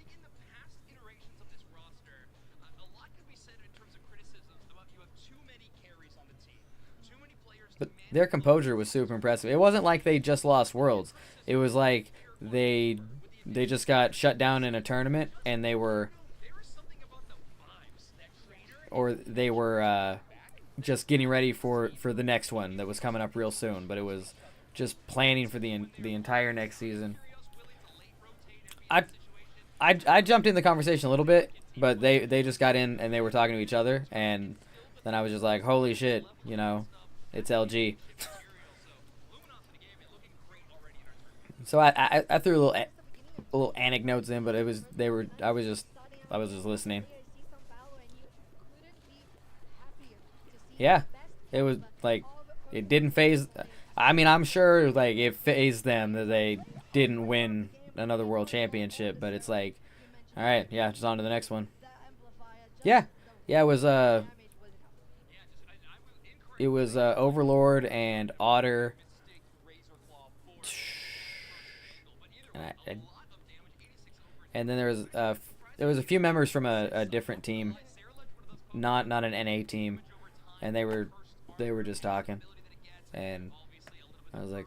But their composure was super impressive. It wasn't like they just lost Worlds. It was like they just got shut down in a tournament and they were just getting ready for the next one that was coming up real soon, but it was just planning for the entire next season. I jumped in the conversation a little bit, but they just got in and they were talking to each other, and then I was just like, holy shit, you know, it's LG. So I threw a little anecdotes in, but I was just listening. Yeah, it was like it didn't phase. I mean, I'm sure like it phased them that they didn't win another world championship, but it's like, all right, yeah, just on to the next one. Yeah, it was Overlord and Otter. And then there was a few members from a different team, not an NA team, and they were just talking, and I was like,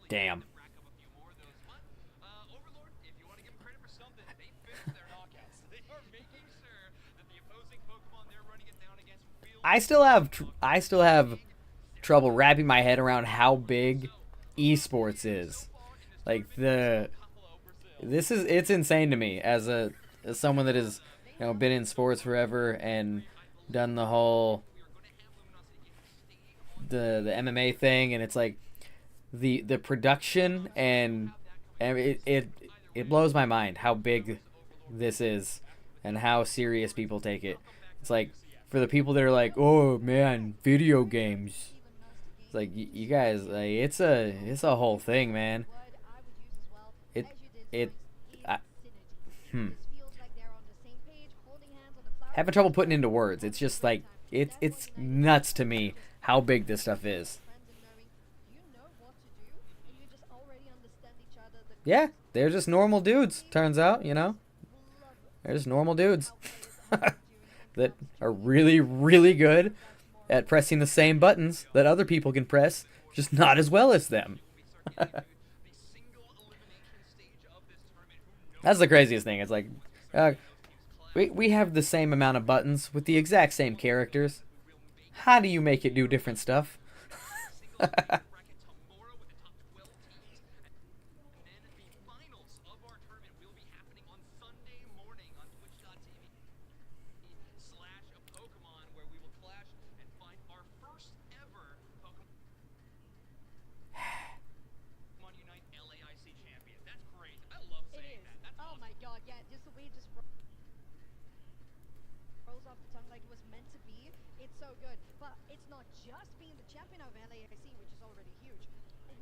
damn. I still have trouble wrapping my head around how big esports is. Like it's insane to me as someone that has been in sports forever and done the whole the MMA thing, and it's like the production and it blows my mind how big this is and how serious people take it. It's like for the people that are like, oh man, video games. It's like you guys, like, it's a whole thing, man. It it I, having trouble putting into words. It's just like it's nuts to me how big this stuff is. Yeah, they're just normal dudes. Turns out, they're just normal dudes that are really, really good at pressing the same buttons that other people can press, just not as well as them. That's the craziest thing. It's like, we have the same amount of buttons with the exact same characters. How do you make it do different stuff? Rolls off the tongue like it was meant to be. It's so good, but it's not just being the champion of LAIC, which is already huge.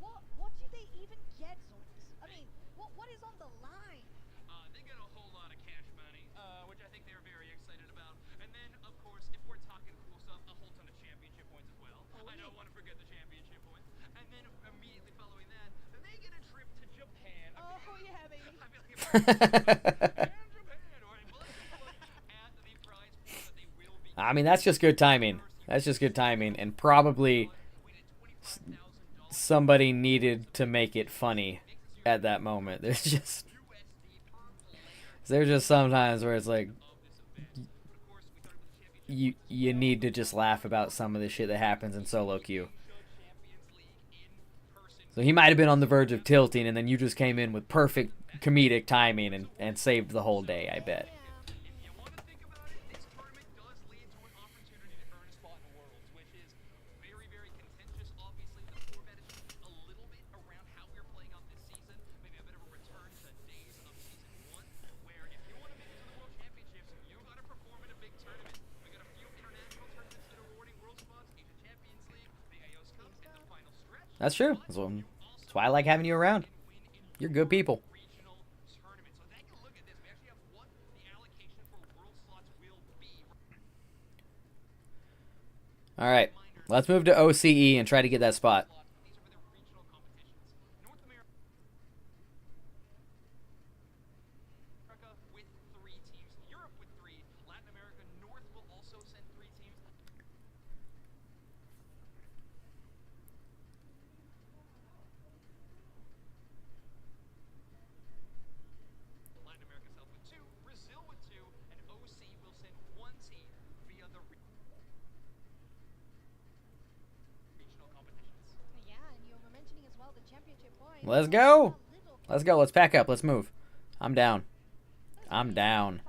What do they even get, Zoinks? I mean, what is on the line? They get a whole lot of cash money, which I think they're very excited about. And then, of course, if we're talking cool stuff, a whole ton of championship points as well. I don't want to forget the championship points. And then immediately following that, they get a trip to Japan. Oh yeah, baby. I feel like I mean, that's just good timing. That's just good timing, and probably somebody needed to make it funny at that moment. There's just sometimes where it's like you need to just laugh about some of the shit that happens in solo queue. So he might have been on the verge of tilting, and then you just came in with perfect comedic timing and saved the whole day, I bet. That's true. That's why I like having you around. You're good people. All right, let's move to OCE and try to get that spot. Let's go. Let's go. Let's pack up. Let's move. I'm down. I'm down.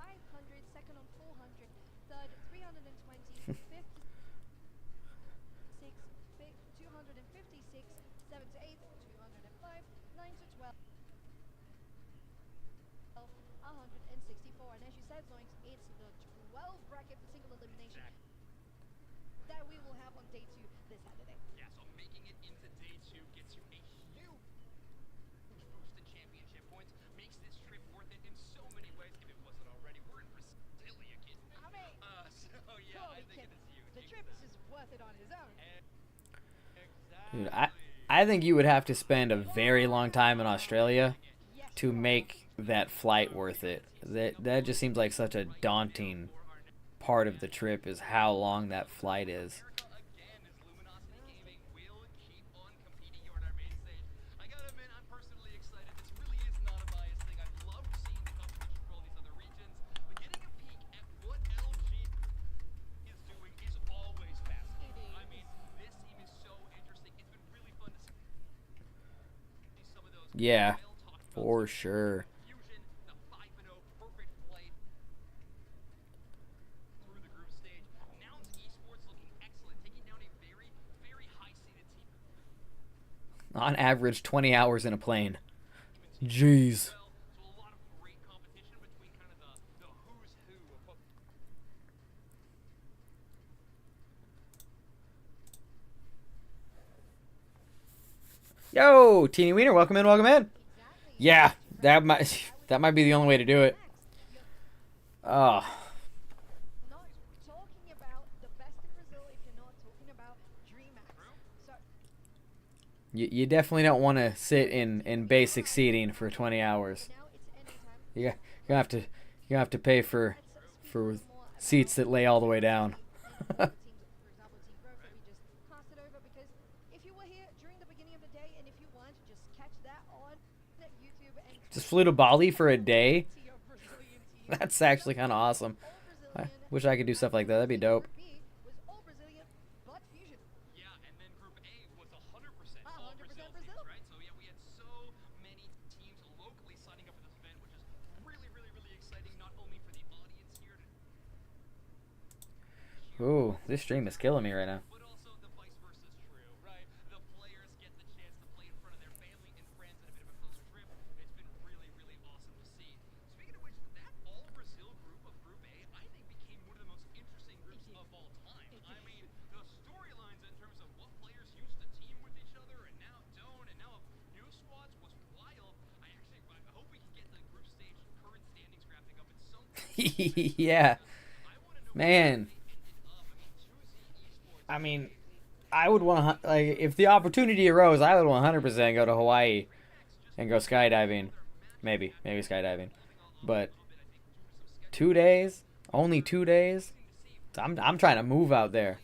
And as you said, Zoinks, it's the 12 bracket for single elimination that we will have on day 2 this Saturday. Yeah, so making it into day 2 gets you a huge boost in championship points, makes this trip worth it in so many ways. If it wasn't already, we're in Brasilia, kid. I mean, so yeah, I think it is huge. The trip is worth it on his own. Dude, I think you would have to spend a very long time in Australia to make that flight worth it. That just seems like such a daunting part of the trip, is how long that flight is. Yeah, for sure. On average, 20 hours in a plane. Jeez. Yo, Teeny Wiener, welcome in, welcome in. Yeah, that might be the only way to do it. Oh. Not talking about the best in Brazil if you're not talking about DreamHack. So You definitely don't want to sit in basic seating for 20 hours. now it's anytime. You're gonna have to pay for seats that lay all the way down. Teams, for example, Team Growth that we just passed it over because if you were here during the beginning of the day and if you weren't, just catch that on YouTube and Just flew to Bali for a day. to your Brazilian team. That's actually kind of awesome. I wish I could do stuff like that. That'd be dope. Group B was all Brazilian, but Fusion. Yeah, and then Group A was 100% 100% all Brazil teams, Brazil. right? So yeah, we had so many teams locally signing up for this event, which is really, really, really exciting, not only for the audience here, Ooh, this stream is killing me right now. but also the vice versa is true, right? The players get the chance to play in front of their family and friends in a bit of a closer trip. It's been really, really awesome to see. Speaking of which, that all Brazil group of Group A, I think became one of the most interesting groups of all time. I mean, the storylines in terms of what players used to team with each other and now don't, and now new squads was wild. I hope we can get the group stage current standings graphic up at some point. Yeah, man. I mean, I would want like if the opportunity arose, I would 100% go to Hawaii and go skydiving. Maybe skydiving, but 2 days, only 2 days. I'm trying to move out there.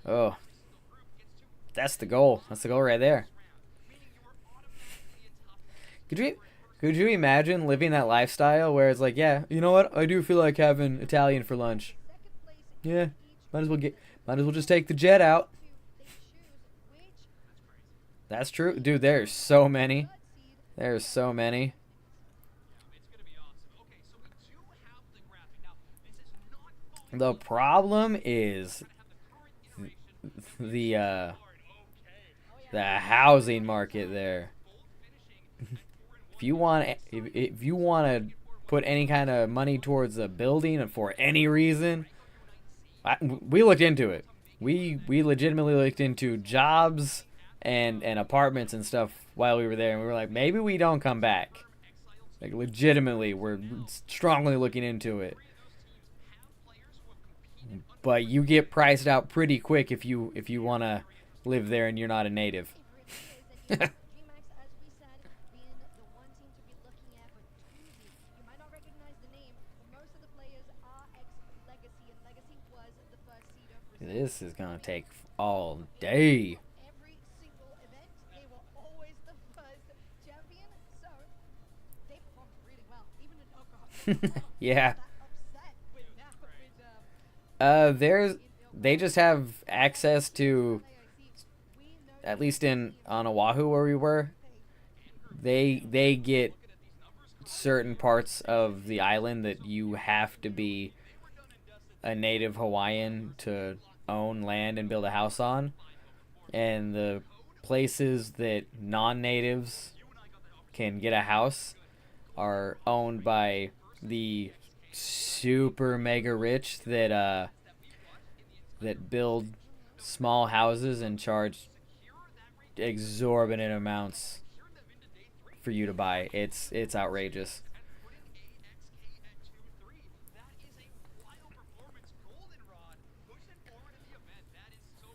Oh, that's the goal. That's the goal right there. Could you imagine living that lifestyle where it's like, yeah, you know what? I do feel like having Italian for lunch. Yeah, might as well just take the jet out. That's true, dude. There's so many. There's so many. The problem is the housing market there. If you want to put any kind of money towards a building and for any reason, we looked into it. We legitimately looked into jobs and apartments and stuff while we were there, and we were like, maybe we don't come back. Like legitimately, we're strongly looking into it. But you get priced out pretty quick if you want to live there and you're not a native. This is gonna take all day. Every single event, they were always the first champion, so they performed really well. Even in Oklahoma. Yeah. Upset with that, They just have access to, at least on Oahu where we were, they get certain parts of the island that you have to be a native Hawaiian to own land and build a house on, and the places that non-natives can get a house are owned by the super mega rich that build small houses and charge exorbitant amounts for you to buy. It's outrageous.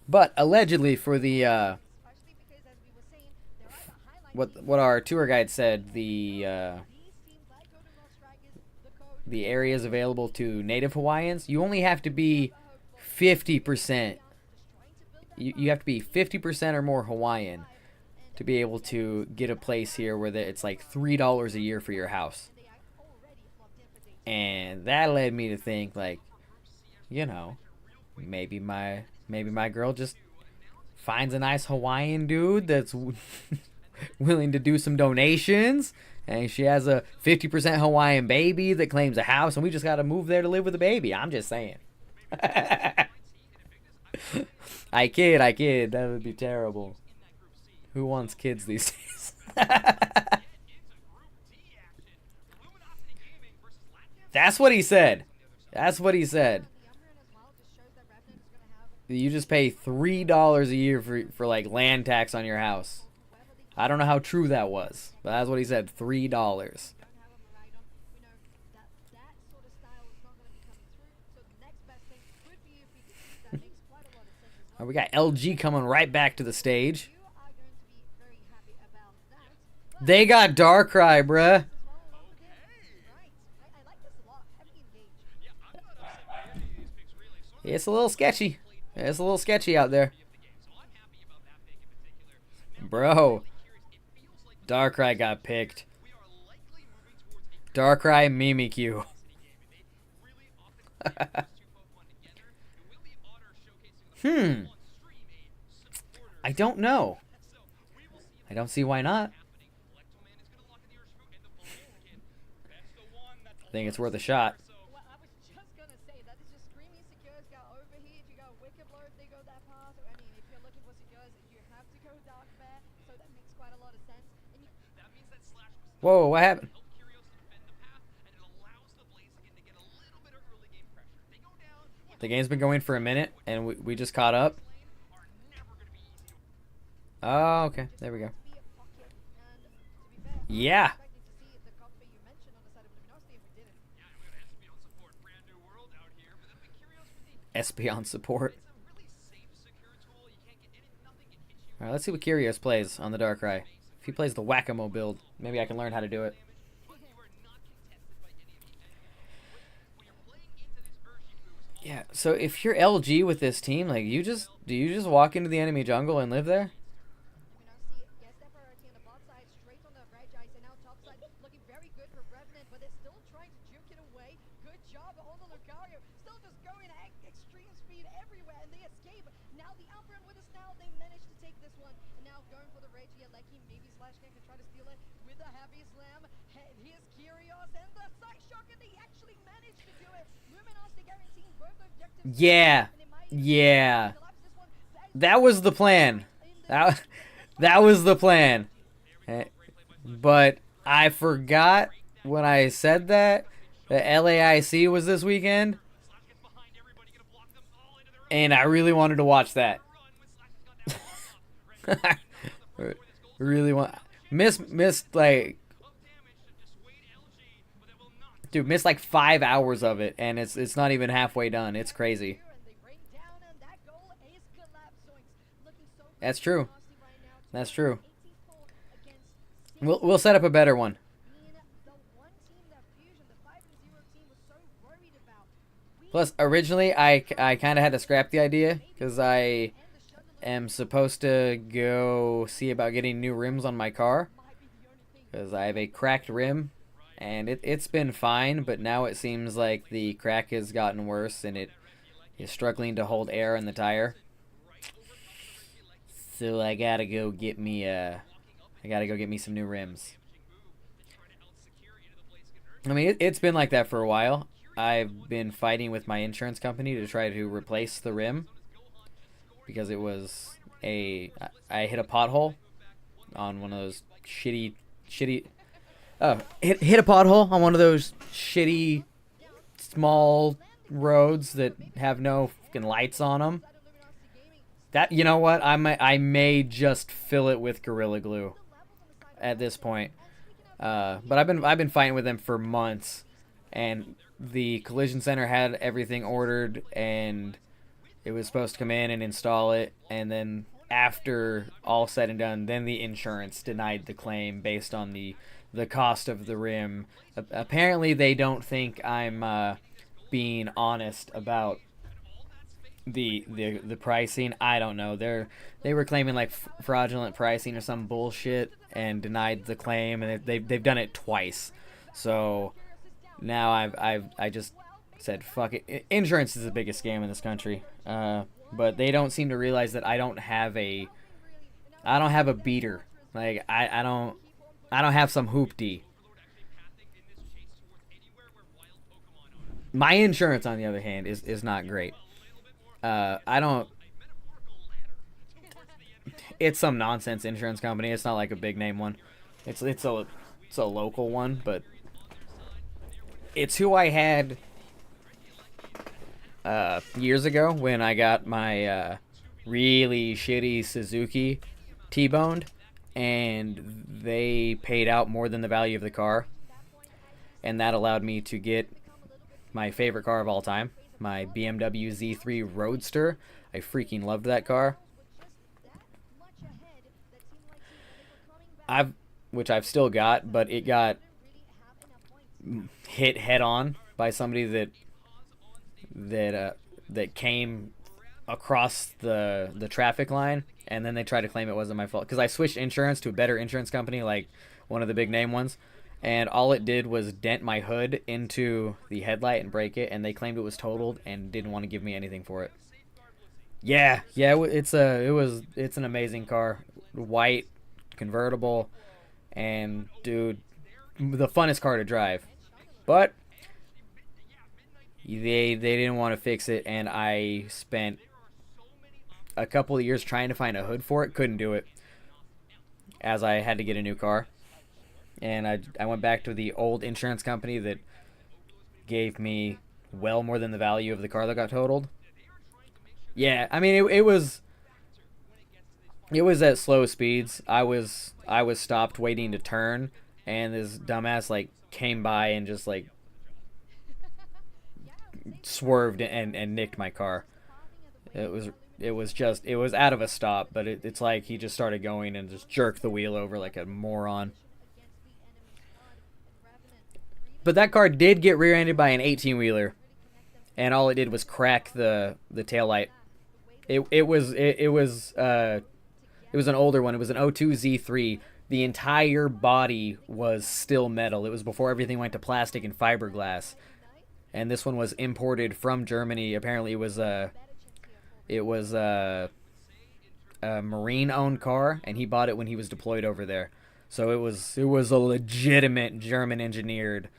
But allegedly for the what our tour guide said, the areas available to native Hawaiians, you only have to be 50%. You have to be 50% or more Hawaiian to be able to get a place here where it's like $3 a year for your house. And that led me to think, like, you know, maybe my girl just finds a nice Hawaiian dude that's willing to do some donations, and she has a 50% Hawaiian baby that claims a house, and we just got to move there to live with the baby. I'm just saying. I kid. That would be terrible. Who wants kids these days? That's what he said. That's what he said. You just pay $3 a year for like land tax on your house. I don't know how true that was, but that's what he said. $3. We got LG coming right back to the stage. They got Darkrai, bruh. It's a little sketchy. It's a little sketchy out there. Bro. Darkrai got picked. Darkrai Mimikyu. I don't know. I don't see why not. I think it's worth a shot. Whoa, what happened? The game's been going for a minute, and we just caught up. Oh, okay. There we go. Yeah. Espeon support. Alright, let's see what Curios plays on the Darkrai. If he plays the Whack-A-Mole build, maybe I can learn how to do it. Yeah, so if you're LG with this team, like, do you just walk into the enemy jungle and live there? Yeah. Yeah. That was the plan. That was the plan. But I forgot when I said that the LAIC was this weekend. And I really wanted to watch that. Really want missed like dude, missed like 5 hours of it, and it's not even halfway done. It's crazy. That's true. That's true. We'll set up a better one. Plus, originally I kind of had to scrap the idea because I am supposed to go see about getting new rims on my car because I have a cracked rim. And it's been fine, but now it seems like the crack has gotten worse and it is struggling to hold air in the tire. So I gotta go get me some new rims. I mean, it's been like that for a while. I've been fighting with my insurance company to try to replace the rim because it was I hit a pothole on one of those shitty. Hit a pothole on one of those shitty small roads that have no fucking lights on them. That, you know what? I may just fill it with Gorilla Glue at this point. But I've been fighting with them for months, and the collision center had everything ordered, and it was supposed to come in and install it, and then after all said and done, then the insurance denied the claim based on the cost of the rim. Apparently they don't think I'm being honest about the pricing. I don't know. They were claiming like fraudulent pricing or some bullshit and denied the claim, and they've done it twice. So now I just said fuck it. Insurance is the biggest scam in this country. But they don't seem to realize that I don't have a beater. Like I don't have some hoopty. My insurance, on the other hand, is not great. I don't. It's some nonsense insurance company. It's not like a big name one. It's a local one, but it's who I had years ago when I got my really shitty Suzuki T-boned, and they paid out more than the value of the car, and that allowed me to get my favorite car of all time, my BMW Z3 Roadster. I freaking loved that car. Which I've still got, but it got hit head on by somebody that came across the traffic line, and then they tried to claim it wasn't my fault because I switched insurance to a better insurance company, like one of the big name ones, and all it did was dent my hood into the headlight and break it, and they claimed it was totaled and didn't want to give me anything for it. Yeah, it's an amazing car, white convertible, and dude, the funnest car to drive. But they didn't want to fix it, and I spent a couple of years trying to find a hood for it. Couldn't do it, as I had to get a new car. And I went back to the old insurance company that gave me well more than the value of the car that got totaled. Yeah, I mean it was at slow speeds. I was stopped waiting to turn, and this dumbass like came by and just like swerved and nicked my car. It was out of a stop, but it's like he just started going and just jerked the wheel over like a moron. But that car did get rear-ended by an 18-wheeler, and all it did was crack the taillight. It was an older one. It was an 02 Z3. The entire body was still metal. It was before everything went to plastic and fiberglass. And this one was imported from Germany. Apparently, it was a Marine-owned car, and he bought it when he was deployed over there. So it was a legitimate German-engineered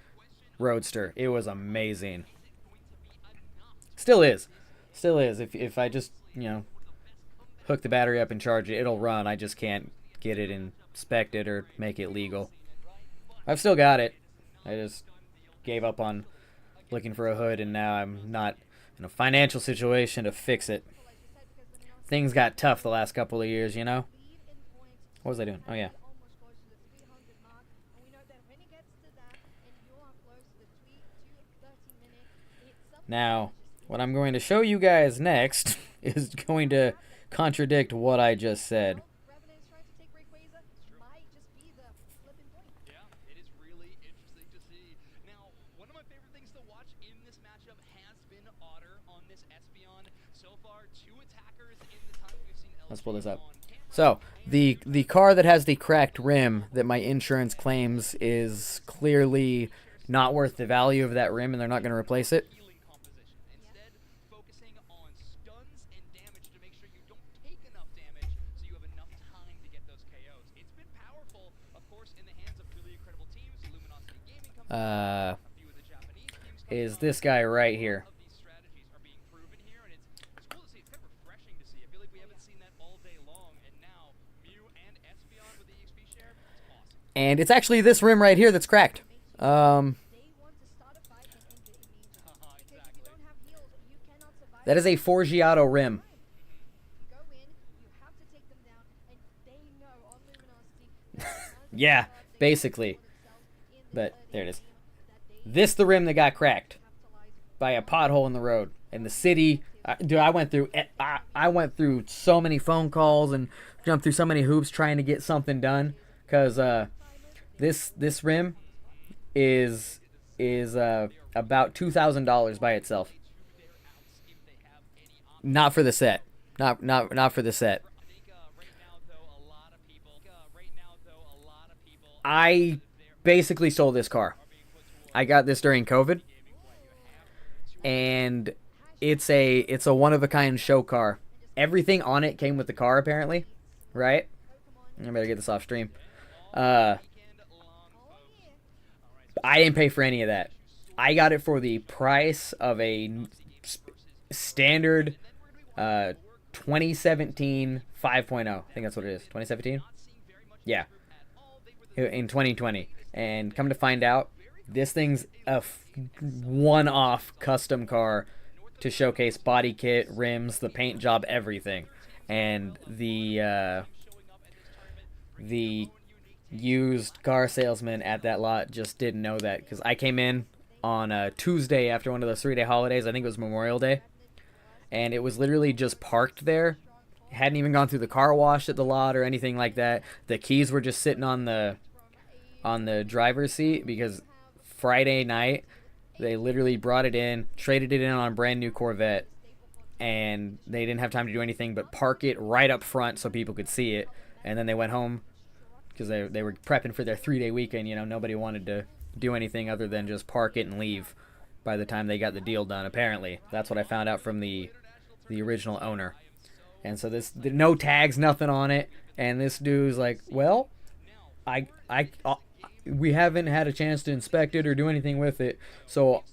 Roadster. It was amazing. Still is. If I just, hook the battery up and charge it, it'll run. I just can't get it inspected or make it legal. I've still got it. I just gave up on looking for a hood, and now I'm not in a financial situation to fix it. Things got tough the last couple of years, What was I doing? Oh, yeah. Now, what I'm going to show you guys next is going to contradict what I just said. Yeah, it is really interesting to see. Now, one of my favorite things to watch in this matchup has been Otter on this Espeon. So far, 2 attackers in the time we've seen LG. Let's pull this up. So, the car that has the cracked rim that my insurance claims is clearly not worth the value of that rim, and they're not going to replace it. Is this guy right here. And it's actually this rim right here that's cracked. That is a Forgiato rim. Yeah, basically. But there it is. This the rim that got cracked by a pothole in the road. And the city, dude, I went through so many phone calls and jumped through so many hoops trying to get something done, because this rim is about $2,000 by itself. Not for the set. Not for the set. I basically sold this car. I got this during COVID, and it's a one of a kind show car. Everything on it came with the car apparently, right? I better get this off stream. I didn't pay for any of that. I got it for the price of a standard 2017 5.0. I think that's what it is. 2017? Yeah. In 2020. And come to find out, this thing's a one-off custom car to showcase body kit, rims, the paint job, everything. And the used car salesman at that lot just didn't know that, because I came in on a Tuesday after one of those 3-day holidays. I think it was Memorial Day, and it was literally just parked there. Hadn't even gone through the car wash at the lot or anything like that. The keys were just sitting on the driver's seat, because Friday night they literally brought it in, traded it in on a brand new Corvette, and they didn't have time to do anything but park it right up front so people could see it. And then they went home because they were prepping for their 3-day weekend. You know, nobody wanted to do anything other than just park it and leave by the time they got the deal done. Apparently, that's what I found out from the original owner. And so no tags, nothing on it. And this dude's like, well, we haven't had a chance to inspect it or do anything with it, so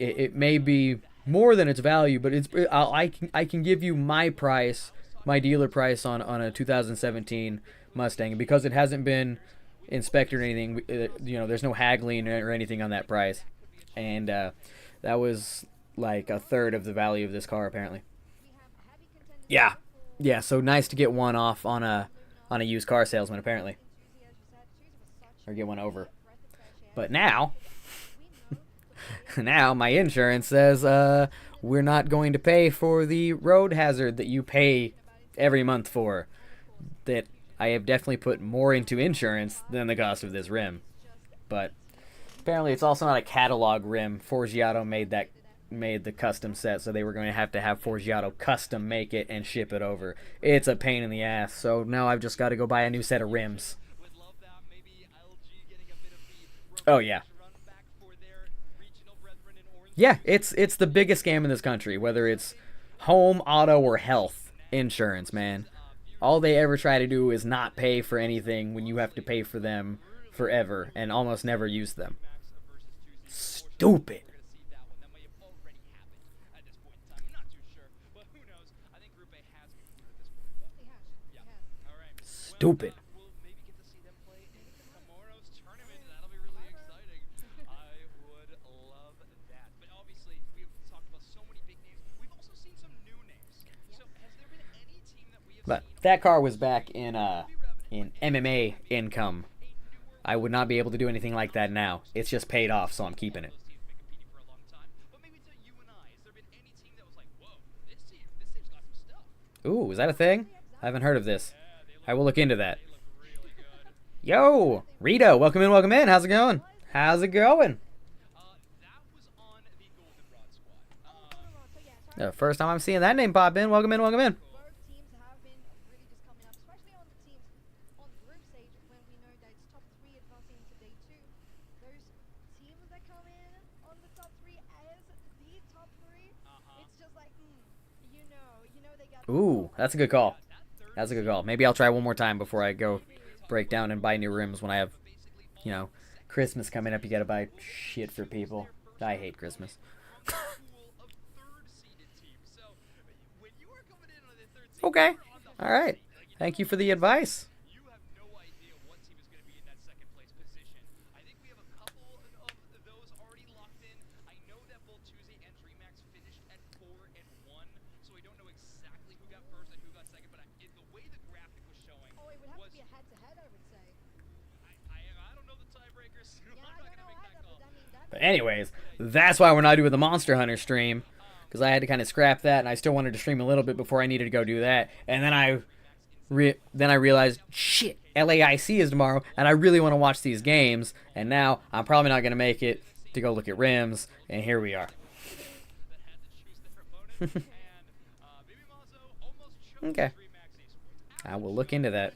it may be more than its value, but I can give you my price, my dealer price on a 2017 Mustang, because it hasn't been inspected or anything. You know, there's no haggling or anything on that price, and that was like a third of the value of this car apparently. Yeah. So nice to get one off on a used car salesman apparently, or get one over. But now my insurance says we're not going to pay for the road hazard that you pay every month for. That I have definitely put more into insurance than the cost of this rim. But apparently it's also not a catalog rim. Forgiato made the custom set, so they were going to have Forgiato custom make it and ship it over. It's a pain in the ass, so now I've just got to go buy a new set of rims. Oh yeah. Yeah, it's the biggest scam in this country, whether it's home, auto, or health insurance, man. All they ever try to do is not pay for anything when you have to pay for them forever and almost never use them. Stupid. Stupid. But that car was back in MMA income. I would not be able to do anything like that now. It's just paid off, so I'm keeping it. Ooh, is that a thing? I haven't heard of this. I will look into that. Yo, Rito, welcome in, welcome in. How's it going? How's it going? First time I'm seeing that name pop in. Welcome in, welcome in. Ooh, that's a good call. That's a good call. Maybe I'll try one more time before I go break down and buy new rims when I have, you know, Christmas coming up. You gotta buy shit for people. I hate Christmas. Okay. All right. Thank you for the advice. But anyways, that's why we're not doing the Monster Hunter stream, because I had to kind of scrap that, and I still wanted to stream a little bit before I needed to go do that. And then I realized, shit, LAIC is tomorrow, and I really want to watch these games. And now I'm probably not going to make it to go look at rims, and here we are. Okay, I will look into that.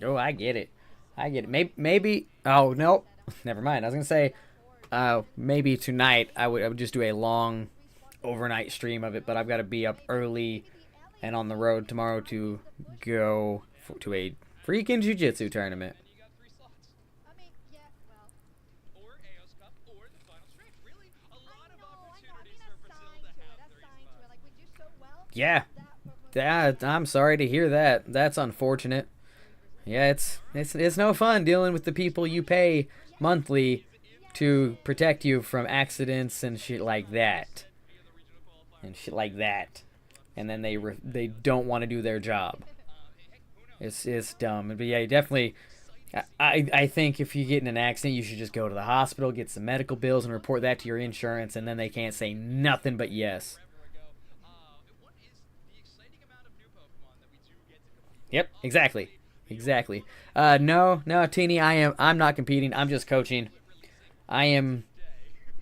Oh, I get it. I get it. Maybe. Oh no, never mind. I was gonna say, maybe tonight I would just do a long overnight stream of it, but I've got to be up early and on the road tomorrow to go to a freaking jiu-jitsu tournament. And you got 3 slots. Or AOS Cup or the final stretch. Really, a lot of opportunities for Brazil to have 3 spots. Yeah, I'm sorry to hear that. That's unfortunate. Yeah, it's no fun dealing with the people you pay monthly to protect you from accidents and shit like that. And then they don't want to do their job. It's dumb. But yeah, definitely. I think if you get in an accident, you should just go to the hospital, get some medical bills, and report that to your insurance, and then they can't say nothing but yes. Yep, exactly. No, Teeny, I'm not competing. I'm just coaching. I am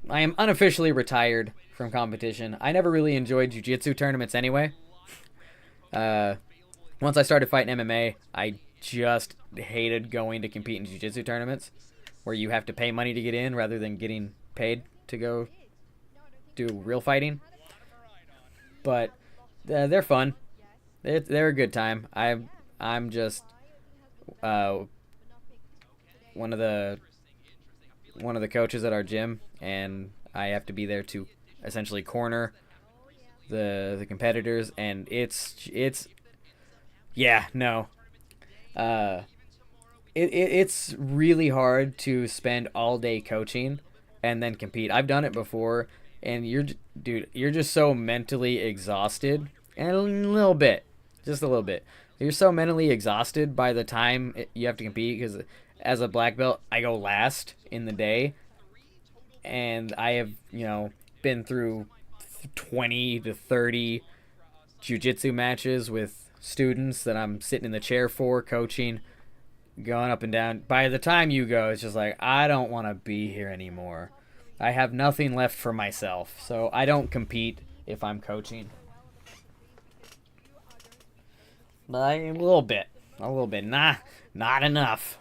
unofficially retired from competition. I never really enjoyed jiu-jitsu tournaments anyway. Once I started fighting MMA, I just hated going to compete in jiu-jitsu tournaments where you have to pay money to get in rather than getting paid to go do real fighting. But they're fun. They're a good time. I'm just one of the coaches at our gym, and I have to be there to essentially corner the competitors, and it's really hard to spend all day coaching and then compete. I've done it before, and you're just so mentally exhausted, and a little bit. You're so mentally exhausted by the time you have to compete, because as a black belt, I go last in the day, and I have, been through 20 to 30 jiu-jitsu matches with students that I'm sitting in the chair for, coaching, going up and down. By the time you go, it's just like, I don't want to be here anymore. I have nothing left for myself, so I don't compete if I'm coaching. A little bit. Nah, not enough.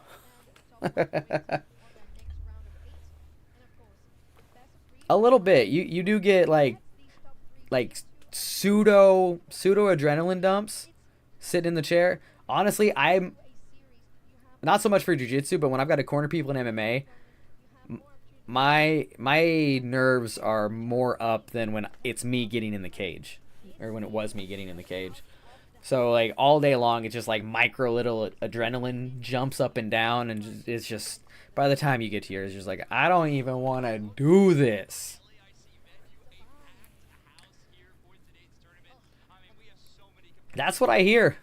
A little bit. You do get like pseudo adrenaline dumps sitting in the chair. Honestly, I'm not so much for jiu-jitsu, but when I've got to corner people in MMA, my nerves are more up than when it's me getting in the cage, or when it was me getting in the cage. So like all day long, it's just like micro little adrenaline jumps up and down, and it's just, by the time you get to yours, it's just like, I don't even want to do this. That's what I hear.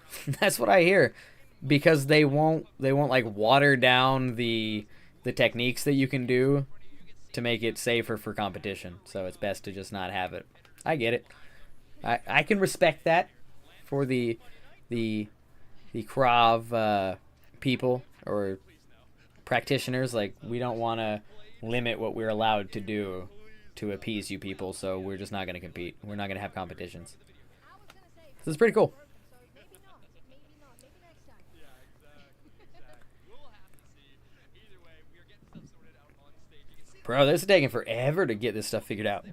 Because they won't like water down the techniques that you can do to make it safer for competition. So it's best to just not have it. I get it. I can respect that for the Krav people or practitioners. Like, we don't want to limit what we're allowed to do to appease you people, so we're just not going to compete. We're not going to have competitions. This is pretty cool. Bro, this is taking forever to get this stuff figured out.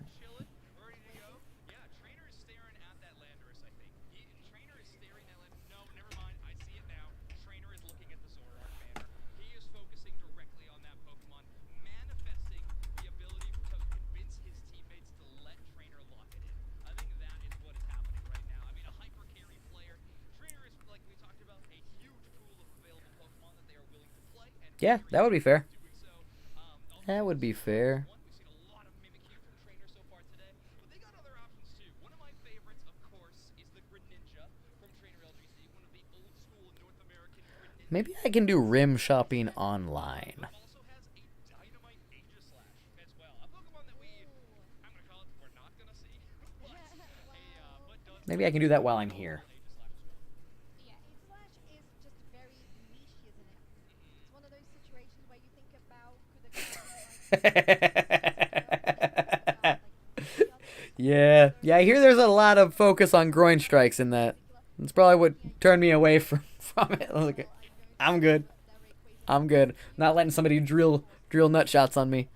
Yeah, that would be fair. That would be fair. Maybe I can do rim shopping online. Maybe I can do that while I'm here. Yeah, I hear there's a lot of focus on groin strikes in that. That's probably what turned me away from it. Look, I'm good. I'm good. Not letting somebody drill nut shots on me.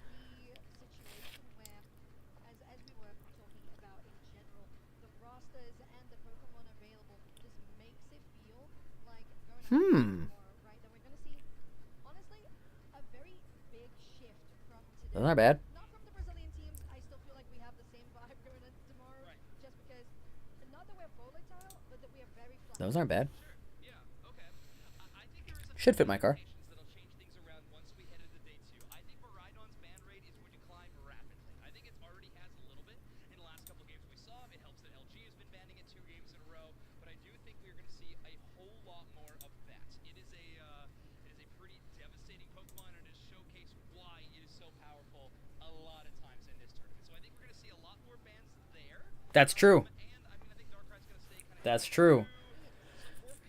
Hmm. That's not bad. Not from the Brazilian teams. I still feel like we have the same vibe going into tomorrow. Right. Just because, not that we're volatile, but that we are very flat. Those aren't bad. Yeah, okay. I think there is a Should fit my car. that'll change things around once we head into day 2. I think Maridon's ban rate is going to climb rapidly. I think it already has a little bit in the last couple games we saw. It helps that LG has been banning it 2 games in a row, but I do think we're going to see a whole lot more of that. It is a pretty devastating Pokemon, and it has showcased why it is so powerful a lot of times in this tournament. So I think we're going to see a lot more bans there. That's true. And I mean, I think Darkrai's going to stay kind of. That's true.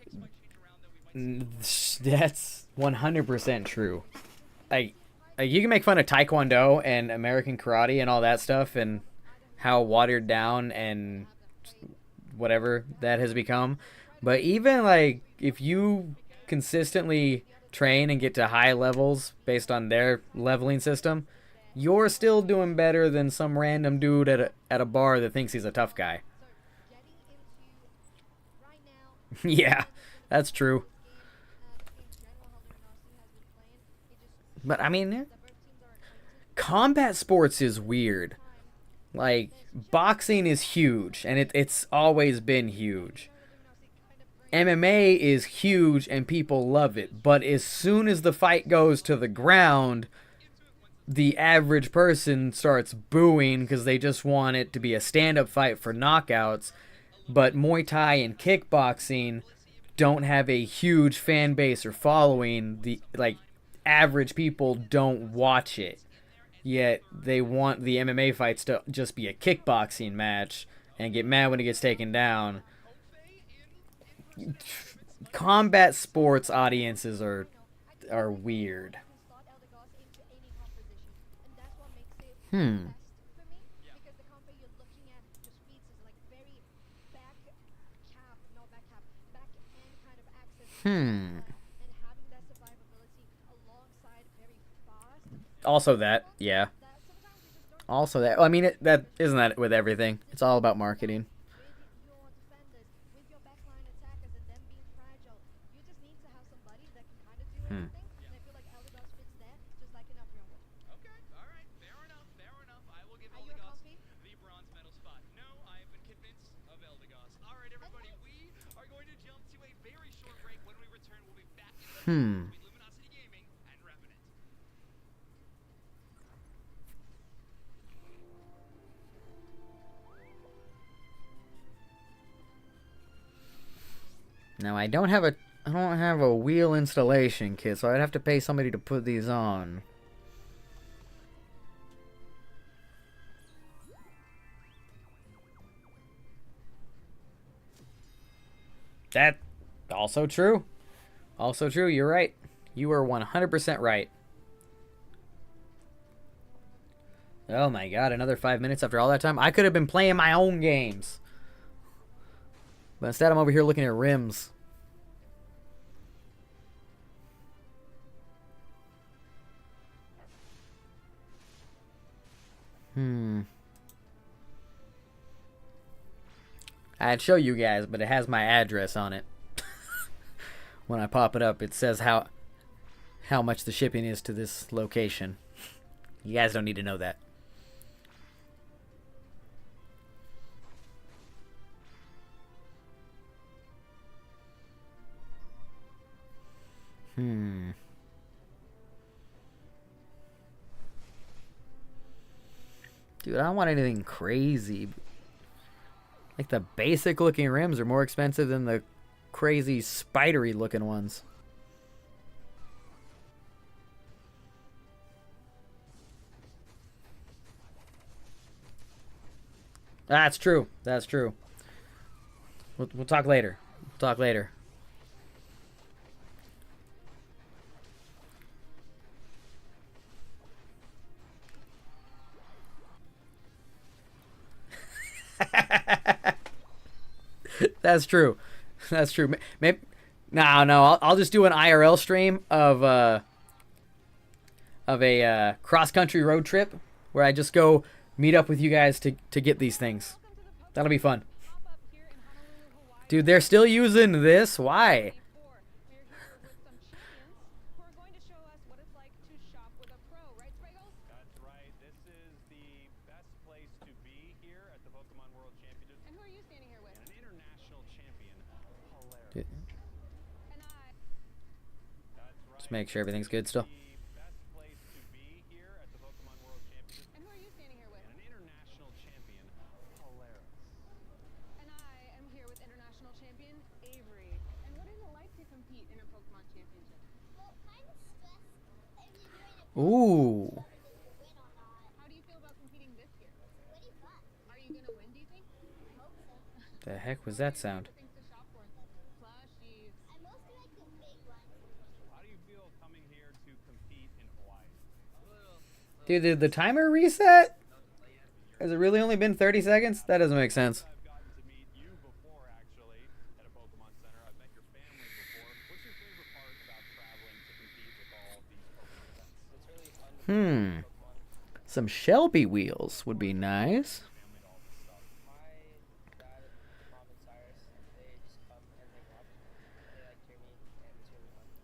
Picks might change around, though. We might see That's 100% true. Like, you can make fun of Taekwondo and American karate and all that stuff and how watered down and whatever that has become. But even, like, if you consistently train and get to high levels based on their leveling system, you're still doing better than some random dude at a bar that thinks he's a tough guy. Yeah, that's true. But I mean, combat sports is weird. Like, boxing is huge, and it's always been huge. MMA is huge, and people love it. But as soon as the fight goes to the ground, the average person starts booing because they just want it to be a stand-up fight for knockouts. But Muay Thai and kickboxing don't have a huge fan base or following. The average people don't watch it. Yet they want the MMA fights to just be a kickboxing match and get mad when it gets taken down. Combat sports audiences are weird. Also that, yeah. Also that. I mean, that isn't that with everything. It's all about marketing. Okay, all right, fair enough. I will give Eldegoss the bronze medal spot. No, I have been convinced of Eldegoss. All right, everybody, we are going to jump to a very short break. When we return, we'll be back in Luminosity Gaming and Revenant. Now I don't have a wheel installation kit, so I'd have to pay somebody to put these on. That also true. Also true, you're right. You are 100% right. Oh my god, another 5 minutes after all that time? I could have been playing my own games. But instead I'm over here looking at rims. I'd show you guys, but it has my address on it. When I pop it up, it says how much the shipping is to this location. You guys don't need to know that. Dude, I don't want anything crazy. Like, the basic looking rims are more expensive than the crazy spidery looking ones. That's true. That's true. We'll talk later. We'll talk later. That's true. That's true. No, I'll just do an IRL stream of a cross-country road trip where I just go meet up with you guys to get these things. That'll be fun. Dude, they're still using this? Why? That's right. This is the best place to be here at the Pokemon World Championships. And who are you standing here with? An international champion. Hilarious. Dude, And I. That's right. just make sure everything's good still. The best place to be here at the Pokemon World Championships. And who are you standing here with? An international champion. Hilarious. And I am here with international champion Avery. And what is it like to compete in a Pokemon championship? Well, kind of stressful. If you're doing it Ooh. whether you win or not. How do you feel about competing this year? Pretty fun. Are you gonna win, do you think? I hope so. The heck was that sound? Things to shop for. Plushies. I mostly like the big ones. How do you feel coming here to compete in Hawaii? Dude, did the timer reset? Has it really only been 30 seconds? That doesn't make sense. I've gotten to meet you before, actually, at a Pokemon Center. I've met your family before. What's your favorite part about traveling to compete with all of these Pokemon events? It's really fun. Some Shelby wheels would be nice. Family to all this stuff. My dad, mom, and Cyrus, they just come and they watch. They like hear me, and it's really fun.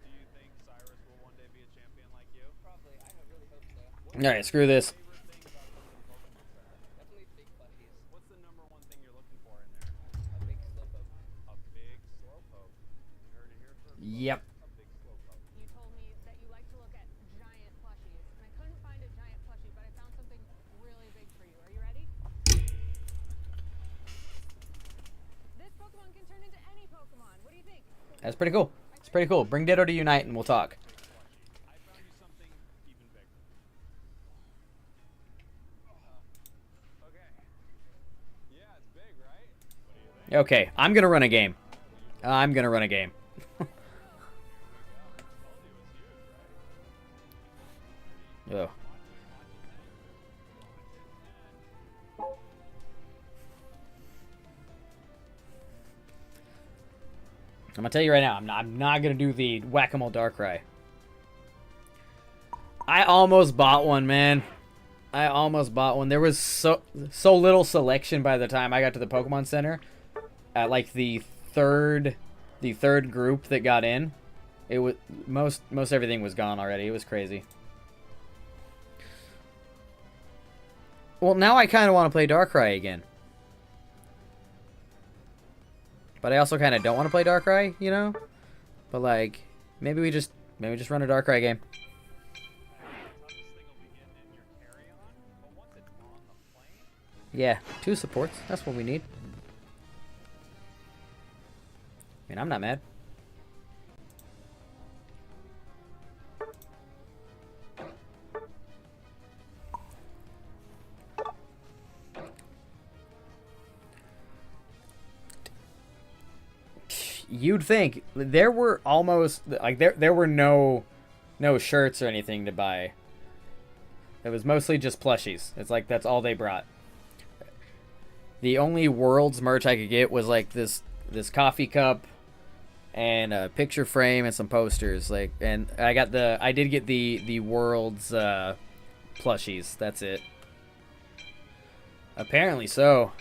Do you think Cyrus will one day be a champion like you? Probably, I really hope so. Alright, screw this. Favorite thing about coming to Pokemon Center? Definitely big plushies. What's the number one thing you're looking for in there? A big slowpoke. A big Slowpoke. You heard it here first. Yep. A big Slowpoke. You told me that you like to look at giant plushies. And I couldn't find a giant plushie, but I found something really big for you. Are you ready? This Pokemon can turn into any Pokemon. What do you think? That's pretty cool. It's pretty cool. Bring Ditto to Unite and we'll talk. I found you something even bigger. Okay. Yeah, it's big, right? What do you think? Okay, I'm gonna run a game. I'm gonna run a game. Ugh. I'm gonna tell you right now, I'm not gonna do the Whack-A-Mole Darkrai. I almost bought one, man. I almost bought one. There was so little selection by the time I got to the Pokemon Center. At like the third group that got in, it was most everything was gone already. It was crazy. Well, now I kind of want to play Darkrai again. But I also kind of don't want to play Darkrai, you know? But like, maybe we just run a Darkrai game. Yeah, 2 supports. That's what we need. I mean, I'm not mad. You'd think there were almost like there were no shirts or anything to buy. It was mostly just plushies. It's like that's all they brought. The only Worlds merch I could get was like this coffee cup and a picture frame and some posters. Like, and I did get the Worlds plushies. That's it. Apparently so.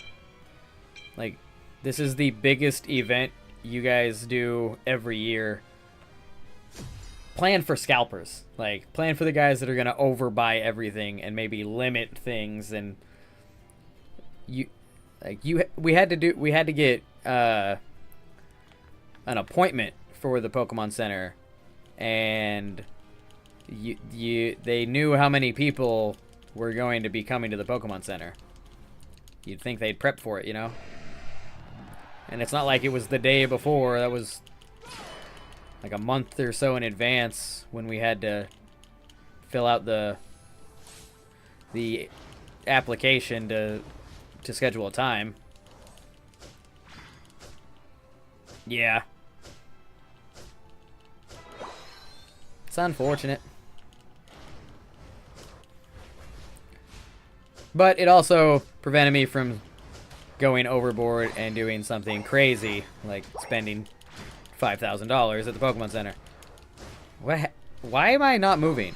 Like, this is the biggest event you guys do every year. Plan for scalpers. Like, plan for the guys that are gonna overbuy everything and maybe limit things. And we had to get an appointment for the Pokemon Center, and they knew how many people were going to be coming to the Pokemon Center. You'd think they'd prep for it, you know? And it's not like it was the day before. That was like a month or so in advance when we had to fill out the application to schedule a time. Yeah. It's unfortunate. But it also prevented me from going overboard and doing something crazy, like spending $5,000 at the Pokemon Center. Why am I not moving?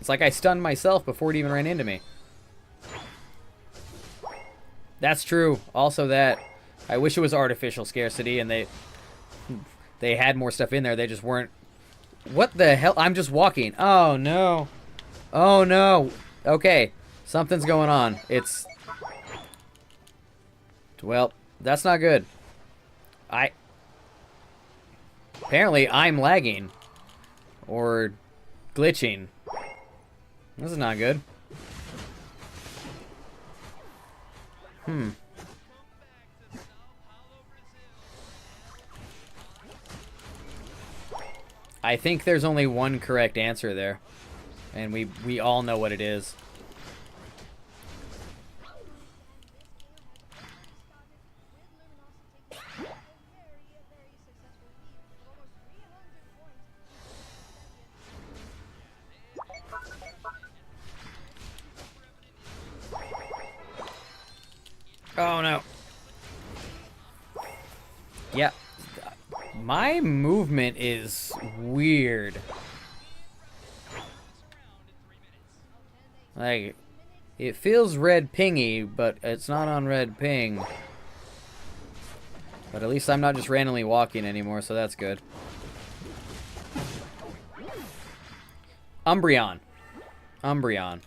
It's like I stunned myself before it even ran into me. That's true. Also that. I wish it was artificial scarcity and they had more stuff in there. They just weren't. What the hell? I'm just walking. Oh, no. Oh, no. Okay. Something's going on. It's... Well, that's not good. Apparently, I'm lagging. Or glitching. This is not good. I think there's only one correct answer there. And we all know what it is. Oh no. Yeah. My movement is weird. Like, it feels red pingy, but it's not on red ping. But at least I'm not just randomly walking anymore, so that's good. Umbreon. Umbreon.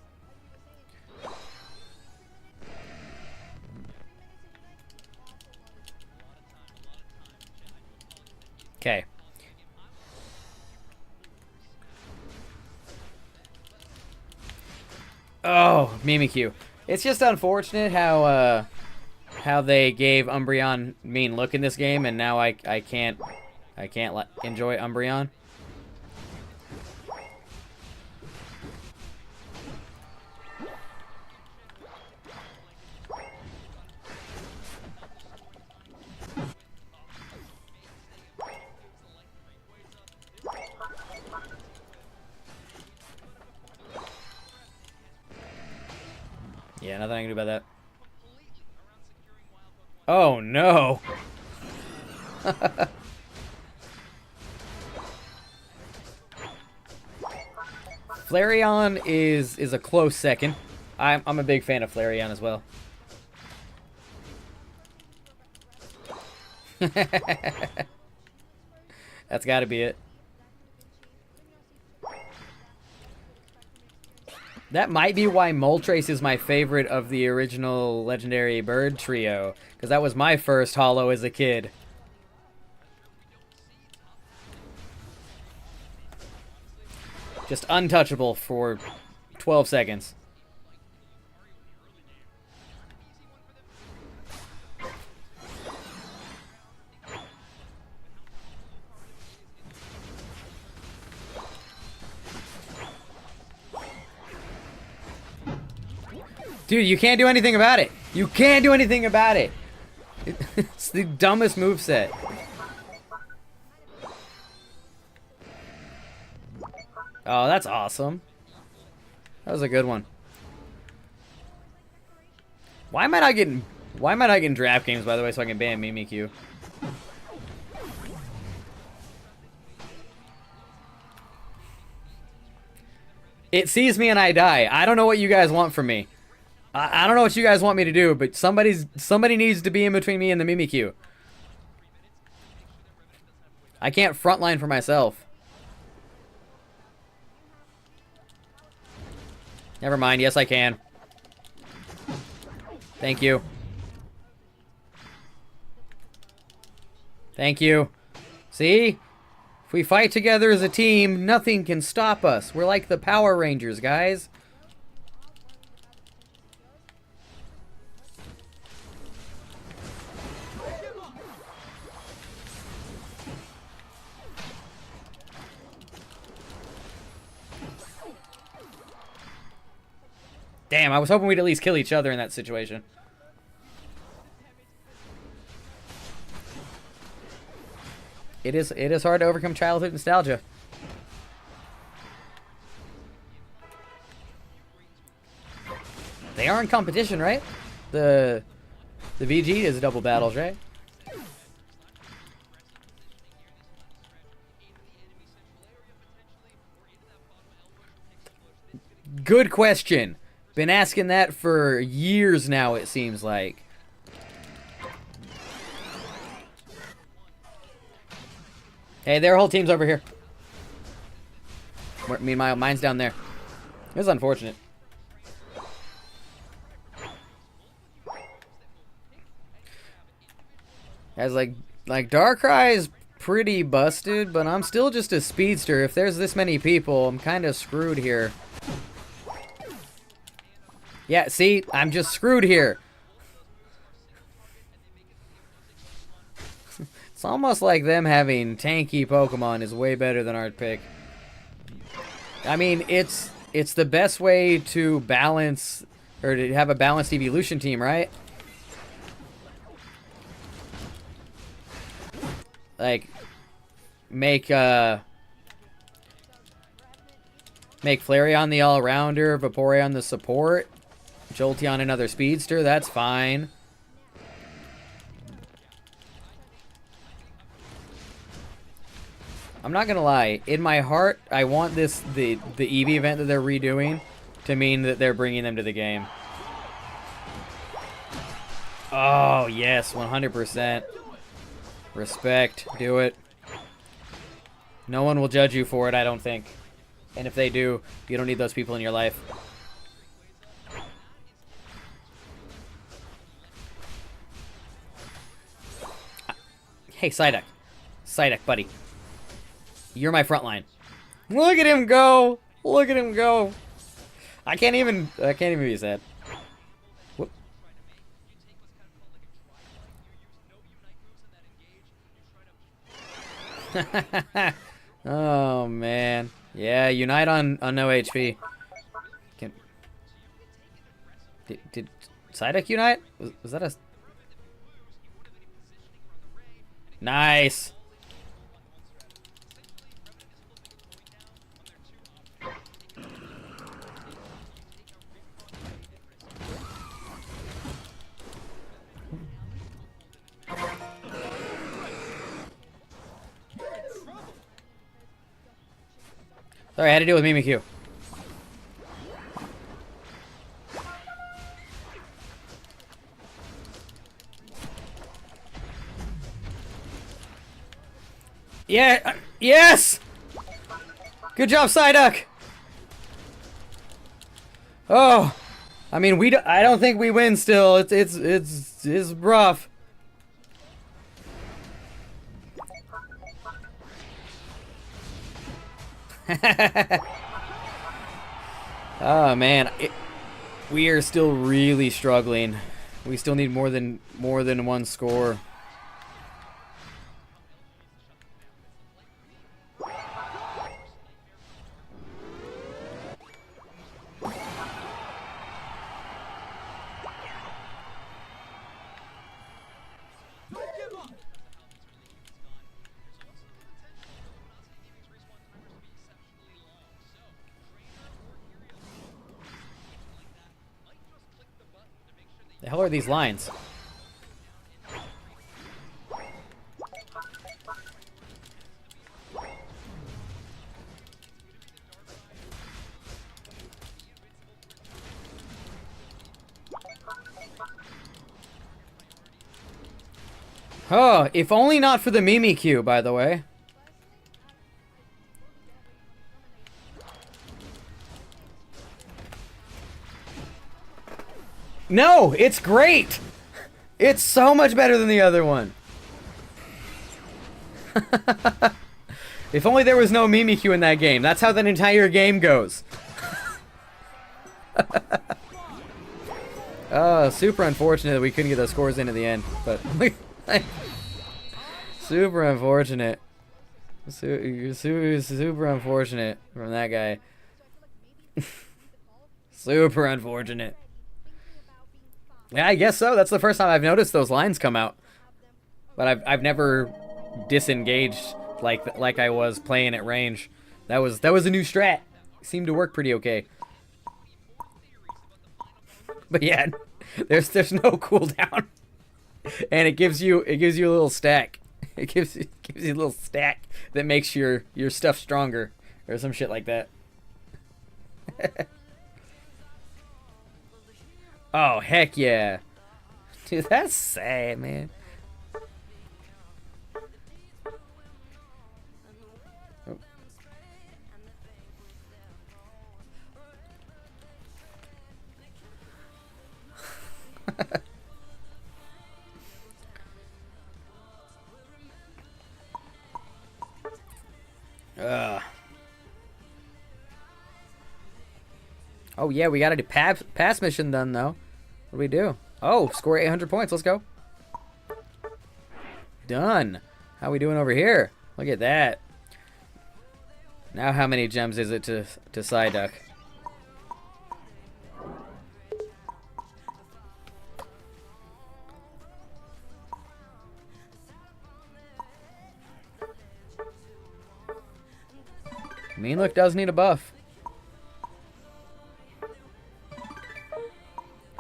Okay. Oh, Mimikyu. It's just unfortunate how they gave Umbreon mean look in this game, and now I can't enjoy Umbreon. Yeah, nothing I can do about that. Oh, no. Flareon is a close second. I'm a big fan of Flareon as well. That's got to be it. That might be why Moltres is my favorite of the original Legendary Bird trio, because that was my first holo as a kid. Just untouchable for 12 seconds. Dude, you can't do anything about it. You can't do anything about it. It's the dumbest moveset. Oh, that's awesome. That was a good one. Why am I not getting draft games, by the way, so I can ban Mimikyu? It sees me and I die. I don't know what you guys want from me. I don't know what you guys want me to do, but somebody needs to be in between me and the Mimikyu. I can't frontline for myself. Never mind. Yes, I can. Thank you. Thank you. See? If we fight together as a team, nothing can stop us. We're like the Power Rangers, guys. Damn, I was hoping we'd at least kill each other in that situation. It is hard to overcome childhood nostalgia. They are in competition, right? The VG is double battles, right? Good question. Been asking that for years now, it seems like. Hey, their whole team's over here. Meanwhile, mine's down there. It was unfortunate. Guys, like Darkrai is pretty busted, but I'm still just a speedster. If there's this many people, I'm kind of screwed here. Yeah, see? I'm just screwed here. It's almost like them having tanky Pokemon is way better than our pick. I mean, it's the best way to balance, or to have a balanced evolution team, right? Like, make Flareon the all-rounder, Vaporeon the support, Jolteon another speedster, that's fine. I'm not gonna lie, in my heart, I want the Eevee event that they're redoing to mean that they're bringing them to the game. Oh, yes, 100%. Respect, do it. No one will judge you for it, I don't think. And if they do, you don't need those people in your life. Hey, Psyduck. Psyduck, buddy. You're my front line. Look at him go! Look at him go! I can't even be sad. Whoop. Oh man. Yeah, Unite on no HP. Did Psyduck Unite? Was that a... Nice! Sorry, I had to deal with Mimikyu. Yeah, yes! Good job, Psyduck! Oh, I mean, I don't think we win still. It's rough. Oh man, we are still really struggling. We still need more than one score. The hell are these lines? Oh, if only not for the Mimikyu, by the way. No, it's great! It's so much better than the other one. If only there was no Mimikyu in that game. That's how that entire game goes. Oh, super unfortunate that we couldn't get those scores in at the end. But super unfortunate. Super unfortunate from that guy. Super unfortunate. Yeah, I guess so. That's the first time I've noticed those lines come out. But I've never disengaged like I was playing at range. That was a new strat. Seemed to work pretty okay. But yeah, There's no cooldown, and it gives you a little stack. It gives you a little stack that makes your stuff stronger, or some shit like that. Oh heck yeah, dude, that's sad, man. Oh yeah, we got a pass mission done though. What do we do? Oh, score 800 points. Let's go. Done. How we doing over here? Look at that. Now how many gems is it to Psyduck? Mean Look does need a buff.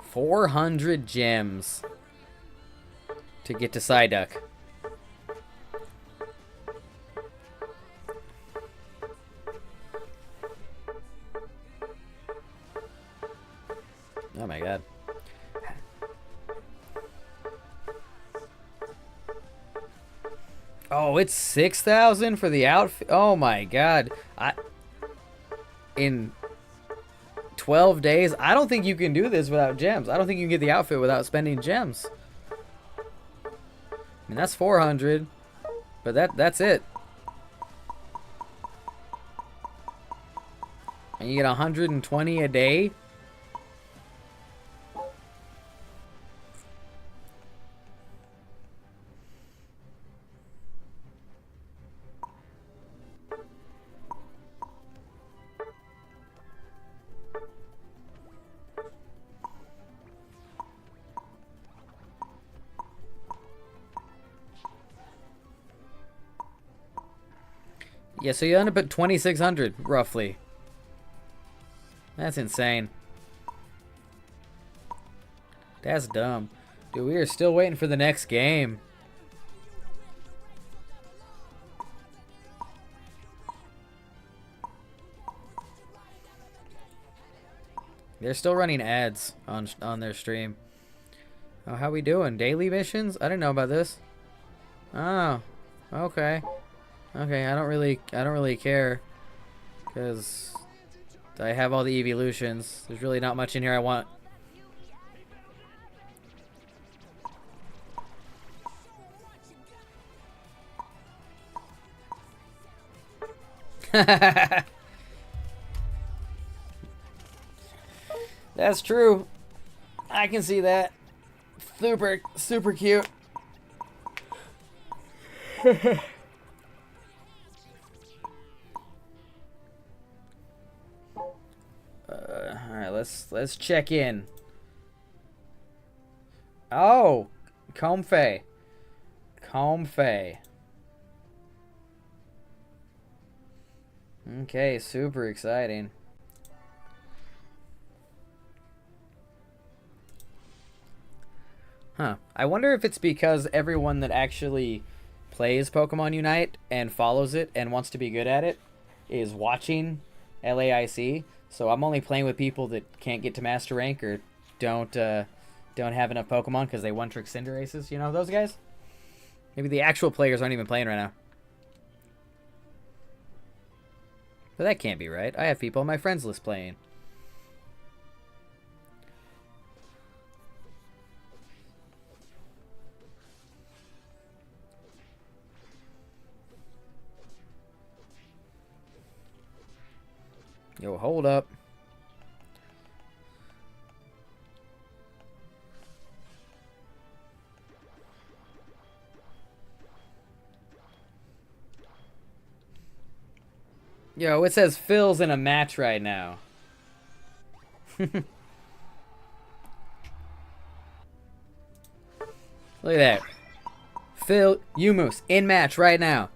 400 gems to get to Psyduck. Oh my god. Oh, it's 6,000 for the outfit. Oh my god. In 12 days, I don't think you can do this without gems. I don't think you can get the outfit without spending gems. I mean, that's 400, but that's it. And you get 120 a day. Yeah, so you end up at 2,600, roughly. That's insane. That's dumb. Dude, we are still waiting for the next game. They're still running ads on their stream. Oh, how we doing? Daily missions? I didn't know about this. Oh, okay. Okay, I don't really care, because I have all the evolutions. There's really not much in here I want. That's true. I can see that. Super cute. Alright, let's check in. Oh, Comfey. Okay, super exciting. Huh. I wonder if it's because everyone that actually plays Pokemon Unite and follows it and wants to be good at it is watching LAIC. So I'm only playing with people that can't get to Master Rank or don't have enough Pokemon because they one-trick Cinderaces. You know, those guys? Maybe the actual players aren't even playing right now. But that can't be right. I have people on my friends list playing. Yo, hold up. Yo, it says Phil's in a match right now. Look at that. Phil Umus in match right now.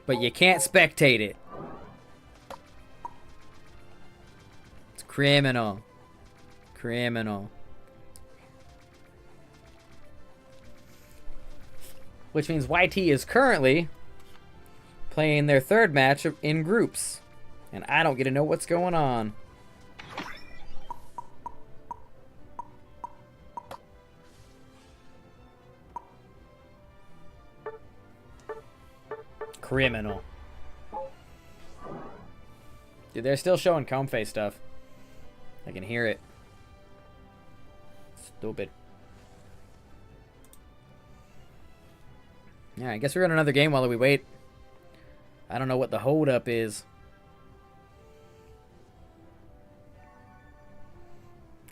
But you can't spectate it. Criminal. Criminal. Which means YT is currently playing their third match in groups. And I don't get to know what's going on. Criminal. Dude, they're still showing comb face stuff. I can hear it. Stupid. Yeah, I guess we're in another game while we wait. I don't know what the holdup is.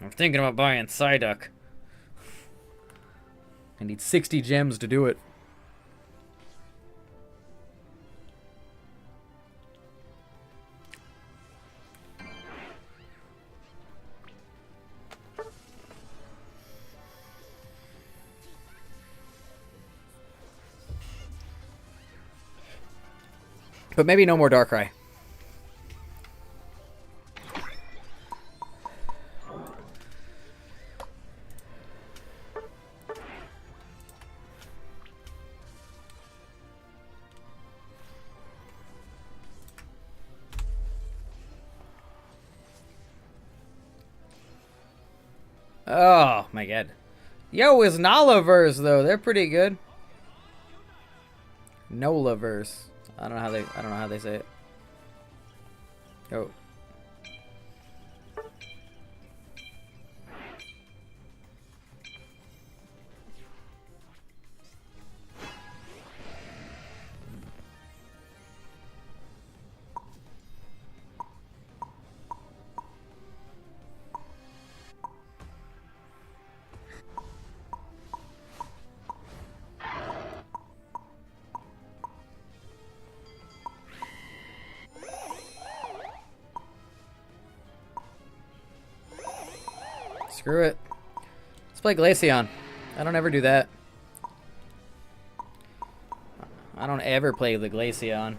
I'm thinking about buying Psyduck. I need 60 gems to do it. But maybe no more Darkrai. Oh my god. Yo, is Nolaverse though? They're pretty good. Nolaverse. I don't know how they say it. Oh. Screw it. Let's play Glaceon. I don't ever do that. I don't ever play the Glaceon.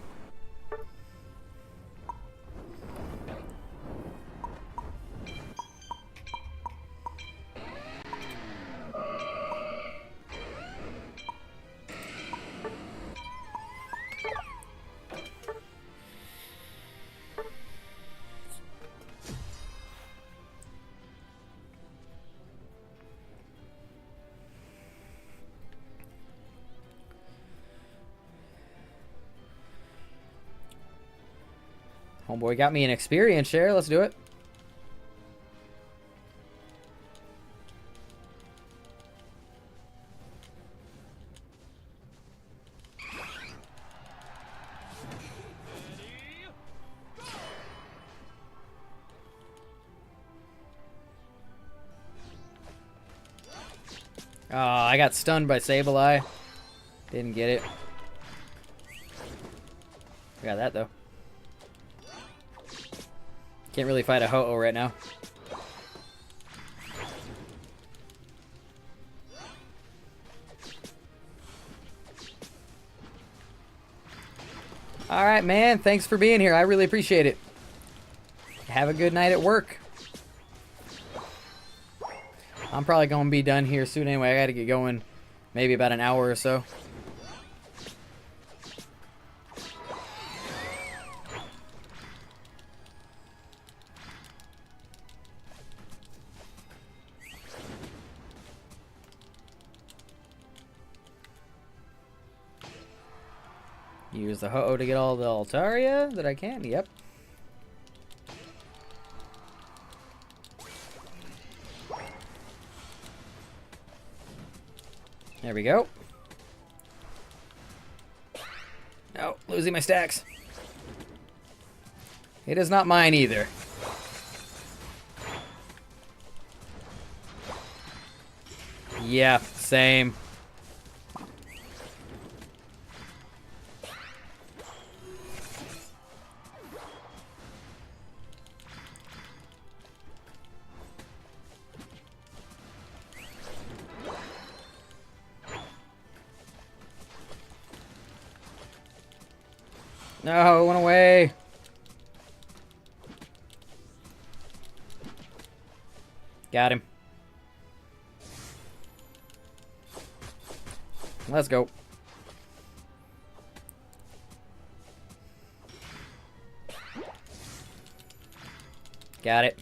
Homeboy got me an experience share. Let's do it. Oh, I got stunned by Sableye. Didn't get it. I got that though. Can't really fight a Ho-Oh right now. Alright, man. Thanks for being here. I really appreciate it. Have a good night at work. I'm probably going to be done here soon anyway. I got to get going maybe about an hour or so. Use the Ho-Oh to get all the Altaria that I can. Yep. There we go. Oh, losing my stacks. It is not mine either. Yeah, same. No, it went away. Got him. Let's go. Got it.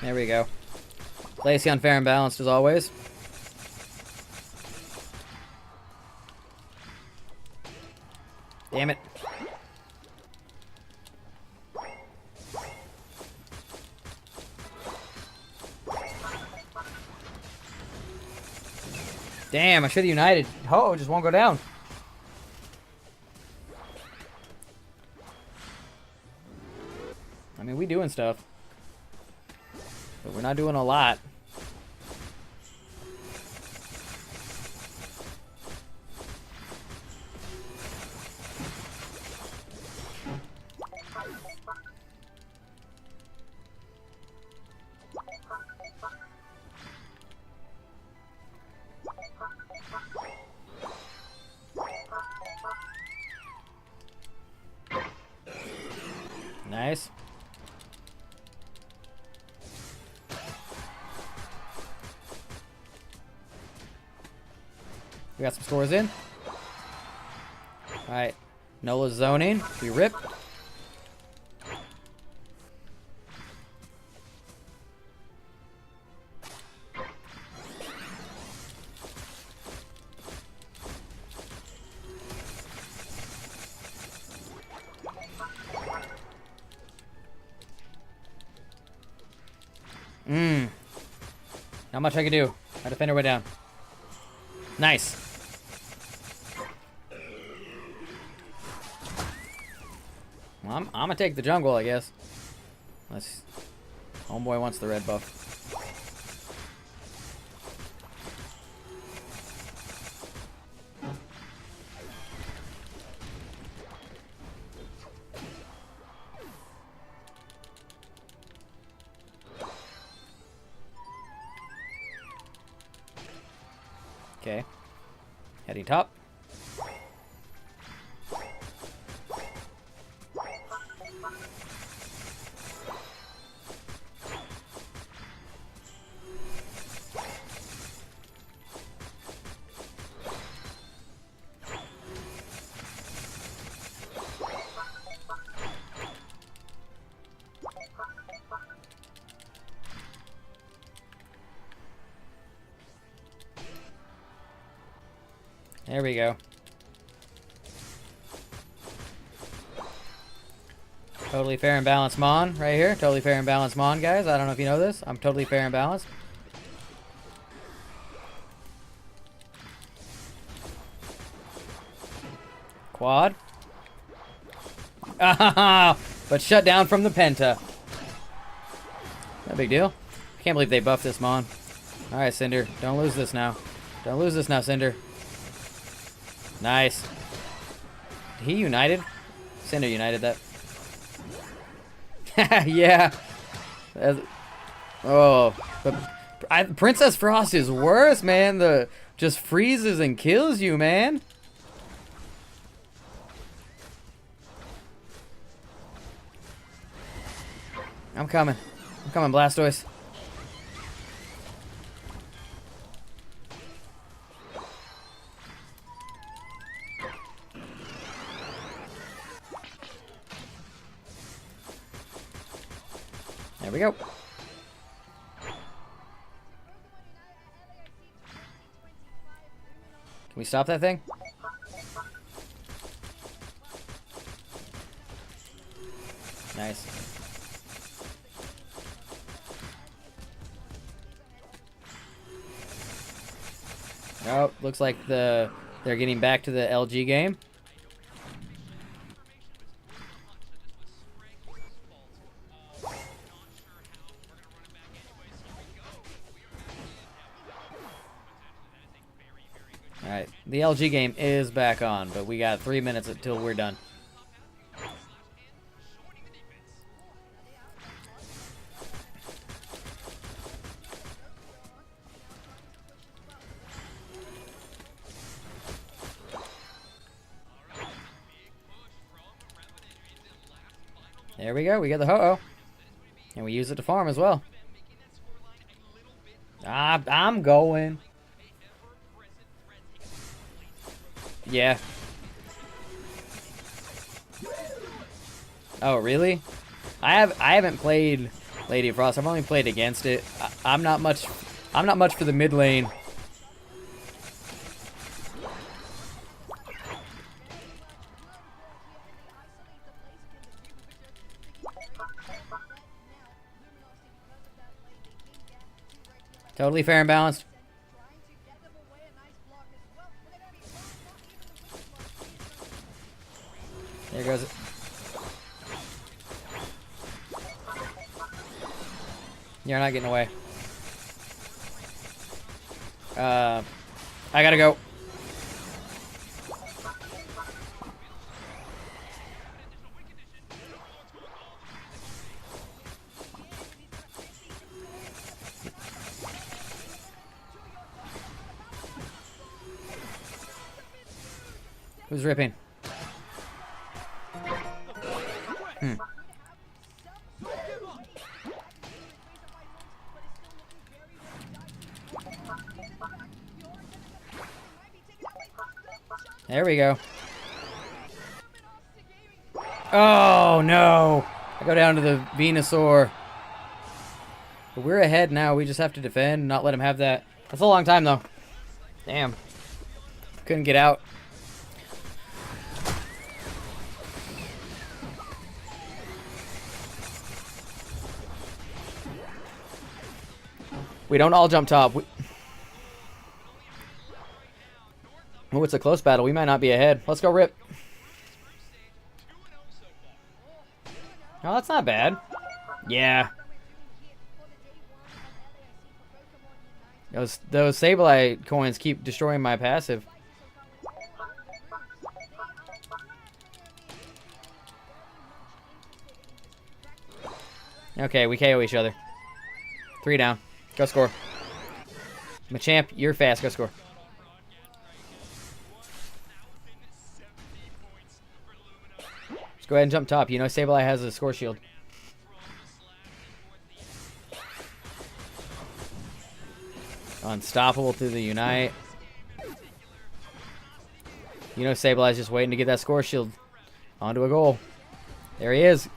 There we go. LAIC on fair and balanced as always. Damn it. Damn, I should have united. Oh, it just won't go down. I mean, we doing stuff. But we're not doing a lot. Nice. We got some scores in. Alright. Nola's zoning. We rip. Not much I can do. My defender went down. Nice. Well, I'm gonna take the jungle, I guess. Let's. Homeboy wants the red buff. Okay. Heading top. There we go. Totally fair and balanced Mon right here. Totally fair and balanced Mon, guys. I don't know if you know this. I'm totally fair and balanced. Quad. Ah, but shut down from the Penta. No big deal. Can't believe they buffed this Mon. Alright, Cinder. Don't lose this now. Don't lose this now, Cinder. Nice. He united? Cinder united that. Yeah. Oh, but Princess Frost is worse, man. The just freezes and kills you, man. I'm coming. I'm coming, Blastoise. There we go. Can we stop that thing? Nice. Oh, looks like they're getting back to the LG game. Alright, the LG game is back on, but we got 3 minutes until we're done. There we go. We got the ho-oh. And we use it to farm as well. I'm going. Yeah. Oh, really? I haven't played Lady of Frost. I've only played against it. I'm not much for the mid lane. Totally fair and balanced. There goes it. You're not getting away. I gotta go. Who's ripping? There we go. Oh, no. I go down to the Venusaur. But we're ahead now. We just have to defend, not let him have that. That's a long time, though. Damn. Couldn't get out. We don't all jump top. Oh, it's a close battle. We might not be ahead. Let's go rip. Oh, that's not bad. Yeah. Those Sableye coins keep destroying my passive. Okay, we KO each other. 3 down. Go score. Machamp, you're fast. Go score. Just go ahead and jump top. You know Sableye has a score shield. Unstoppable through the Unite. You know Sableye's just waiting to get that score shield onto a goal. There he is.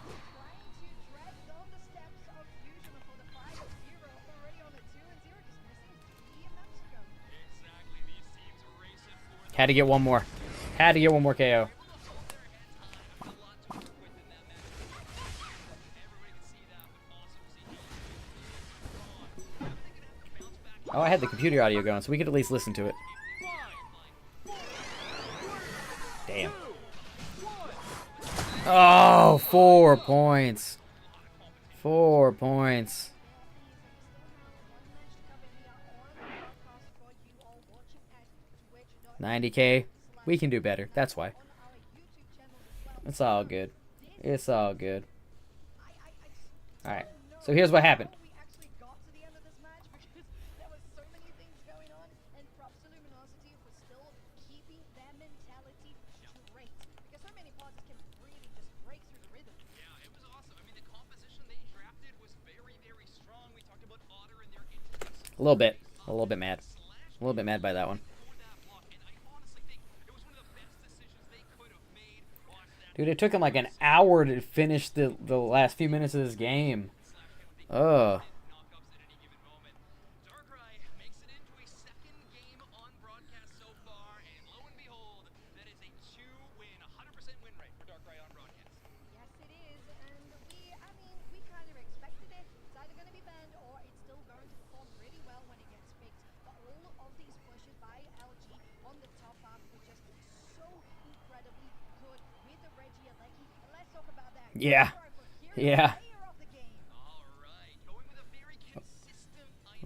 Had to get one more. Had to get one more KO. Oh, I had the computer audio going, so we could at least listen to it. Damn. Oh, 4 points. 4 points. 90K. We can do better. That's why. It's all good. It's all good. Alright. So here's what happened. A little bit. A little bit mad. A little bit mad by that one. Dude, it took him like an hour to finish the last few minutes of this game. Ugh. Yeah. Yeah.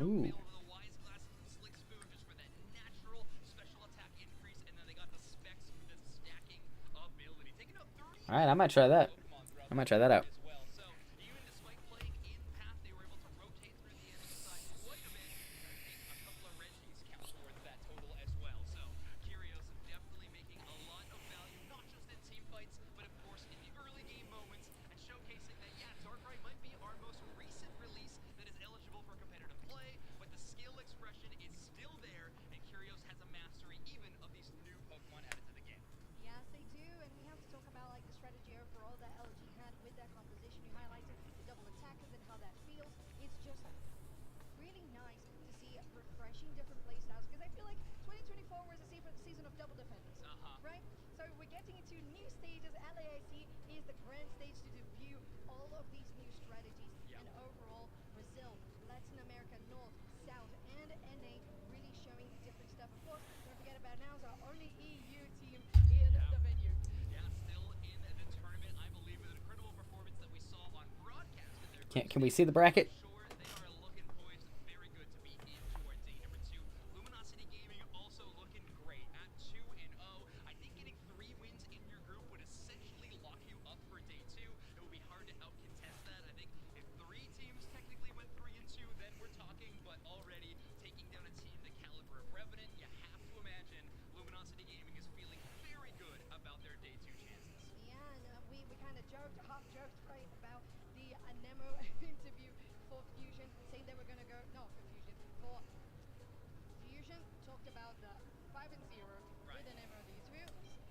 Ooh. Alright, I might try that. I might try that out. getting into new stages. LAIC is the grand stage to debut all of these new strategies. And overall, Brazil, Latin America, North, South, and NA really showing different stuff. Of course, don't forget about now our only EU team in the venue. Yeah, still in the tournament, I believe, with an incredible performance that we saw on broadcast in their Can we see the bracket? sure they are looking poised very good to be in towards day number 2. Luminosity Gaming also looking great at 2-0. I think getting 3 wins in your group would essentially lock you up for day 2. It would be hard to out-contest that. I think if 3 teams technically went 3-2, then we're talking, but already taking down a team the caliber of Revenant, you have to imagine Luminosity Gaming is feeling very good about their day 2 chances. Yeah, and we kind of joked, half-joked, right, about the Nemo interview for Fusion, saying they were going to go, no, for Fusion, for Fusion, talked about the 5-0 with an Nemo on the interview.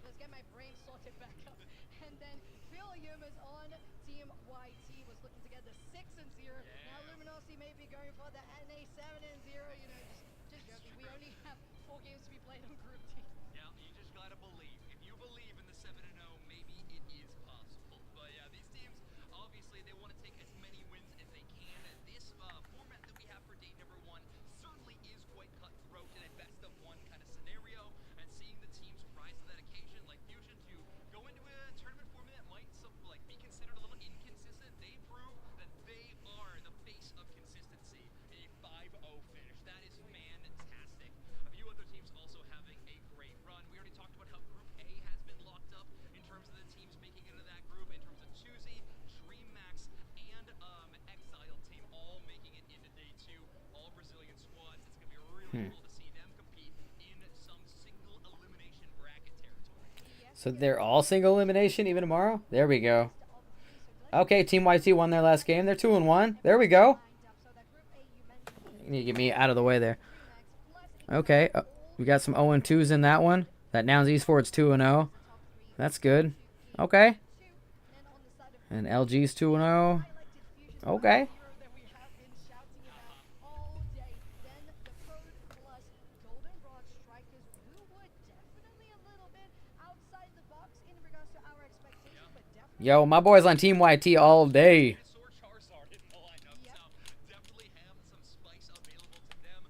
Let's get my brain sorted back up. And then Phil Yumas on Team YT was looking to get the 6-0. Now Luminosity may be going for the NA 7-0, you know, just joking. We only have 4 games to be played on Group D. Yeah, you just gotta believe. If you believe in the 7-0, maybe it is possible. But yeah, these teams, obviously, they want to take as many wins as they can. This format that we have for day number 1 certainly is quite cutthroat in a best-of-1 kind of scenario. And seeing the teams rise to that occasion, like Fusion, to go into a tournament format that might be considered a little inconsistent, they prove that they are the face of consistency. A 5-0 finish. That is fantastic. A few other teams also having a great run. We already talked about how Group A has been locked up in terms of the teams making it into that group, in terms of Tuesday, DreamMax, and Exile team all making it into day 2. All Brazilian squads. It's going to be really cool to see them compete in some single elimination bracket territory. So they're all single elimination even tomorrow? There we go. Okay, Team YT won their last game. They're 2-1. There we go. You need to get me out of the way there. Okay, we got some 0-2s in that one. That Nouns Esports 2-0. That's good. Okay. And LG's 2-0. Okay. Yo, my boys on Team YT all day. Charizard in the lineup, so definitely have some spice available to them.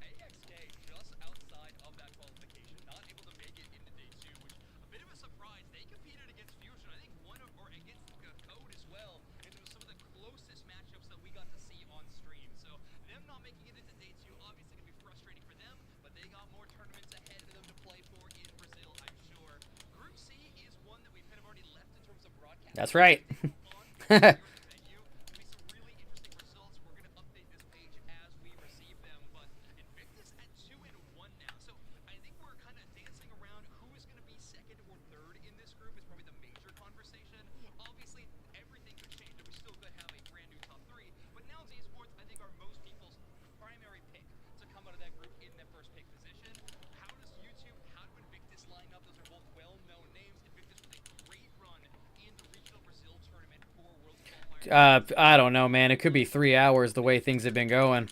AXK just outside of that qualification, not able to make it into day 2, which a bit of a surprise. They competed against Fusion, I think or against Code as well, and it was some of the closest matchups that we got to see on stream. So them not making it into day 2 obviously gonna be frustrating for them, but they got more tournaments ahead of them to play for in Brazil, I'm sure. Group C is one that we've kind of already left in terms of broadcast. That's right. I don't know, man. It could be 3 hours the way things have been going.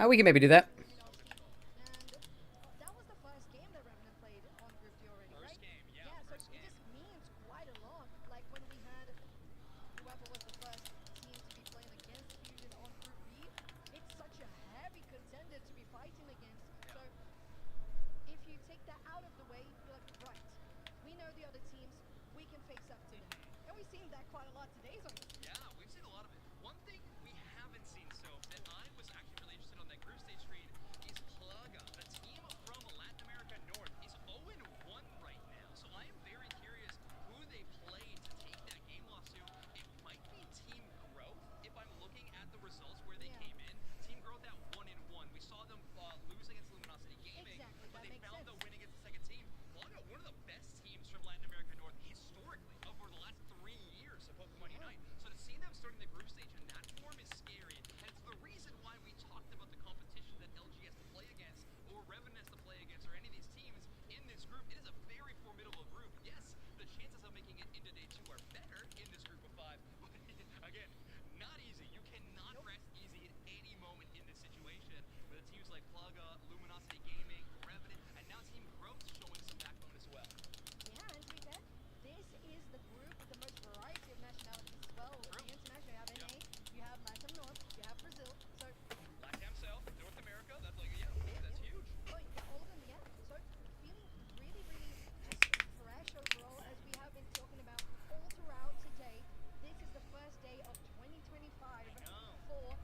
We can maybe do that. And that was the first game that Revenant played on Group D already, right? First game, yeah, So first it game. just means quite a lot. Like when we had whoever was the first team to be playing against Fusion on Group B, it's such a heavy contender to be fighting against. So if you take that out of the way, you're like, right, we know the other teams, we can face up to them. And we've seen that quite a lot today, so Yeah, we've seen a lot of it. One thing we haven't seen, so that I was actually really interested on that group stage screen is Plaga. The team from Latin America North is 0-1 right now. So I am very curious who they played to take that game loss to. It might be Team Growth if I'm looking at the results where they came in. Team Growth at 1-1. We saw them lose against Luminosity Gaming, Exactly, but that they makes found sense. the win against the second team. Plaga, one of the best teams from Latin America North historically over the last 3 years of Pokemon Unite. So to see them starting the group stage in that form is scary, and it's the reason why we talked about the competition that LG has to play against, or Revan has to play against, or any of these teams in this group. It is a very formidable group. Yes, the chances of making it into day 2 are better in this group of 5, but again, not easy. You cannot rest easy at any moment in this situation with teams like Plaga, Luminosity Gaming, Revenant, and now Team Growth showing some backbone as well. yeah, and to be fair, this is the group with the most variety of nationalities as well. The international, you have NA, you have Latin North, you have Brazil. So, LATAM South, North America, that's like, yeah, that's huge. oh, yeah, all of them, yeah. So, feeling really, really just fresh overall, as we have been talking about all throughout today. This is the first day of 2025 for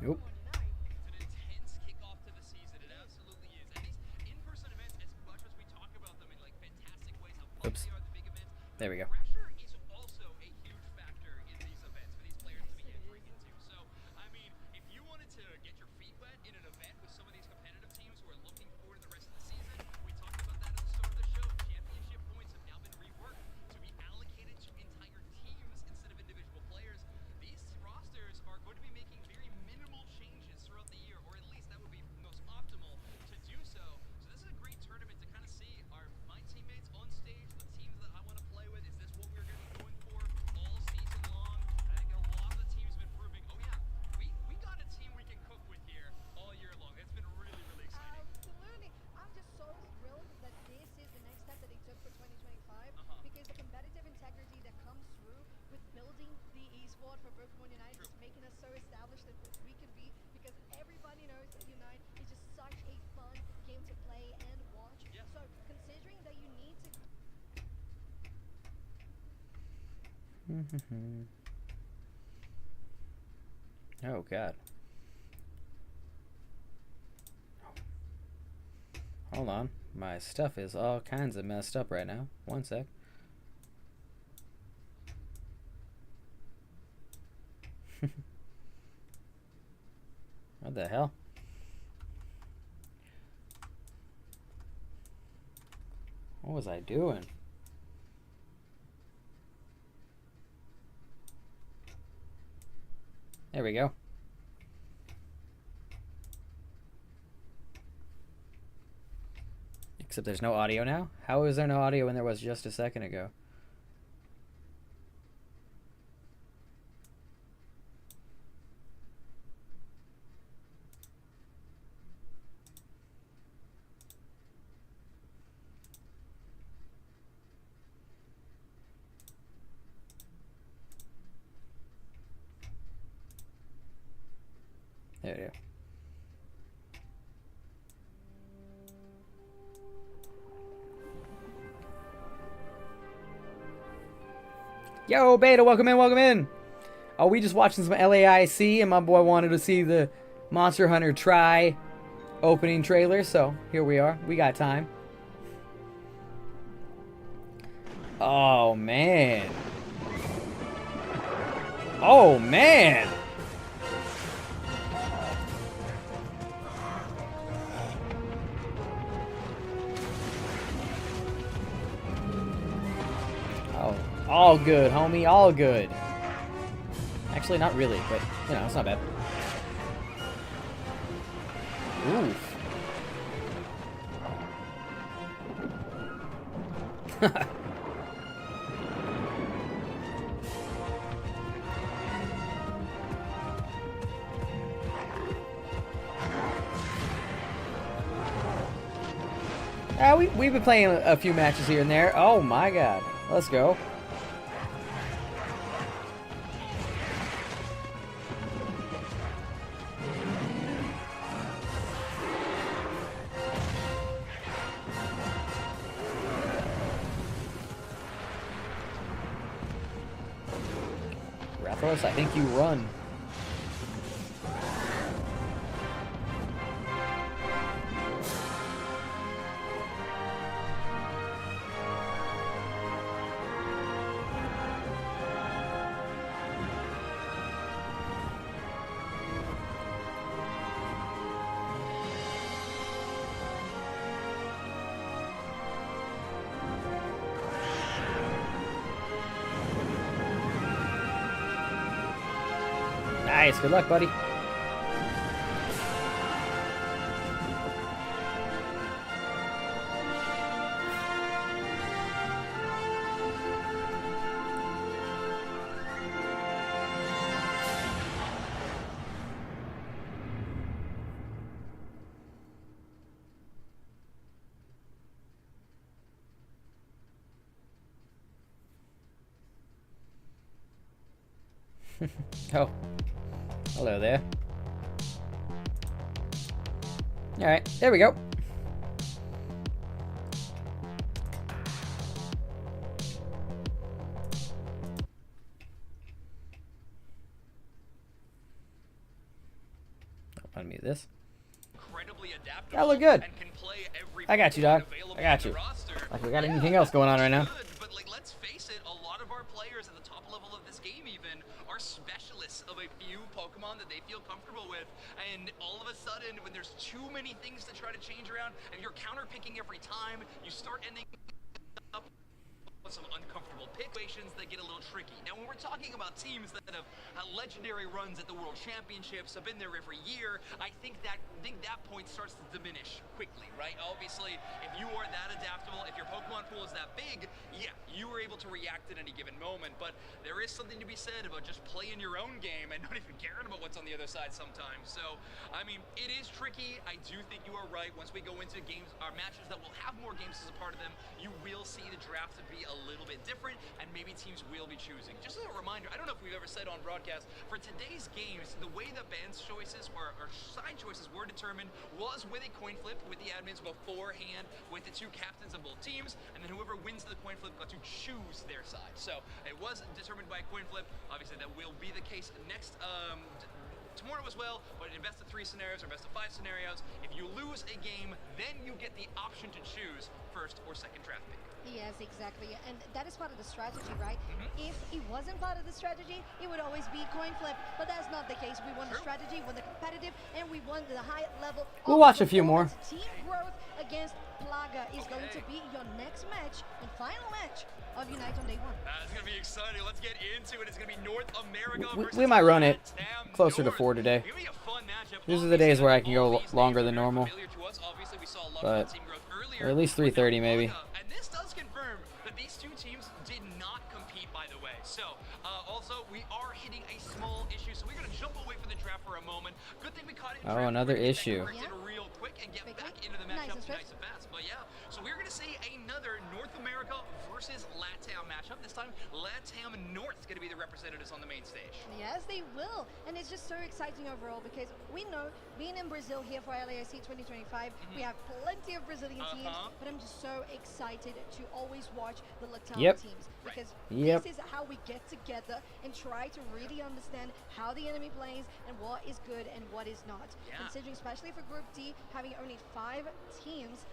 Nope. Pokemon Unite. It's an intense kickoff to the season. It absolutely is. And these in-person events, as much as we talk about them in like fantastic ways, how fun Oops. they are, the big events, There we go. pressure is also a huge factor in these events for these players to be entering into. So, I mean, if you wanted to get your feet wet in an event with some of these competitive teams who are looking forward to the rest of the season, we talked about that at the start of the show. Championship points have now been reworked to be allocated to entire teams instead of individual players. These rosters are going to be making very minimal changes throughout the year, or at least that would be most optimal to do so. So this is a great tournament to kind of see, are my teammates on stage, the teams that I want to play with, is this what we're going to be going for all season long? I think a lot of the teams have been proving, oh yeah, we got a team we can cook with here all year long. It's been really, really exciting. Absolutely. I'm just so thrilled that this is the next step that they took for 2025 because the competitive integrity that comes through with building the esport for Pokemon Unite is making us so established that we can be, because everybody knows that Unite is just such a fun game to play and watch. Yeah. So considering that you need to Oh God. Hold on. My stuff is all kinds of messed up right now. One sec. What the hell? What was I doing? There we go. Except there's no audio now? How is there no audio when there was just a second ago? There you go. Yo, Beta, welcome in, welcome in. Oh, we just watching some LAIC, and my boy wanted to see the Monster Hunter Tri opening trailer, so here we are. We got time. Oh, man. Oh, man. Oh, all good, homie, all good. Actually, not really, but, you know, it's not bad. Oof. We've been playing a few matches here and there. Oh my god. Let's go. Rathos, I think you run. Nice, good luck, buddy. Oh. Hello there. Alright, there we go. Unmute this. I look good. I got you, dog. I got you. Like we got anything else going on right now? But like, let's face it, a lot of our players at the top level of this game even are specialists of a few Pokemon that they feel comfortable with. And all of a sudden, when there's too many things to try to change around, and you're counter picking every time, you start ending up with some uncomfortable situations that get a little tricky. Now, when we're talking about teams that have legendary runs at the World Championships, have been there every year, I think that point starts to diminish quickly, right? Obviously, if you are that adaptable, if your Pokemon pool is that big, yeah, you are able to react at any given moment. But there is something to be said about just playing your own game and not even caring about what's on the other side sometimes. So, I mean, it is tricky. I do think you are right. Once we go into games, our matches that will have more games as a part of them, you will see the draft to be a little bit different, and maybe teams will be choosing. Just as a reminder, I don't know if we've ever said on broadcast, for today's games, the way the band's choices or side choices were determined was with a coin flip with the admins beforehand, with the two captains of both teams, and then whoever wins the coin flip got to choose their side. So it was determined by a coin flip. Obviously, that will be the case next tomorrow as well, but in best of 3 scenarios or best of 5 scenarios, if you lose a game, then you get the option to choose first or second draft pick. Yes, exactly. And that is part of the strategy, right? If it wasn't part of the strategy, it would always be coin flip. But that's not the case. We won the strategy, won the competitive, and we won the high level. We'll watch a few more. Team growth against Plaga is going to be your next match and final match of Unite on day 1. It's going to be exciting. Let's get into it. It's going to be North America versus We might run it LATAM closer to North. 4 today. It's gonna be a fun matchup. These are the days where I can go Obviously, longer than very normal. familiar to us. Obviously, we saw a lot But of team growth earlier, or at least 3:30 maybe. And this does confirm that these two teams did not compete, by the way. So, also, we are hitting a small issue, so we're going to jump away from the draft for a moment. Good thing we caught it in Oh, draft another quick, issue. get that real quick and get back into the matchup nice and fast. But yeah, so we're going to see another North America versus LATAM matchup. This time, LATAM North is going to be the representatives on the main stage. Yes, they will. And it's just so exciting overall because we know, being in Brazil here for LAIC 2025, we have plenty of Brazilian teams, but I'm just so excited to always watch the LATAM teams because this is how we get together and try to really understand how the enemy plays and what is good and what is not. Considering, especially for Group D, having only 5 teams,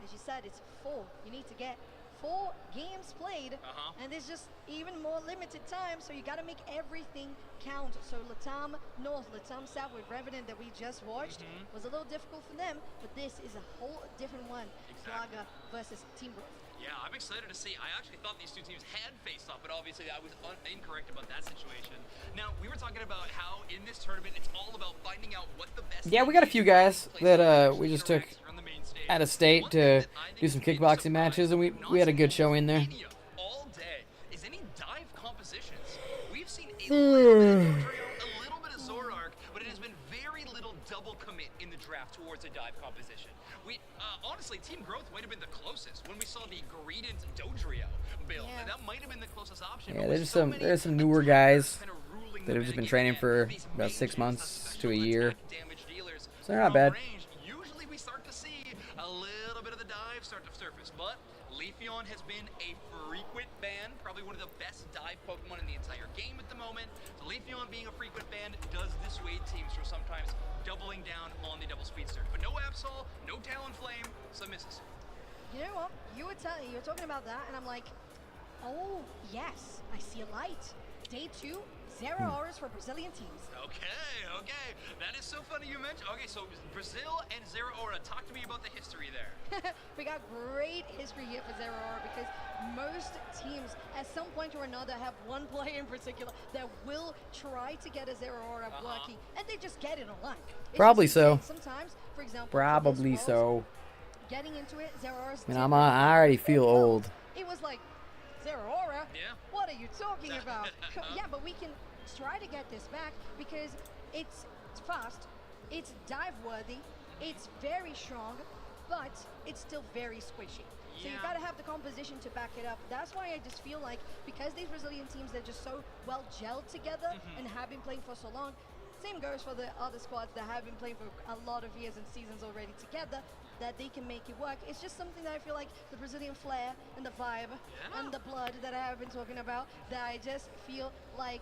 as you said, it's 4. You need to get 4 games played, and there's just even more limited time, so you got to make everything count. So LATAM North, LATAM South with Revenant that we just watched was a little difficult for them, but this is a whole different one. Plaga versus Team Growth. Yeah, I'm excited to see. I actually thought these two teams had faced off, but obviously I was incorrect about that situation. Now, we were talking about how in this tournament, it's all about finding out what the best... Yeah, we got a few guys that we just took out of state to do some kickboxing matches, and we had a good show in there. All day is any dive compositions. We've seen a little bit of Zoroark, but it has been very little double commit in the draft towards a dive composition. We honestly honestly, Team Growth might have been the closest when we saw the Greedent Dodrio build. Yeah. That might have been the closest option. Yeah, but with there's so some many there's some newer guys kind of ruling that the have just been metagame training again, for these about 6 mages, the months to a special year. attack damage dealers So they're not from bad. range, usually we start to see a little bit of the dive start to surface, but Leafeon has been a frequent ban, probably one of the best dive Pokemon in the entire game at the moment. So Leafeon being a frequent ban does dissuade teams from sometimes doubling down on the double speed surge. But no Absol, no Talonflame, some misses. You know what? You were talking about that, and I'm like, oh yes, I see a light. Day 2, 0 hours for Brazilian teams. Okay. That is so funny you mentioned. Okay, so Brazil and Zero Aura. Talk to me about the history there. We got great history here for Zero Aura because most teams, at some point or another, have one player in particular that will try to get a Zero Aura blocking, and they just get it online. It's Probably just so. insane. Sometimes, for example, for Probably this world, so. getting into it, Zero Aura's I mean, I already feel old. It was like, Zero Aura? Yeah. What are you talking about? Yeah, but we can try to get this back because it's fast, it's dive worthy, it's very strong, but it's still very squishy. So you gotta have the composition to back it up. That's why I just feel like because these Brazilian teams, they're just so well gelled together and have been playing for so long. Same goes for the other squads that have been playing for a lot of years and seasons already together, that they can make it work. It's just something that I feel like the Brazilian flair and the vibe and the blood that I have been talking about, that I just feel like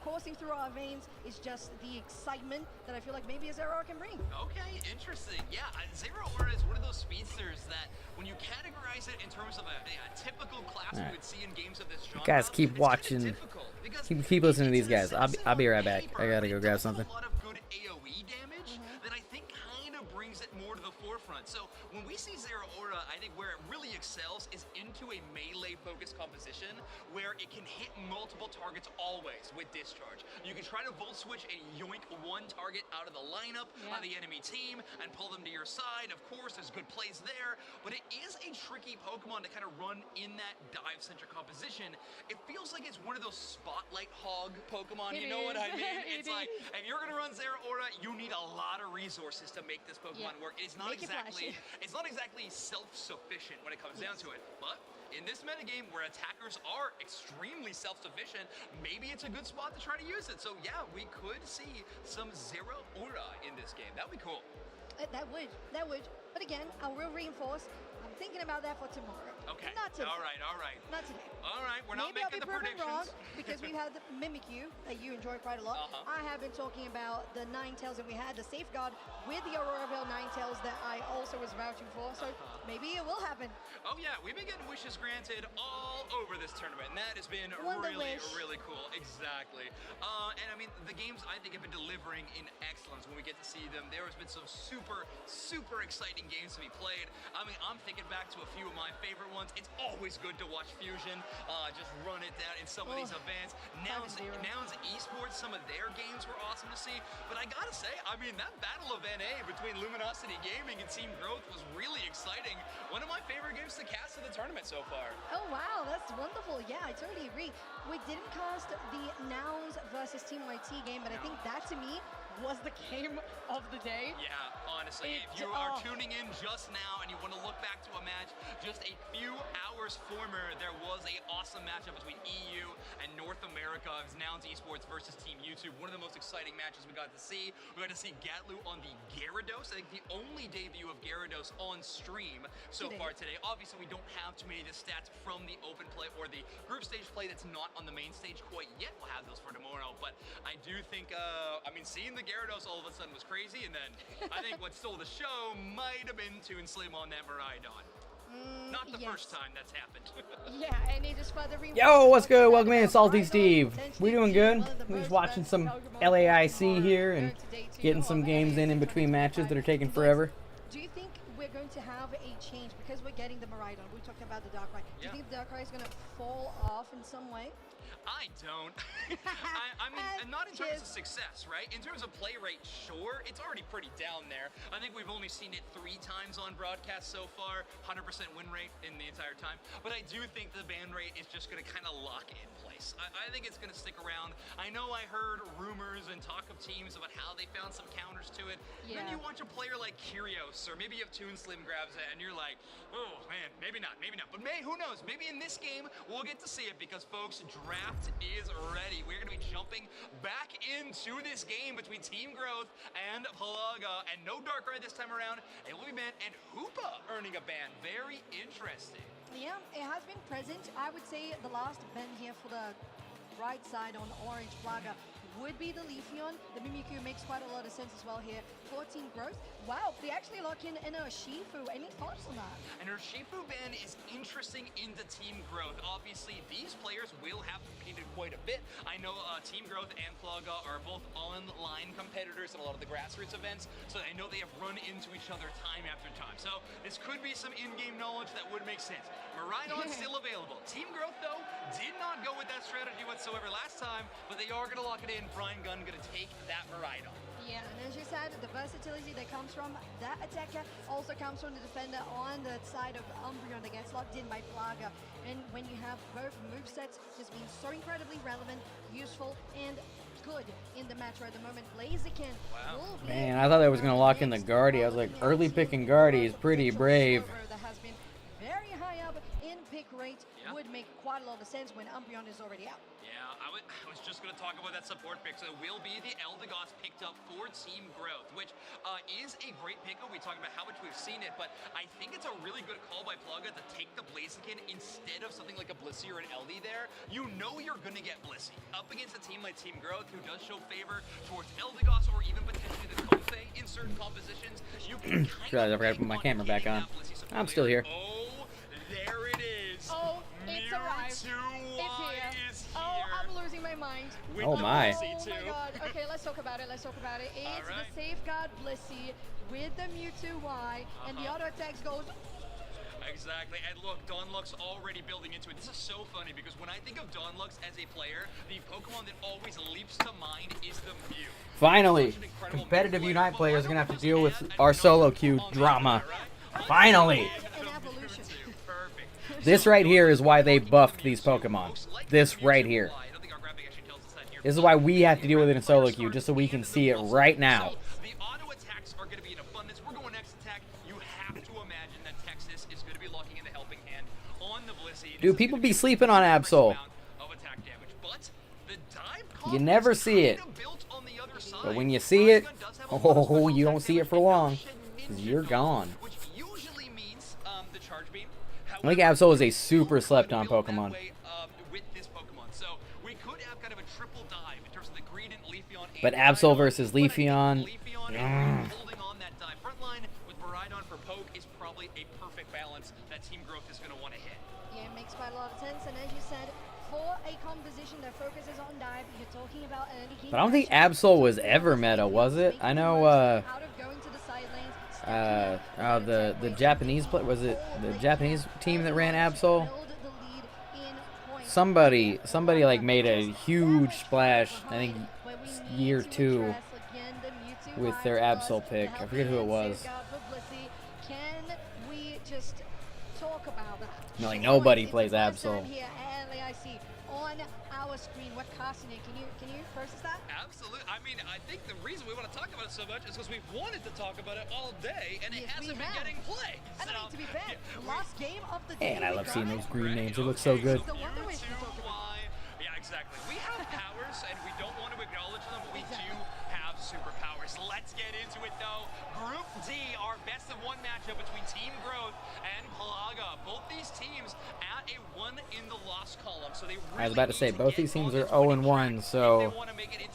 coursing through our veins is just the excitement that I feel like maybe a Zero Aura can bring. Okay, interesting. Yeah, Zero Aura is one of those speedsters that when you categorize it in terms of a typical class we would see in games of this genre, You guys keep it's watching. kinda difficult because Keep listening to these it's guys. I'll be right back. paper, I gotta but go it grab does something. A lot of good AoE damage that I think kind of brings it more to the forefront. So when we see Zero Aura, I think where it really excels is into a melee-focused composition where it can hit multiple targets always with discharge. You can try to volt switch and yoink one target out of the lineup of the enemy team and pull them to your side. Of course, there's good plays there, but it is a tricky Pokemon to kind of run in that dive-centric composition. It feels like it's one of those spotlight hog Pokemon. You know what I mean? It's like, if you're gonna run Zero Aura, you need a lot of resources to make this Pokemon work. It's not exactly self-sufficient when it comes down to it, but in this metagame where attackers are extremely self-sufficient, maybe it's a good spot to try to use it. So yeah, we could see some Zero Aura in this game. That would be cool. That would. But again, I will reinforce, I'm thinking about that for tomorrow. Okay. Not today. All right. Not today. All right, we're not Maybe making the I'll be proven wrong predictions. because we've had the Mimikyu that you enjoy quite a lot. I have been talking about the Ninetales that we had, the Safeguard with the Auroraville Ninetales that I also was vouching for. So maybe it will happen. Oh yeah, we've been getting wishes granted all over this tournament, and that has been Wonder really, wish. really cool. Exactly. And I mean, the games I think have been delivering in excellence when we get to see them. There has been some super, super exciting games to be played. I mean, I'm thinking back to a few of my favorite ones. It's always good to watch Fusion just run it down in some of these events. Nouns Esports, some of their games were awesome to see. But I gotta say, I mean, that battle of NA between Luminosity Gaming and Team Growth was really exciting. One of my favorite games to cast in the tournament so far. Oh wow, that's wonderful. Yeah, I totally agree. We didn't cast the Nouns versus Team YT game, but I think that to me was the game of the day. Yeah, honestly, if you are tuning in just now and you want to look back to a match just a few hours former, there was an awesome matchup between EU and North America. It was Nouns Esports versus Team YouTube. One of the most exciting matches we got to see. We got to see Gatlu on the Gyarados. I think the only debut of Gyarados on stream so far today. Obviously, we don't have too many of the stats from the open play or the group stage play that's not on the main stage quite yet. We'll have those for tomorrow, but I do think, I mean, seeing the Gyarados all of a sudden was crazy, and then I think what stole the show might have been Toon Slim on that Miraidon. Not the first time that's happened. Yeah, and it just further Yo, what's good? Welcome in, Salty Steve. We doing good? We just watching some LAIC here and getting some games in between matches that are taking forever. Do you think we're going to have a change because we're getting the Miraidon? We talked about the Darkrai. Do you think the Darkrai is going to fall off in some way? I don't. I mean, and not in terms of success, right? In terms of play rate, sure, it's already pretty down there. I think we've only seen it 3 times on broadcast so far, 100% win rate in the entire time. But I do think the ban rate is just going to kind of lock in place. I think it's going to stick around. I know I heard rumors and talk of teams about how they found some counters to it. Yeah. Then you watch a player like Kyrgios, or maybe if Toon Slim grabs it, and you're like, oh man, maybe not. But who knows? Maybe in this game we'll get to see it because, folks, draft is ready. We're going to be jumping back into this game between Team Growth and Palaga, and no Dark Ride this time around. It will be banned, and Hoopa earning a ban. Very interesting. Yeah, it has been present. I would say the last ban here for the right side on Orange Plaga would be the Leafeon. The Mimikyu makes quite a lot of sense as well here for Team Growth. Wow, they actually lock in a Shifu. Any thoughts on that? And her Shifu ban is interesting into Team Growth. Obviously, these players will have competed quite a bit. I know Team Growth and Plaga are both online competitors at a lot of the grassroots events, so I know they have run into each other time after time. So this could be some in-game knowledge that would make sense. Miraidon's still available. Team Growth, though, did not go with that strategy whatsoever last time, but they are going to lock it in. Brian Gunn going to take that Miraidon. Yeah, and as you said, the versatility that comes from that attacker also comes from the defender on the side of Umbreon that gets locked in by Plaga. And when you have both movesets just being so incredibly relevant, useful, and good in the match right at the moment, Blaziken will be... Man, I thought I was going to lock in the Guardy. I was like, early picking Guardy is pretty brave. That has been very high up in pick rate, would make quite a lot of sense when Umbreon is already out. Yeah, I was just going to talk about that support pick. So it will be the Eldegoss picked up for Team Growth, which is a great pickup. We talked about how much we've seen it, but I think it's a really good call by Plaga to take the Blaziken instead of something like a Blissey or an LD there. You know you're going to get Blissey. Up against a team like Team Growth, who does show favor towards Eldegoss or even potentially the Kofe in certain compositions, you can I forgot to put my camera back on. I'm still here. Oh, there it is. Oh, it's arrived. It's here. Oh, I'm losing my mind. Oh my. Oh my god. Okay, let's talk about it. It's the Safeguard Blissey with the Mewtwo Y, and the auto attacks goes... Exactly, and look, Dawnluck's already building into it. This is so funny because when I think of Dawnlux as a player, the Pokemon that always leaps to mind is the Mew. Finally, competitive Unite players are going to have to deal with our solo queue drama. Finally! This right here is why they buffed these Pokemon. This right here. This is why we have to deal with it in solo queue, just so we can see it right now. The auto attacks are going to be in abundance. We're going next attack. You have to imagine that Texas is going to be locking in the helping hand on the Blissey. Dude, people be sleeping on Absol. You never see it. But when you see it, oh, you don't see it for long. 'Cause you're gone. I think Absol is a super slept on Pokemon. But Absol versus Leafeon. Holding on that dive front line with Miraidon for Poke is probably a perfect balance that Team Growth is going to want to hit. Yeah, it makes quite a lot of sense. And as you said, for a composition that focuses on dive, you're talking about early game. But I don't think Absol was ever meta, was it? I know the Japanese play, was it the Japanese team that ran Absol? Somebody like made a huge splash, I think year 2 with their Absol pick. I forget who it was. Can we just talk about that? No, like nobody plays Absol. Here at LAIC on our screen, we're casting it. Can you process that? Absolutely. I mean, I think the reason we want to talk about it so much is because we've wanted to talk about it all day, and it hasn't been getting play. And I mean, to be fair, last game of the day. And I love seeing those green names. They look so good. Yeah, exactly. We have powers, and we don't want to acknowledge them, but we do have superpowers. Let's get into it, though. Group D, our best of one matchup between Team Growth and Palaga. Both these teams at a 1 in the loss column, so they really I was about to say, both these teams are 0-1, so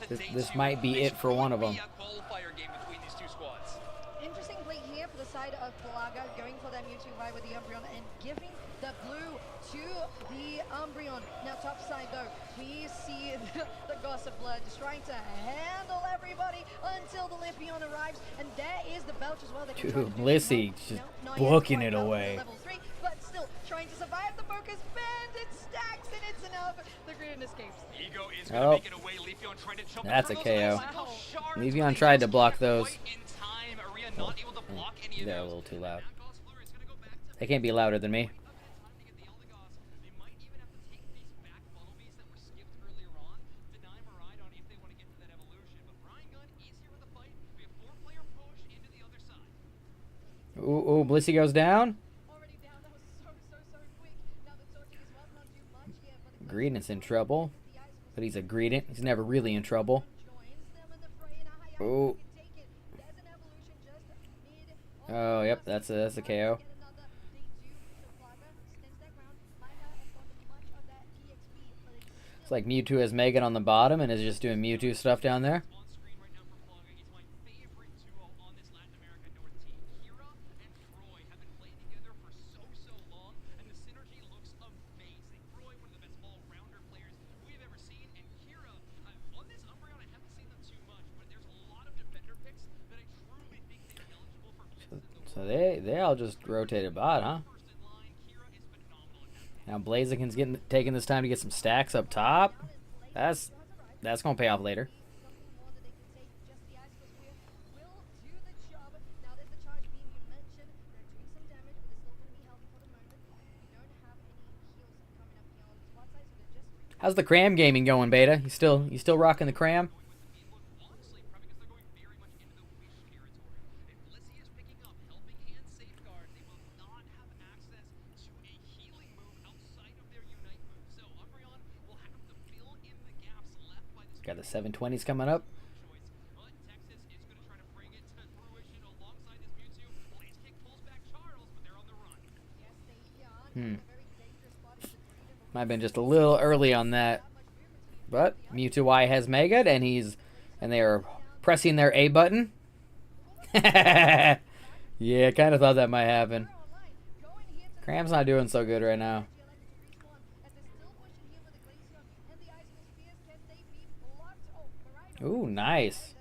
this might be it for one of them. Qualifier game between these two squads. Interesting play here for the side of Palaga, going for that Mewtwo Y with the Umbreon and giving the blue to the Umbreon. Now top side though, we see the Gossip Blood just trying to handle everybody until the Leafeon arrives, and there is the Belch as well. Dude, Lissy just booking it away. Level 3, but still trying to survive. The focus band, it stacks and it's enough. The Greediness Ego is gonna Oh, make it away. Leafeon trying to jump that's a through KO. those shards. Leafeon tried to block those. Quite in time. Aria not able to block any of They're a those. little too loud. They can't be louder than me. They might even have to take these back buttlebees that were skipped earlier on. Deny Maridon if they want to get to that evolution. But Brian Gunn is here with the fight. We have 4-player push into the other side. Ooh, Blissey goes down. Greedent's in trouble. But he's a Greedent. He's never really in trouble. Ooh. Oh, yep, that's a KO. It's like Mewtwo has Megan on the bottom and is just doing Mewtwo stuff down there. So they all just rotated bot, huh? Now Blaziken's taking this time to get some stacks up top. That's gonna pay off later. How's the cram gaming going, Beta? You still rocking the cram? Got the 720s coming up. Might have been just a little early on that. But Mewtwo Y has Mega, and they are pressing their A button. Yeah, kind of thought that might happen. Cram's not doing so good right now. Ooh, nice.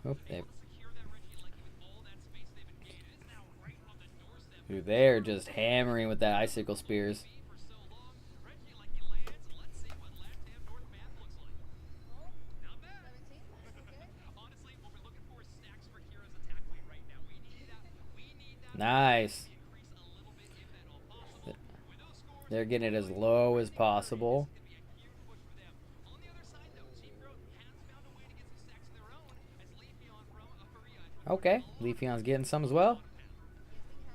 Oh, dude, they're just hammering with that icicle spears. Nice. They're getting it as low as possible. Okay, Leafeon's getting some as well.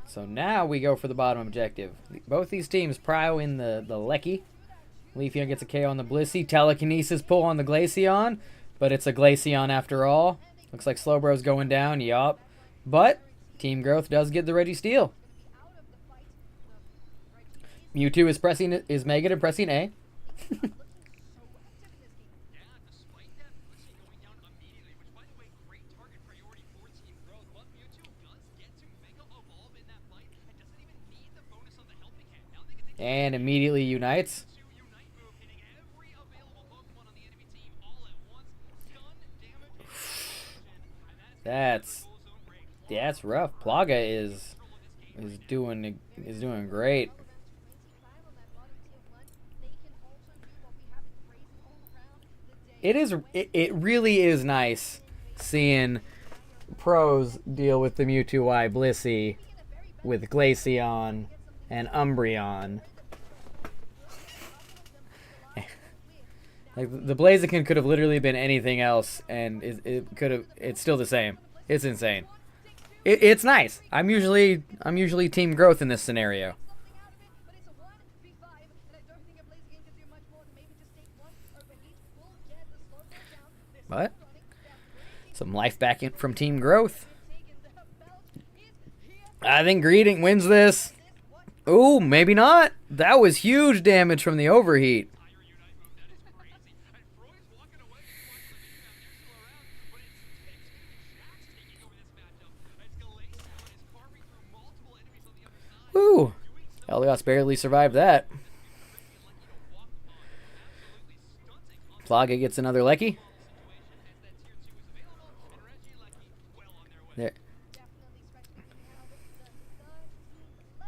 So now we go for the bottom objective. Both these teams prio in the LAIC. Leafeon gets a KO on the Blissey. Telekinesis pull on the Glaceon. But it's a Glaceon after all. Looks like Slowbro's going down. Yup. But Team Growth does get the Registeel. Mewtwo is Mega and pressing A. And immediately unites. That's rough. Plaga is doing great. It really is nice seeing pros deal with the Mewtwo Y Blissey with Glaceon and Umbreon. Like the Blaziken could have literally been anything else, and it's still the same. It's insane. It's nice. I'm usually Team Growth in this scenario. But some life back in from Team Growth. I think Greeding wins this. Ooh, maybe not. That was huge damage from the overheat. Woo! Eldegoss barely survived that. Plaga gets another Lecky. There.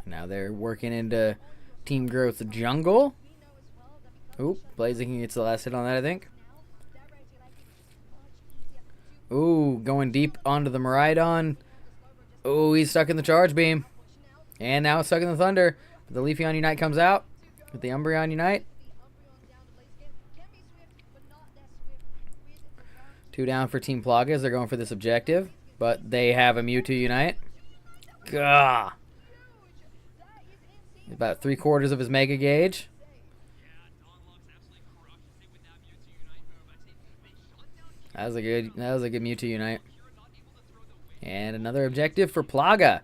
Now they're working into Team Growth's jungle. Oop, Blazing gets the last hit on that, I think. Ooh, going deep onto the Miraidon. Ooh, he's stuck in the charge beam. And now it's stuck in the Thunder. The Leafeon Unite comes out with the Umbreon Unite. 2 down for Team Plaga as they're going for this objective. But they have a Mewtwo Unite. Gah! About 3/4 of his Mega Gauge. That was a good Mewtwo Unite. And another objective for Plaga.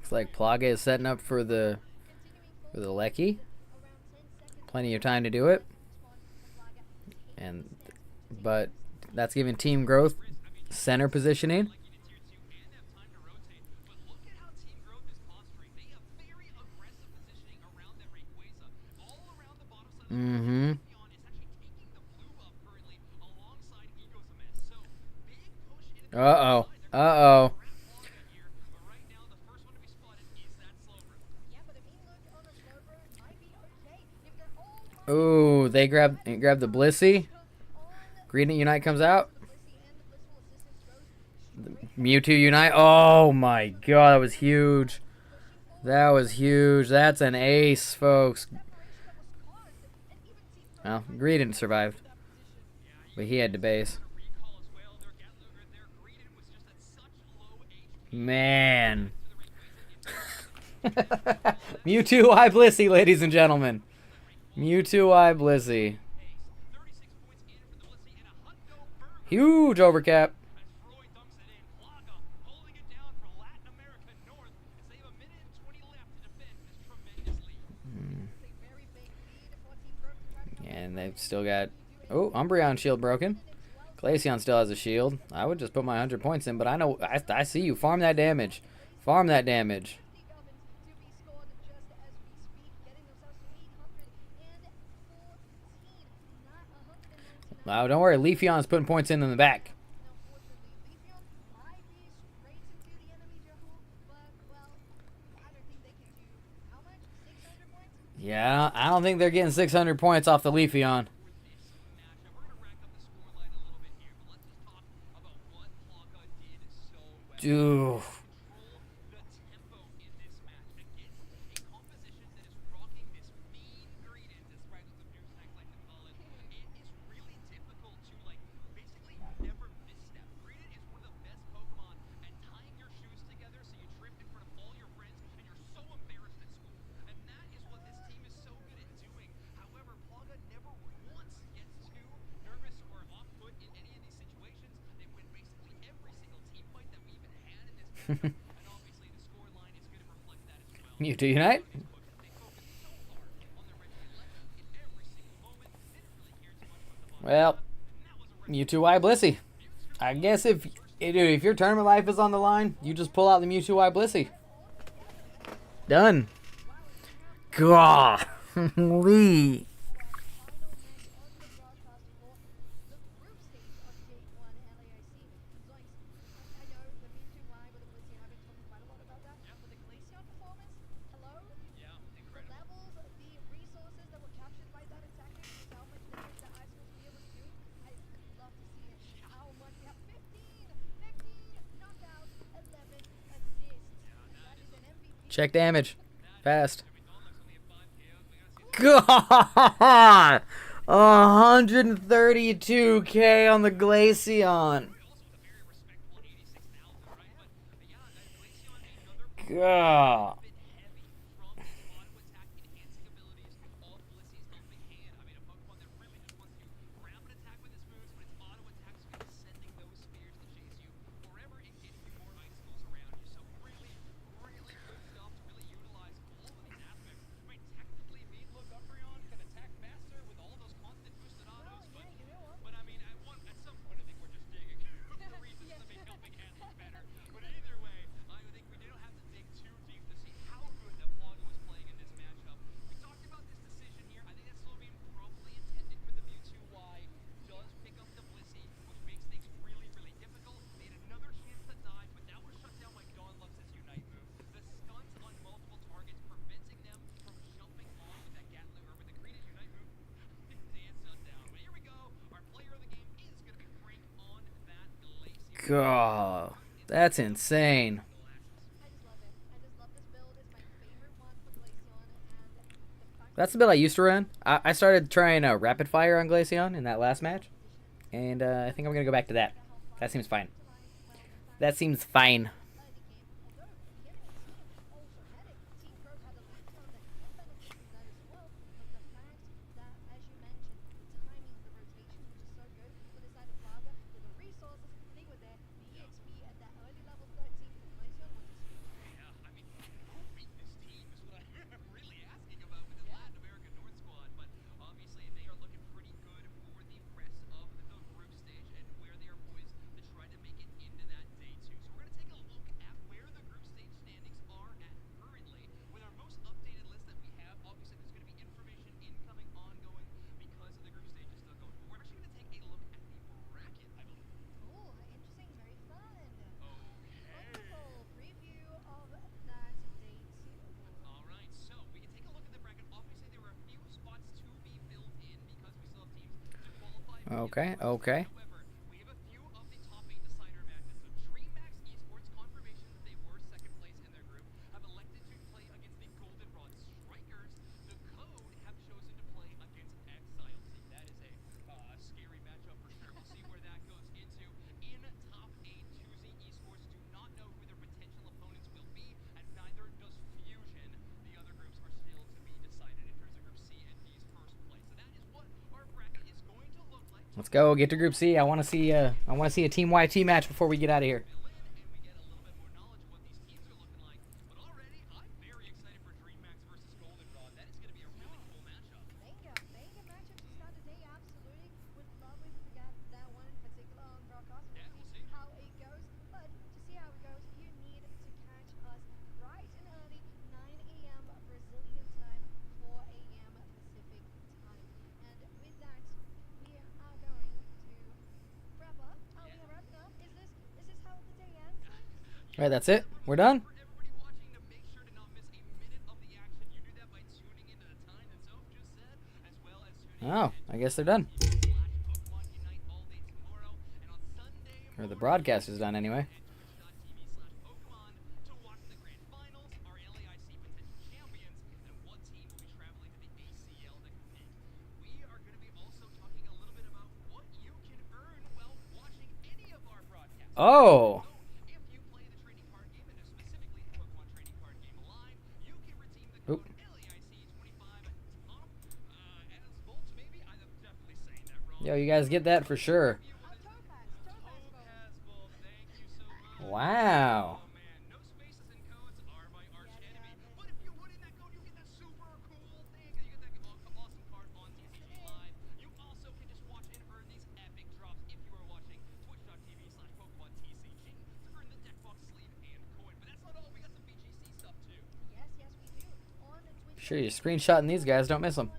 Looks like Plaga is setting up for the LAIC. Plenty of time to do it. But that's giving Team Growth center positioning. Mm-hmm. Uh-oh. Uh-oh. Ooh, they grab the Blissey. Green Unite comes out. Mewtwo Unite. Oh my god, that was huge. That was huge. That's an ace, folks. Well, Greedent survived. But he had to base. Man. Mewtwo I Blissey, ladies and gentlemen. Mewtwo I Blissey. Huge overcap. And they've still got... Oh, Umbreon shield broken. Glaceon still has a shield. I would just put my 100 points in, but I know... I see you. Farm that damage. Farm that damage. Wow, don't worry. Leafeon's putting points in the back. Yeah, I don't think they're getting 600 points off the Leafeon. Dude. Mewtwo Unite. Well, Mewtwo I Blissey. I guess if your tournament life is on the line, you just pull out the Mewtwo I Blissey. Done. Golly. Check damage. Fast. God! 132K on the Glaceon. God. God, that's insane. That's the build I used to run. I started trying rapid fire on Glaceon in that last match, and I think I'm gonna go back to that. That seems fine. That seems fine. Okay, okay. Let's go get to Group C. I want to see a Team YT match before we get out of here. All right, that's it. We're done. Oh, I guess they're done. Or the broadcast is done anyway. Oh. Oop. Yo, you guys get that for sure. Wow. Sure, you're screenshotting these guys. Don't miss them.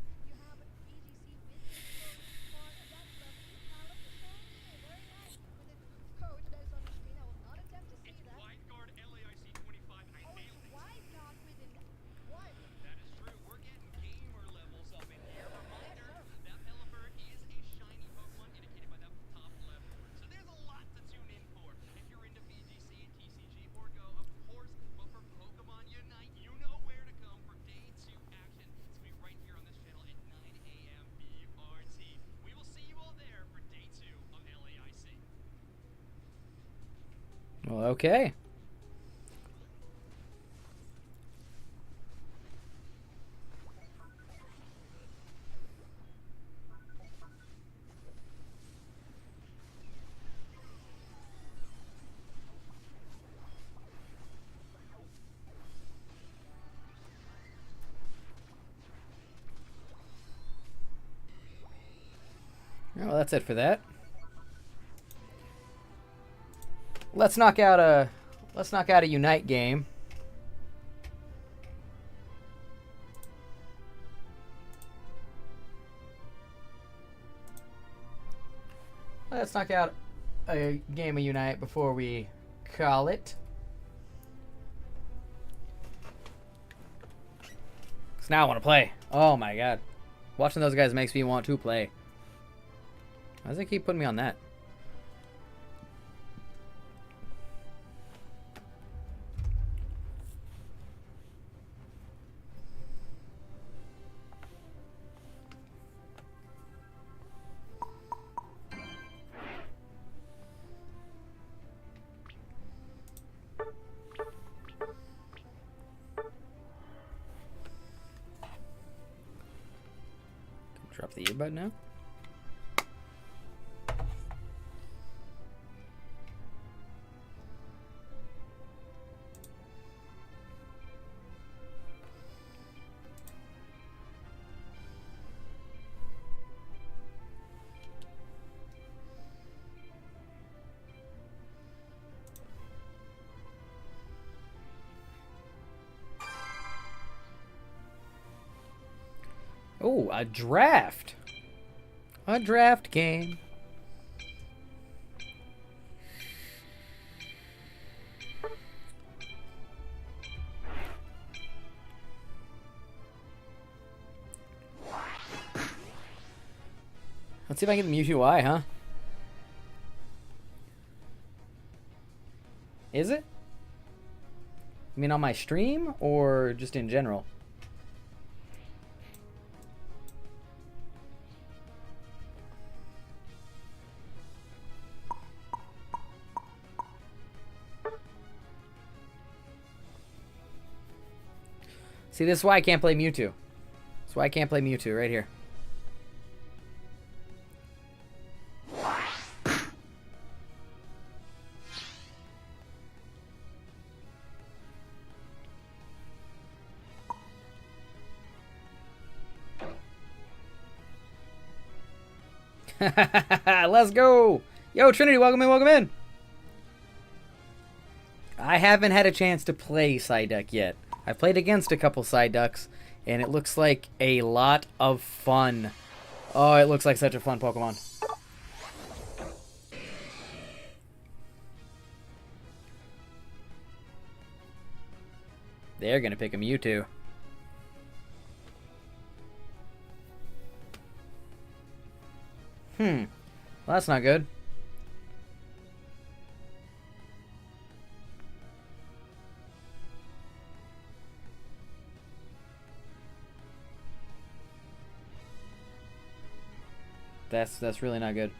Well, okay. Well, that's it for that. Let's knock out a Unite game. Let's knock out a game of Unite before we call it. So now I want to play. Oh my god. Watching those guys makes me want to play. Why does it keep putting me on that? Drop the earbud now. Oh, a draft. A draft game. Let's see if I can get the Mewtwo Y, huh? Is it? I mean on my stream or just in general? See, this is why I can't play Mewtwo. That's why I can't play Mewtwo right here. Let's go! Yo, Trinity, welcome in, welcome in! I haven't had a chance to play Psyduck yet. I've played against a couple Psyducks, and it looks like a lot of fun. Oh, it looks like such a fun Pokemon. They're gonna pick a Mewtwo. Well, that's not good. That's really not good.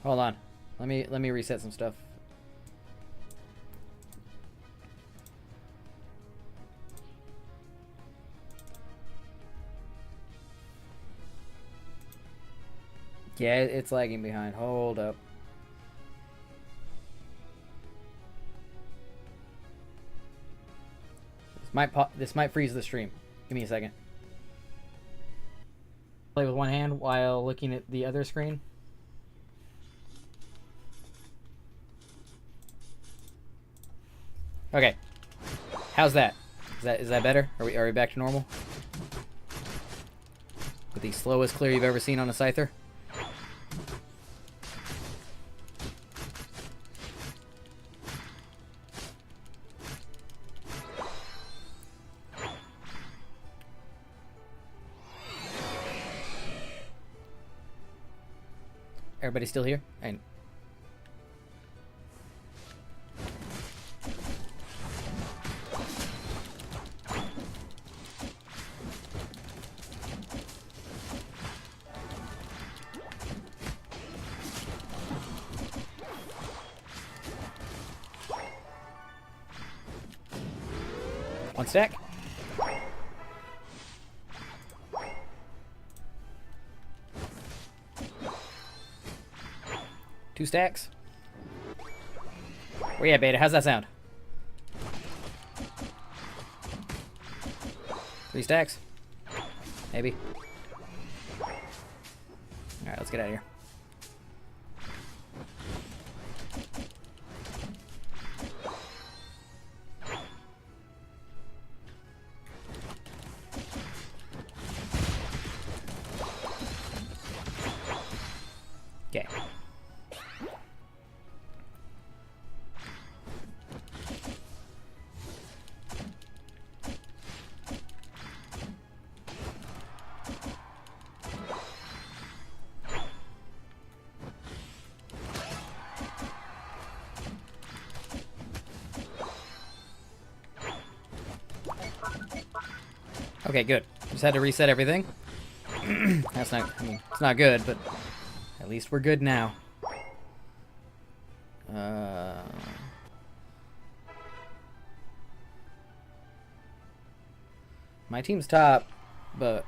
Hold on. Let me reset some stuff. Yeah, it's lagging behind. Hold up. This might freeze the stream. Give me a second. Play with one hand while looking at the other screen. Okay. How's that? Is that better? Are we back to normal? With the slowest clear you've ever seen on a Scyther? Everybody still here? And One stack. Two stacks. Where you at, Beta? How's that sound? 3 stacks? Maybe. Alright, let's get out of here. Okay. Okay, good. Just had to reset everything. That's not, I mean, it's not good, but at least we're good now. My team's top, but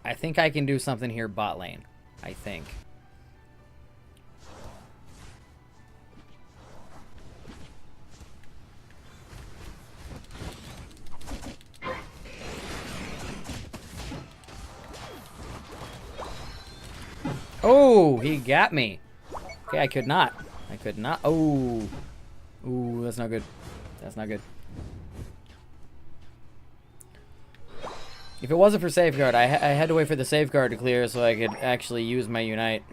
I think I can do something here bot lane. I think. Oh, he got me. Okay, I could not. I could not. Oh. Ooh, that's not good. That's not good. If it wasn't for safeguard, I had to wait for the safeguard to clear so I could actually use my unite.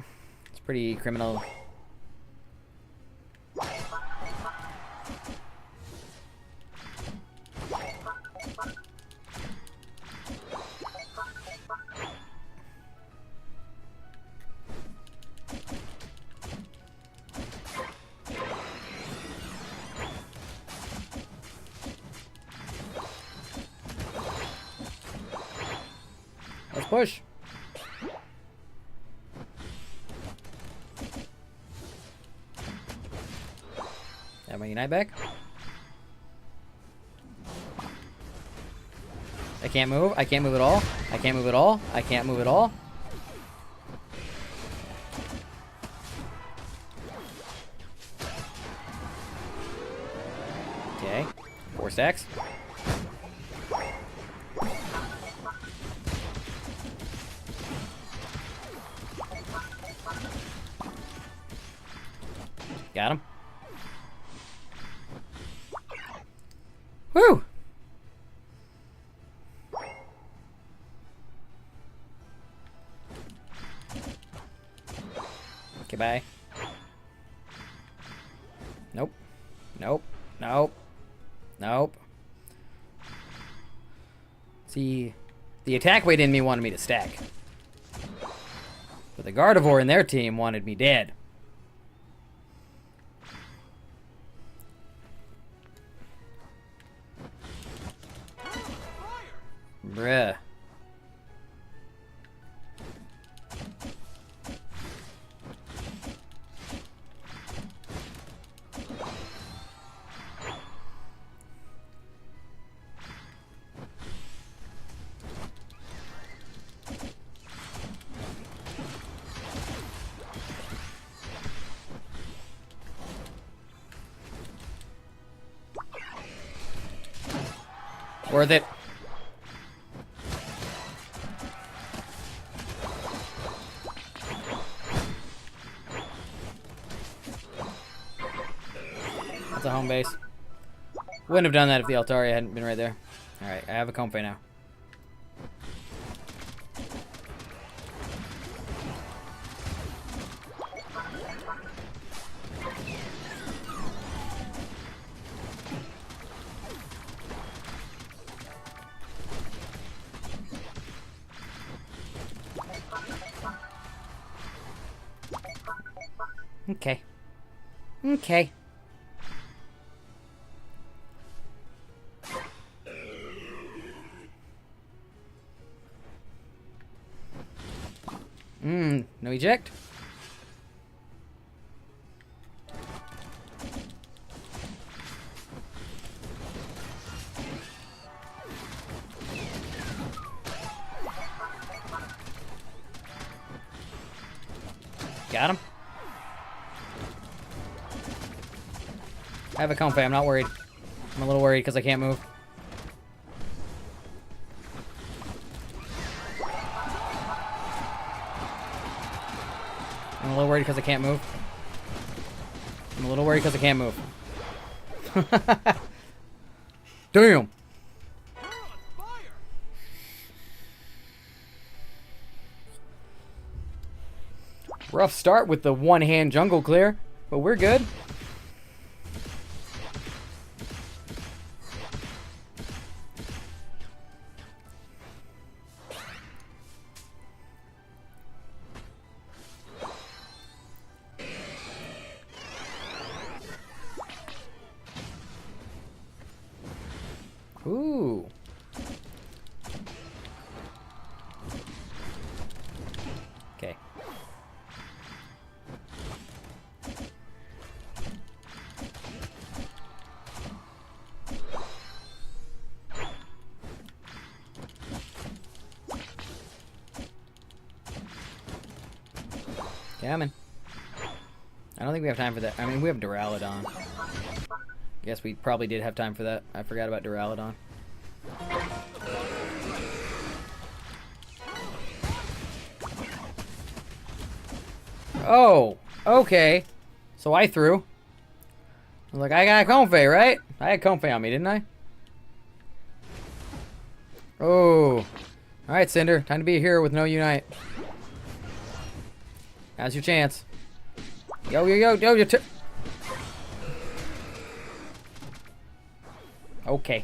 It's pretty criminal. Let's push. Have my unite back. I can't move. I can't move at all. I can't move at all. I can't move at all. Okay. 4 stacks. Got him. Woo! Okay, bye. Nope. Nope. Nope. Nope. See, the attack weight in me wanted me to stack. But the Gardevoir in their team wanted me dead. Bruh. Worth it. That's a home base. Wouldn't have done that if the Altaria hadn't been right there. Alright, I have a Comfey now. Okay. Okay. No eject. Got him. I have a comfy. I'm not worried. I'm a little worried because I can't move. I'm a little worried because I can't move. I'm a little worried because I can't move. Damn. Rough start with the one-hand jungle clear, but we're good. Ooh. Okay. Coming. I don't think we have time for that. I mean, we have Duraludon. Guess we probably did have time for that. I forgot about Duraludon. Oh, okay. So I threw. I was like, I got Comfey, right? I had Comfey on me, didn't I? Oh. Alright, Cinder. Time to be a hero with no Unite. Now's your chance. Yo, yo, yo, yo, yo. Okay.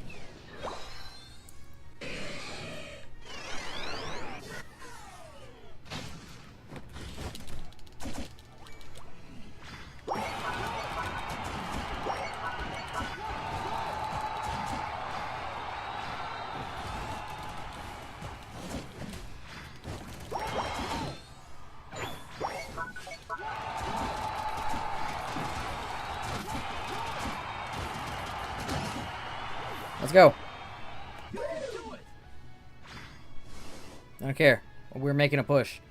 Let's go. I don't care. We're making a push.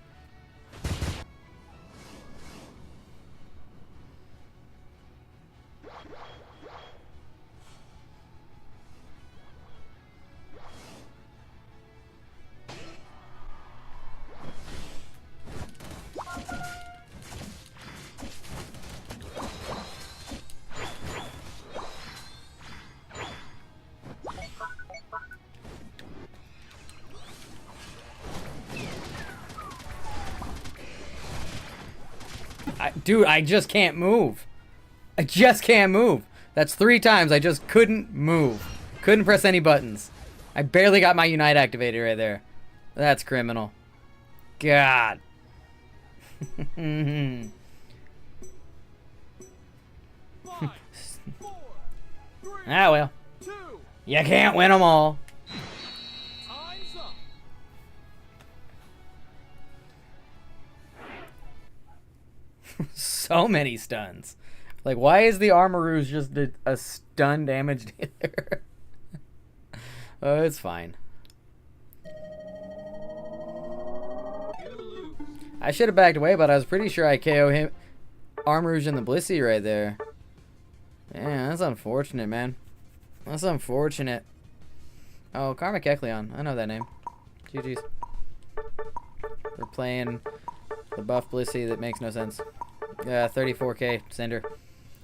Dude, I just can't move. I just can't move. That's 3 times I just couldn't move. Couldn't press any buttons. I barely got my Unite activated right there. That's criminal. God. 5, 4, 3, Ah, well. 2, You can't win them all. time's up. So many stuns. Like, why is the Armoroo's just a stun damage dealer? Oh, it's fine. I should have backed away, but I was pretty sure I KO him. Armoroo's in the Blissey right there. Yeah, that's unfortunate, man. That's unfortunate. Oh, Karma Kecleon. I know that name. GG's. We're playing the buff Blissey that makes no sense. 34k Cinder.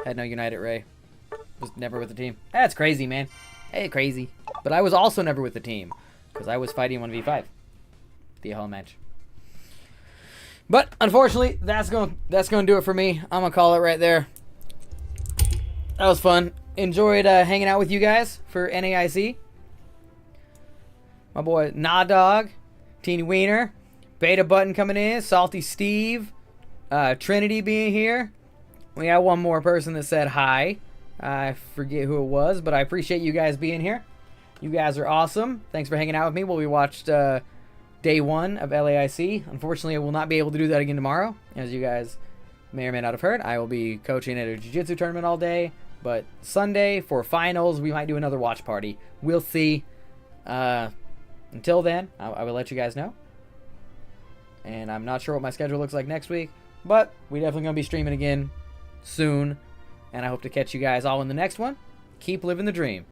Had no United Ray. Was never with the team. That's crazy, man. Hey, crazy. But I was also never with the team. Because I was fighting 1v5. The whole match. But, unfortunately, that's going to do it for me. I'm going to call it right there. That was fun. Enjoyed hanging out with you guys for NAIC. My boy, Nah Dog. Teeny Wiener. Beta Button coming in. Salty Steve. Trinity being here. We got one more person that said hi. I forget who it was, but I appreciate you guys being here. You guys are awesome. Thanks for hanging out with me while we watched day 1 of LAIC. Unfortunately, I will not be able to do that again tomorrow. As you guys may or may not have heard, I will be coaching at a jiu-jitsu tournament all day. But Sunday, for finals, we might do another watch party. We'll see. Until then, I will let you guys know. And I'm not sure what my schedule looks like next week. But we definitely going to be streaming again soon. And I hope to catch you guys all in the next one. Keep living the dream.